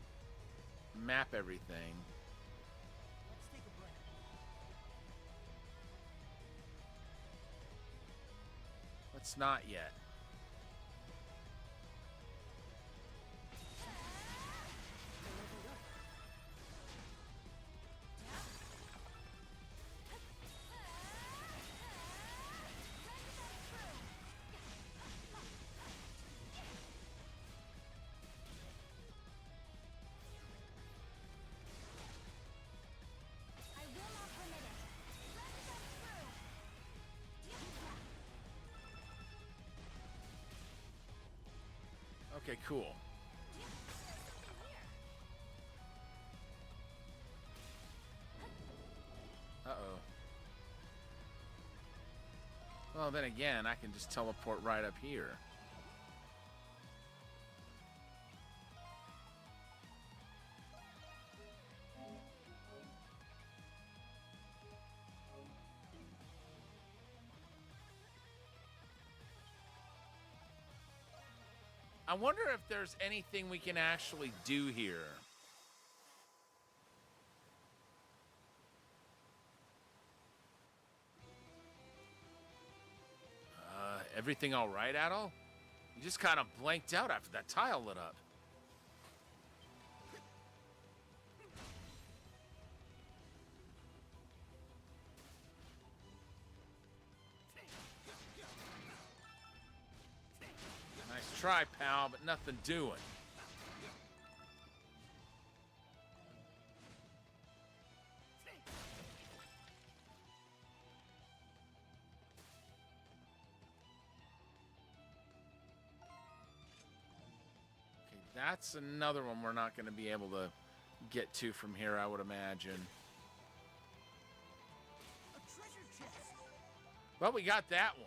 map everything. Let's take a break. Let's not yet. I will not permit it. Okay, cool. Uh-oh. Well, then again, I can just teleport right up here. I wonder if there's anything we can actually do here. Everything all right, Adol? You just kind of blanked out after that tile lit up. Nice try, pal, but nothing doing. Okay, that's another one we're not going to be able to get to from here, I would imagine. A treasure chest. Well, we got that one.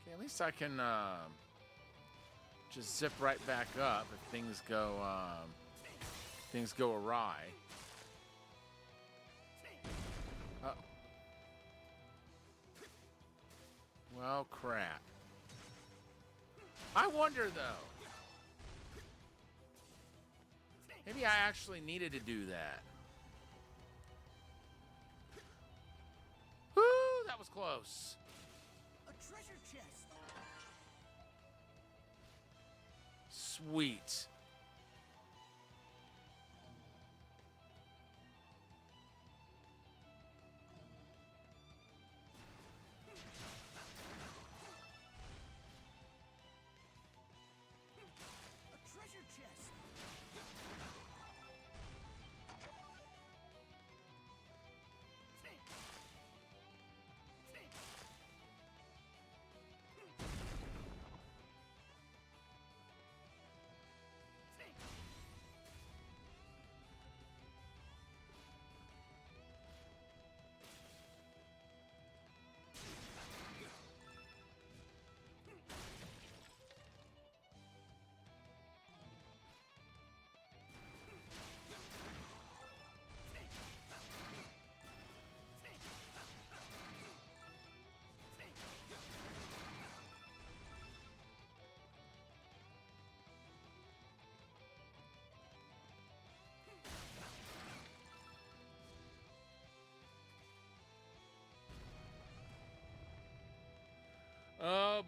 Okay, at least I can just zip right back up if things go awry. Uh, well, crap. I wonder though. Maybe I actually needed to do that. Woo, that was close. A treasure chest. Sweet. A treasure chest.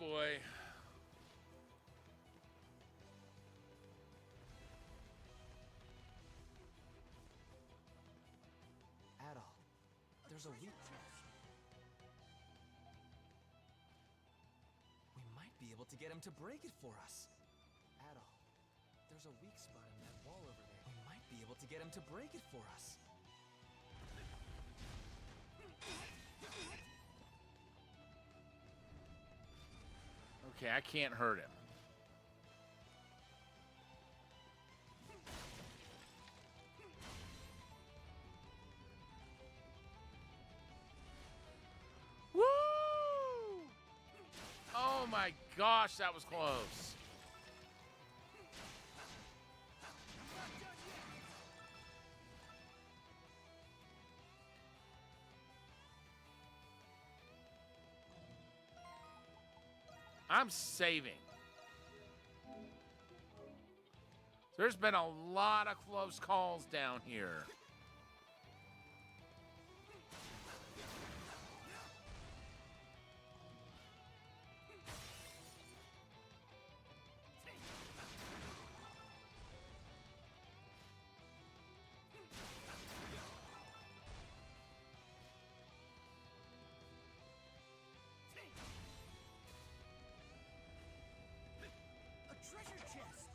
boy. Adol, there's a weak... We might be able to get him to break it for us. Adol, there's a weak spot in that wall over there. We might be able to get him to break it for us. Okay, I can't hurt him. Woo! Oh my gosh, that was close. I'm saving. There's been a lot of close calls down here. A treasure chest!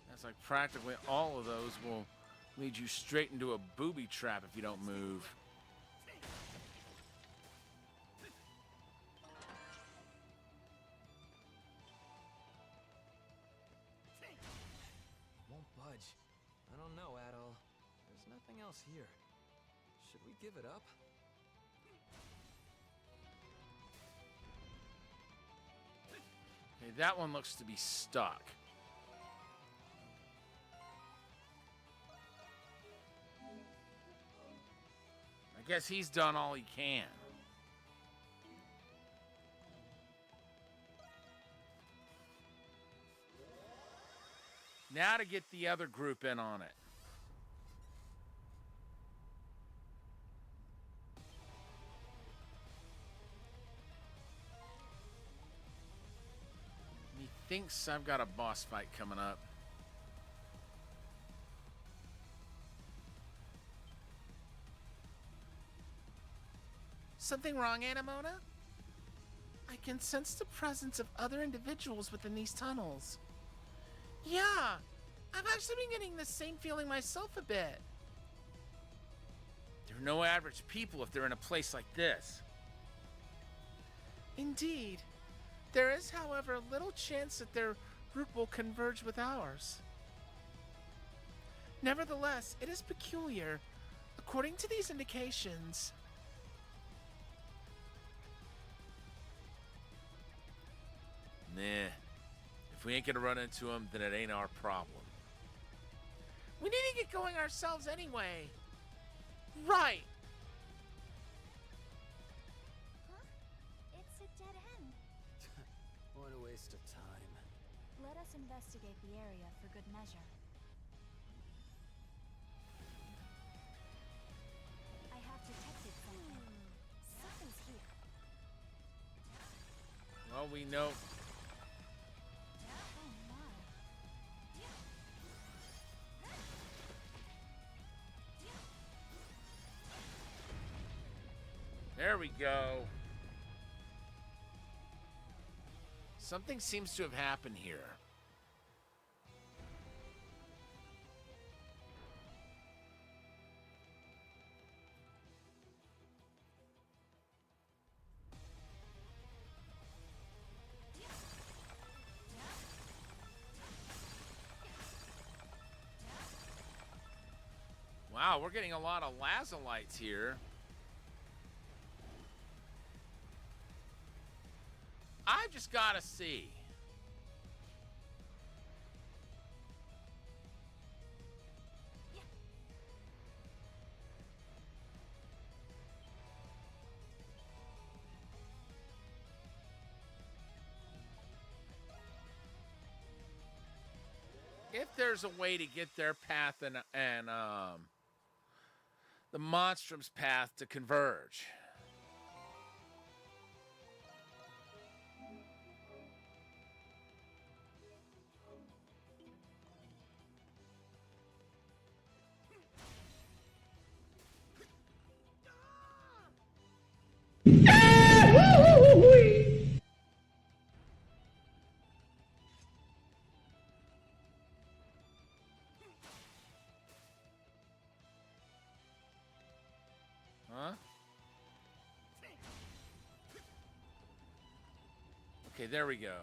That's like practically all of those will lead you straight into a booby trap if you don't move. Won't budge. I don't know, Adol. There's nothing else here. Should we give it up? Okay, that one looks to be stuck. I guess he's done all he can. Now to get the other group in on it. He thinks I've got a boss fight coming up. Something wrong, Anamona? I can sense the presence of other individuals within these tunnels. Yeah, I've actually been getting the same feeling myself a bit. They're no average people if they're in a place like this. Indeed. There is, however, little chance that their route will converge with ours. Nevertheless, it is peculiar. According to these indications... Nah. If we ain't gonna run into him, then it ain't our problem. We need to get going ourselves anyway. Right. Huh? It's a dead end. What a waste of time. Let us investigate the area for good measure. I have detected something. Something's here. Well, we know. Oh my. There we go. Something seems to have happened here. Wow, we're getting a lot of lazolites here. I've just got to see. if there's a way to get their path and the Monstrum's path to converge. Huh? Okay, there we go.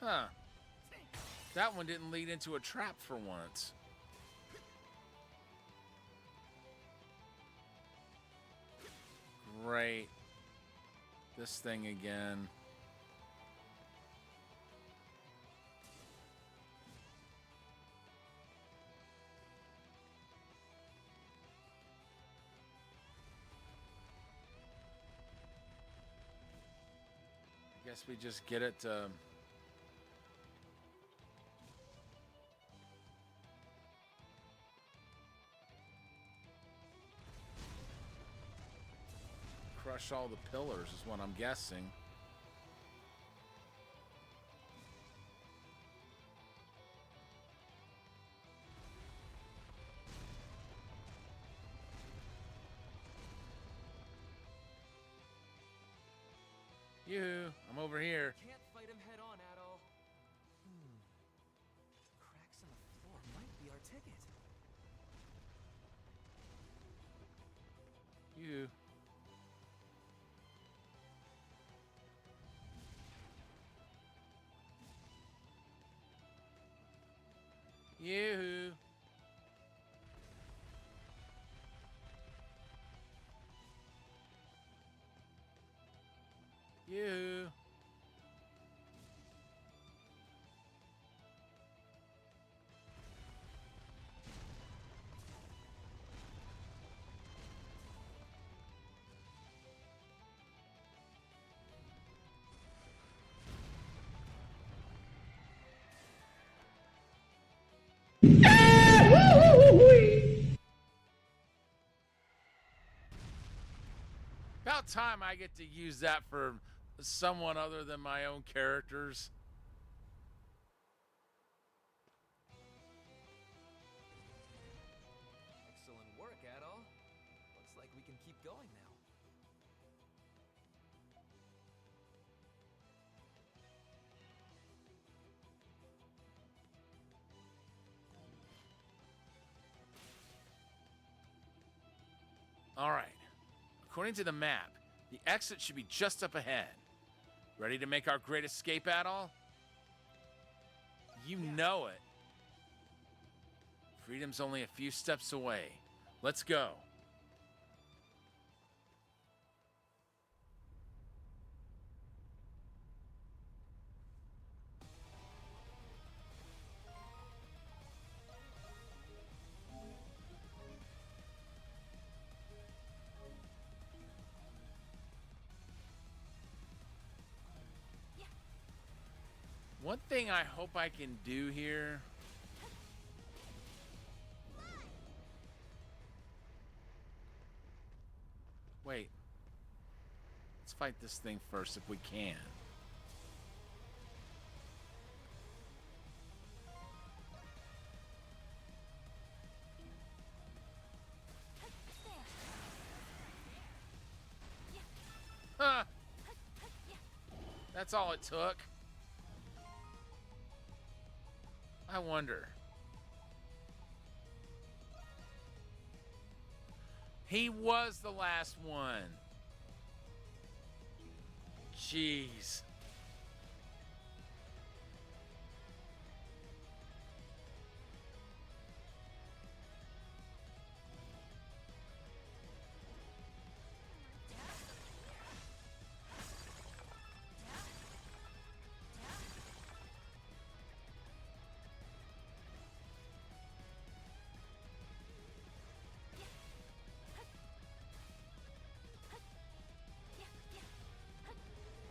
Huh. That one didn't lead into a trap for once. Great. This thing again. I guess we just get it to... crush all the pillars is what I'm guessing. Yoo-hoo, I'm over here. Can't fight him head on at all. Cracks in the floor might be our ticket. You. Yoo-hoo. Yoo-hoo. About time I get to use that for someone other than my own characters. Excellent work, Adol. Looks like we can keep going now. All right. According to the map, the exit should be just up ahead. Ready to make our great escape, Adol? You know it. Freedom's only a few steps away. Let's go. One thing I hope I can do here. Wait. Let's fight this thing first if we can. Huh. That's all it took. I wonder. He was the last one. Jeez.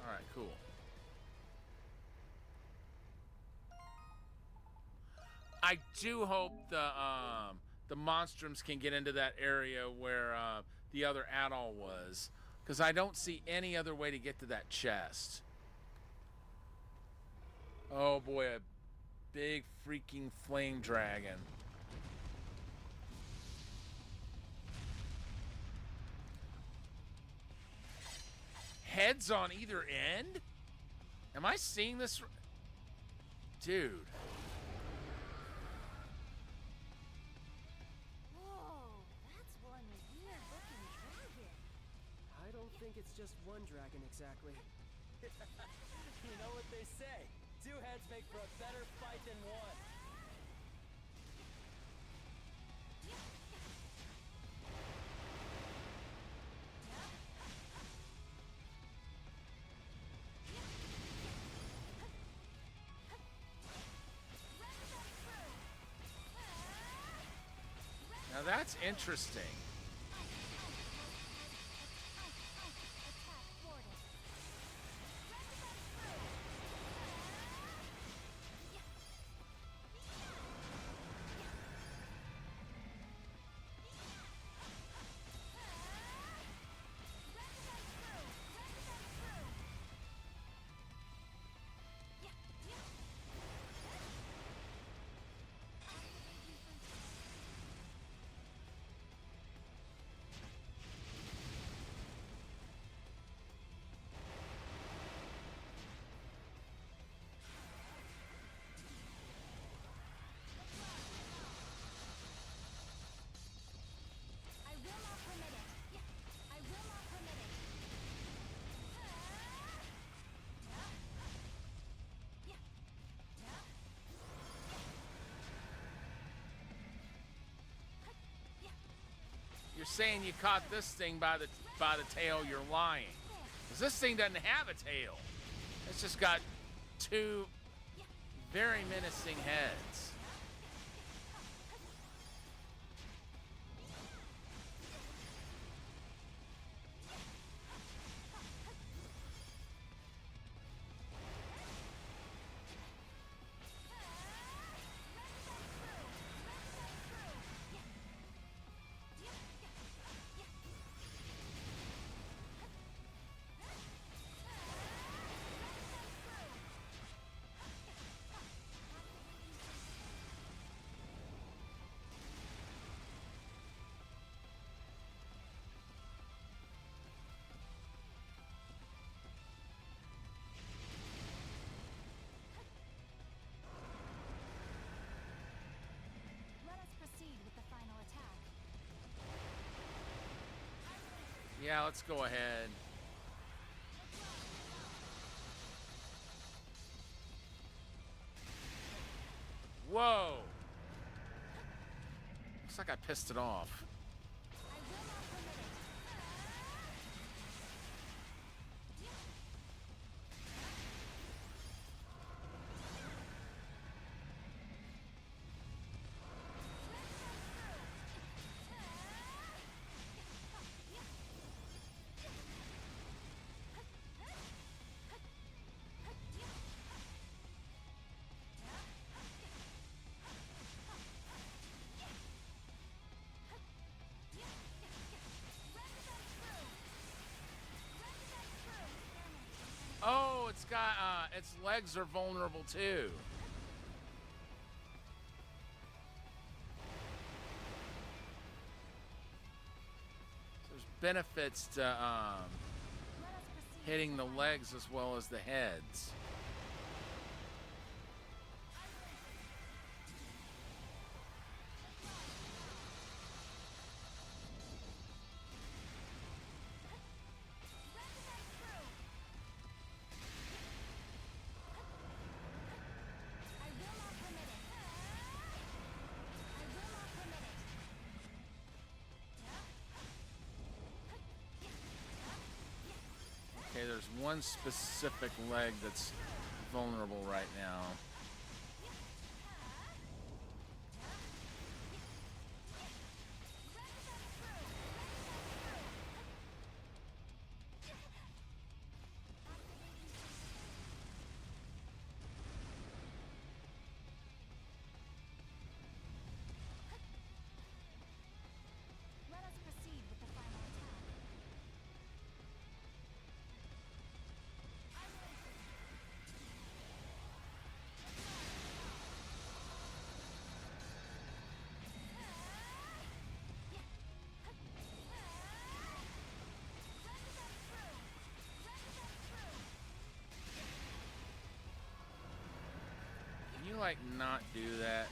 All right, cool. I do hope the monstrums can get into that area where the other atoll was, because I don't see any other way to get to that chest. Oh boy, a big freaking flame dragon. Heads on either end? Am I seeing this? Dude. Whoa, that's one weird-looking dragon. I don't think it's just one dragon exactly. You know what they say? Two heads make for a better fight than one. Now that's interesting. I will not permit it. I will not permit it. You're saying you caught this thing by the tail, you're lying. 'Cause this thing doesn't have a tail. It's just got two very menacing heads. Let us proceed with the final attack. Yeah, let's go ahead. Whoa! Looks like I pissed it off. I will not permit it. Oh, it's got its legs are vulnerable too. There's benefits to Let us proceed hitting with the final legs as well as the heads. I will not permit it. I will not permit it. Okay, there's one specific leg that's vulnerable right now. like not do that?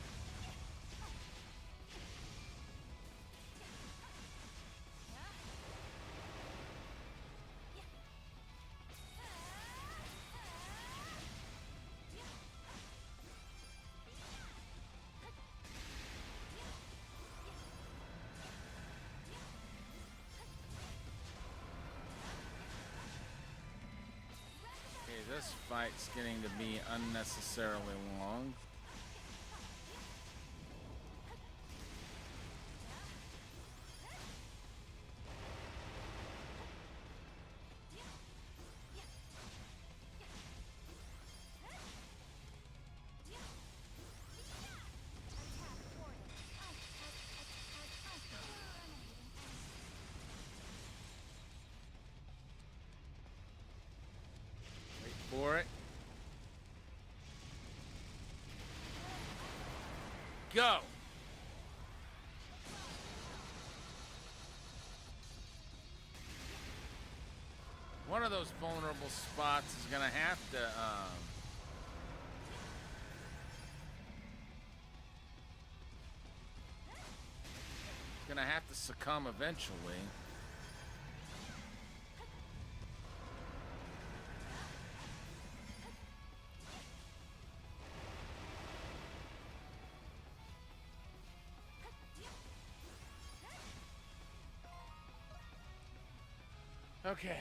Okay, this fight's getting to be unnecessarily long. Wait for it. Go! One of those vulnerable spots is gonna have to, gonna have to succumb eventually. Okay.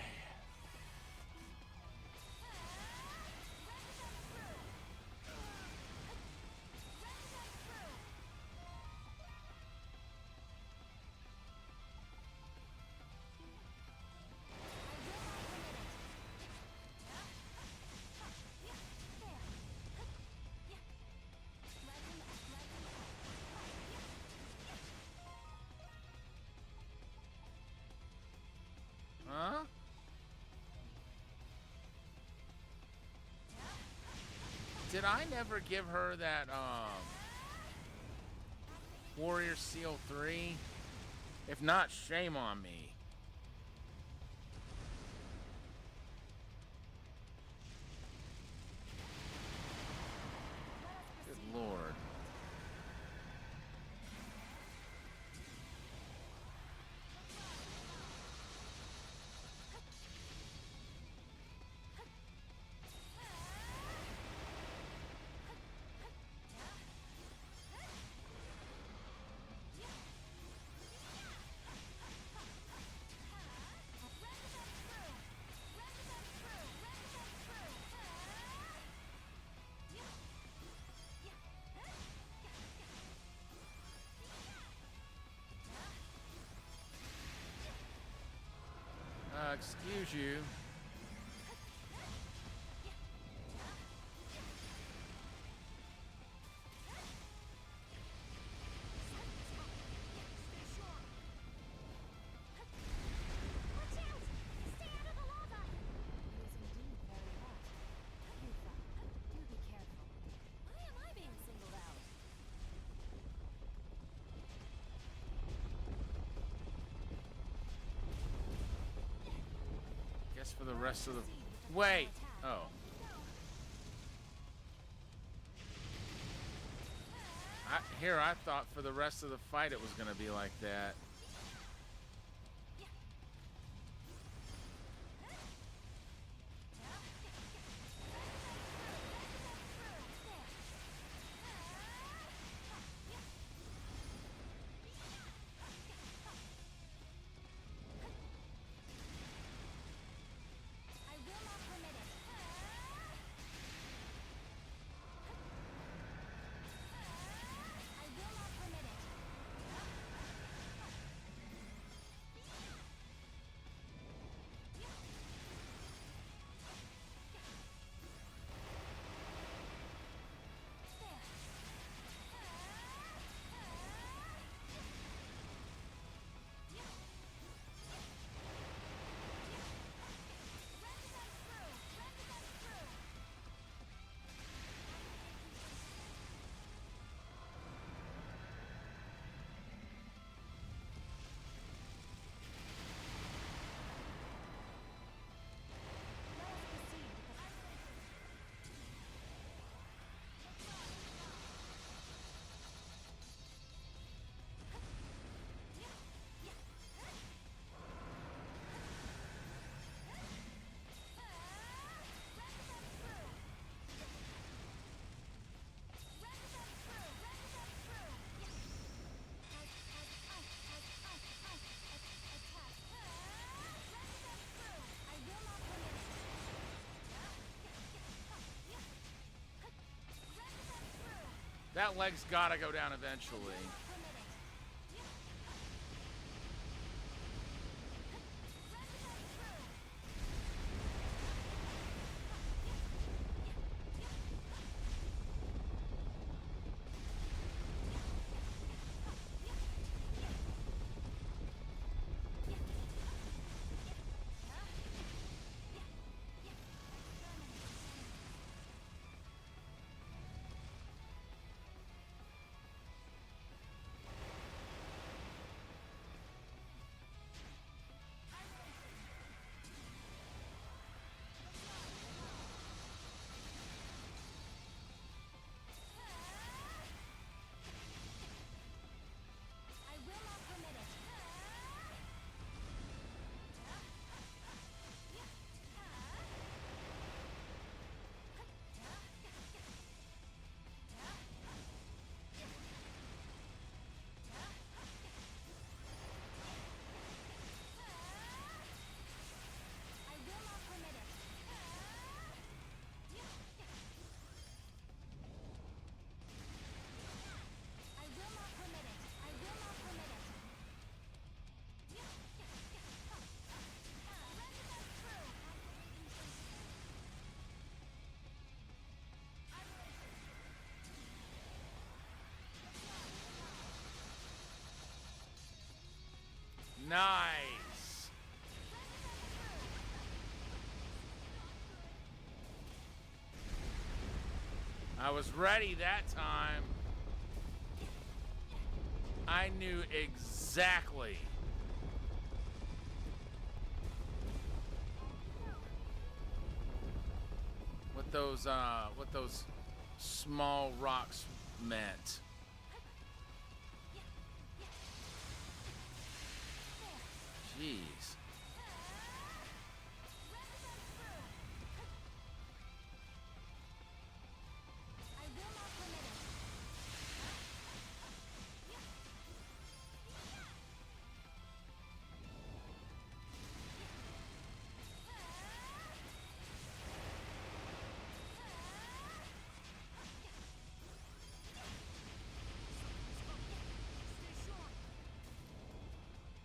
Huh? Did I never give her that, Warrior Seal 3? If not, shame on me. Good lord. Excuse you. For the rest of the... Wait! Oh. I thought for the rest of the fight it was gonna be like that. That leg's gotta go down eventually. Nice. I was ready that time. I knew exactly. What those small rocks meant. Jeez.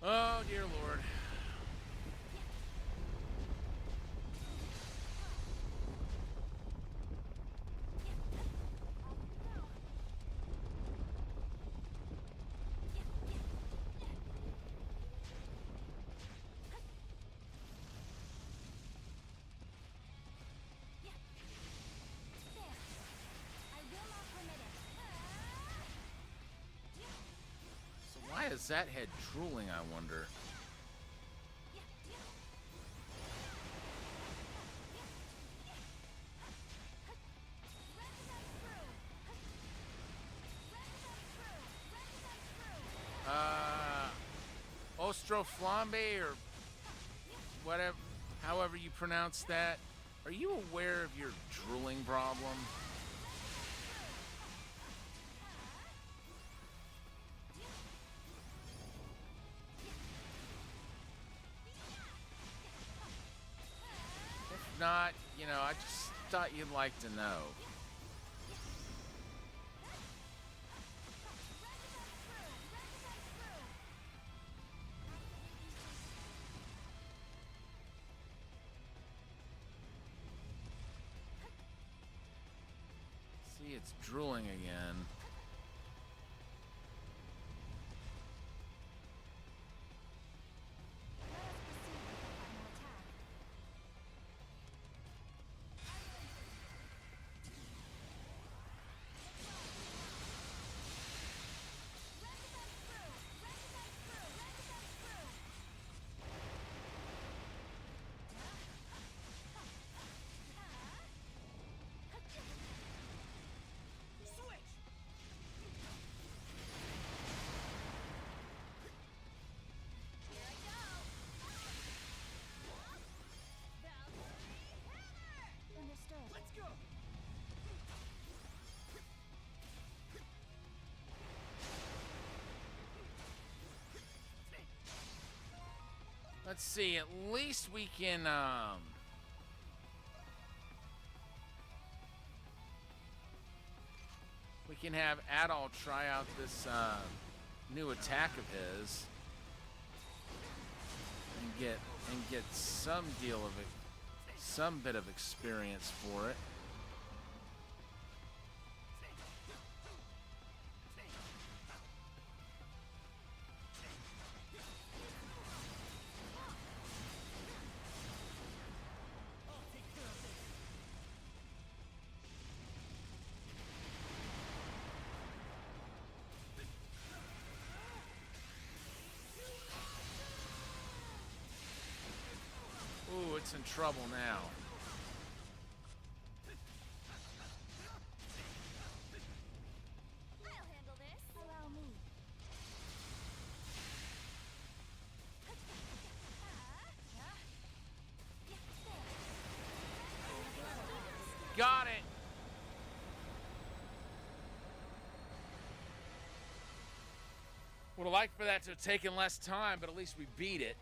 Oh, dear Lord. So why is that head drooling, I wonder? Ostro Flambe or whatever, however you pronounce that. Are you aware of your drooling problem? If not, you know, I just thought you'd like to know. See, it's drooling again. Let's see, at least we can, can have Adol try out this new attack of his and get some deal of it, some bit of experience for it. Ooh, it's in trouble now. I'll handle this. Allow me. Got it. Would have liked for that to have taken less time, but at least we beat it.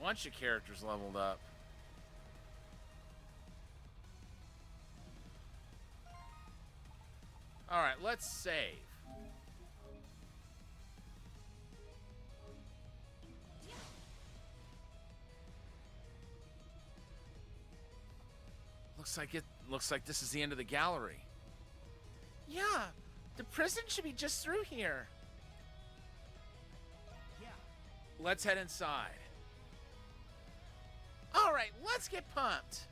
Bunch of characters leveled up. All right, let's save. Looks like this is the end of the gallery. Yeah, the prison should be just through here. Yeah. Let's head inside. All right, let's get pumped.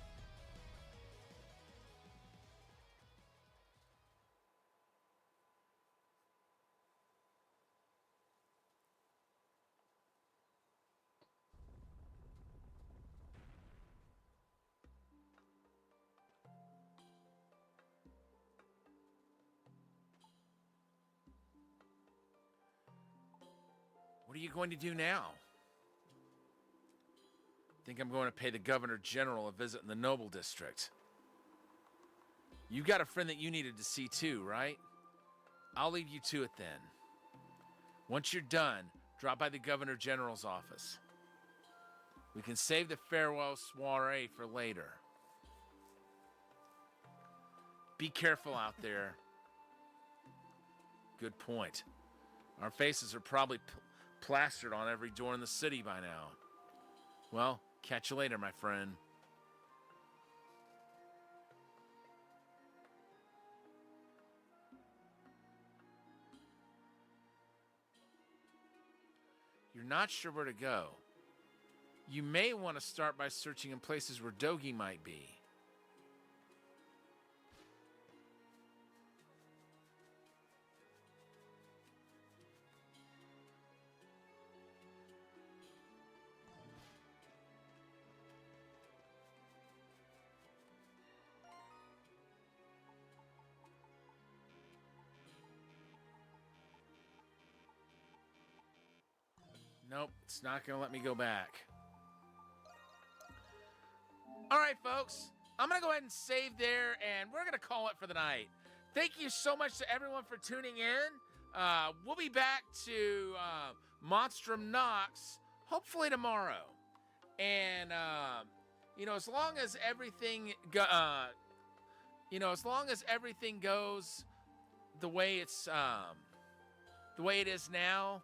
What are you going to do now? Think I'm going to pay the Governor General a visit in the Noble District. You got a friend that you needed to see too, right? I'll leave you to it then. Once you're done, drop by the Governor General's office. We can save the farewell soiree for later. Be careful out there. Good point. Our faces are probably plastered on every door in the city by now. Well, catch you later, my friend. You're not sure where to go. You may want to start by searching in places where Dogi might be. Nope, it's not going to let me go back. All right, folks. I'm going to go ahead and save there, and we're going to call it for the night. Thank you so much to everyone for tuning in. We'll be back to Monstrum Nox hopefully tomorrow. And, as long as everything goes the way it is now,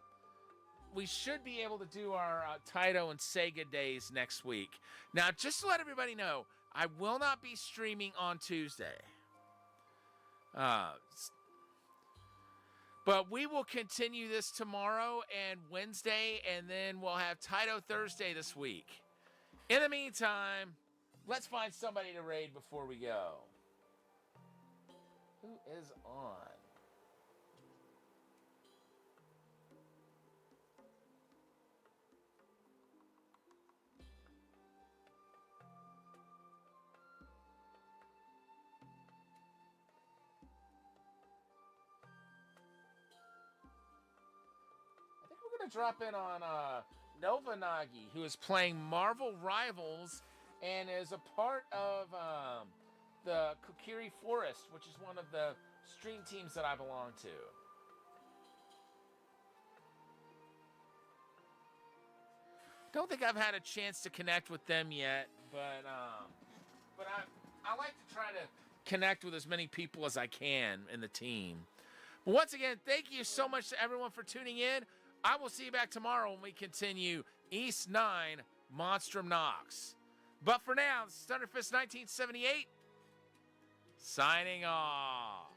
we should be able to do our Taito and Sega days next week. Now, just to let everybody know, I will not be streaming on Tuesday. But we will continue this tomorrow and Wednesday, and then we'll have Taito Thursday this week. In the meantime, let's find somebody to raid before we go. Who is on? Drop in on Nova Nagi, who is playing Marvel Rivals and is a part of the Kokiri Forest, which is one of the stream teams that I belong to. Don't think I've had a chance to connect with them yet, but but I like to try to connect with as many people as I can in the team. But once again, thank you so much to everyone for tuning in. I will see you back tomorrow when we continue East 9 Monstrum Nox. But for now, this is Thunderfist 1978 signing off.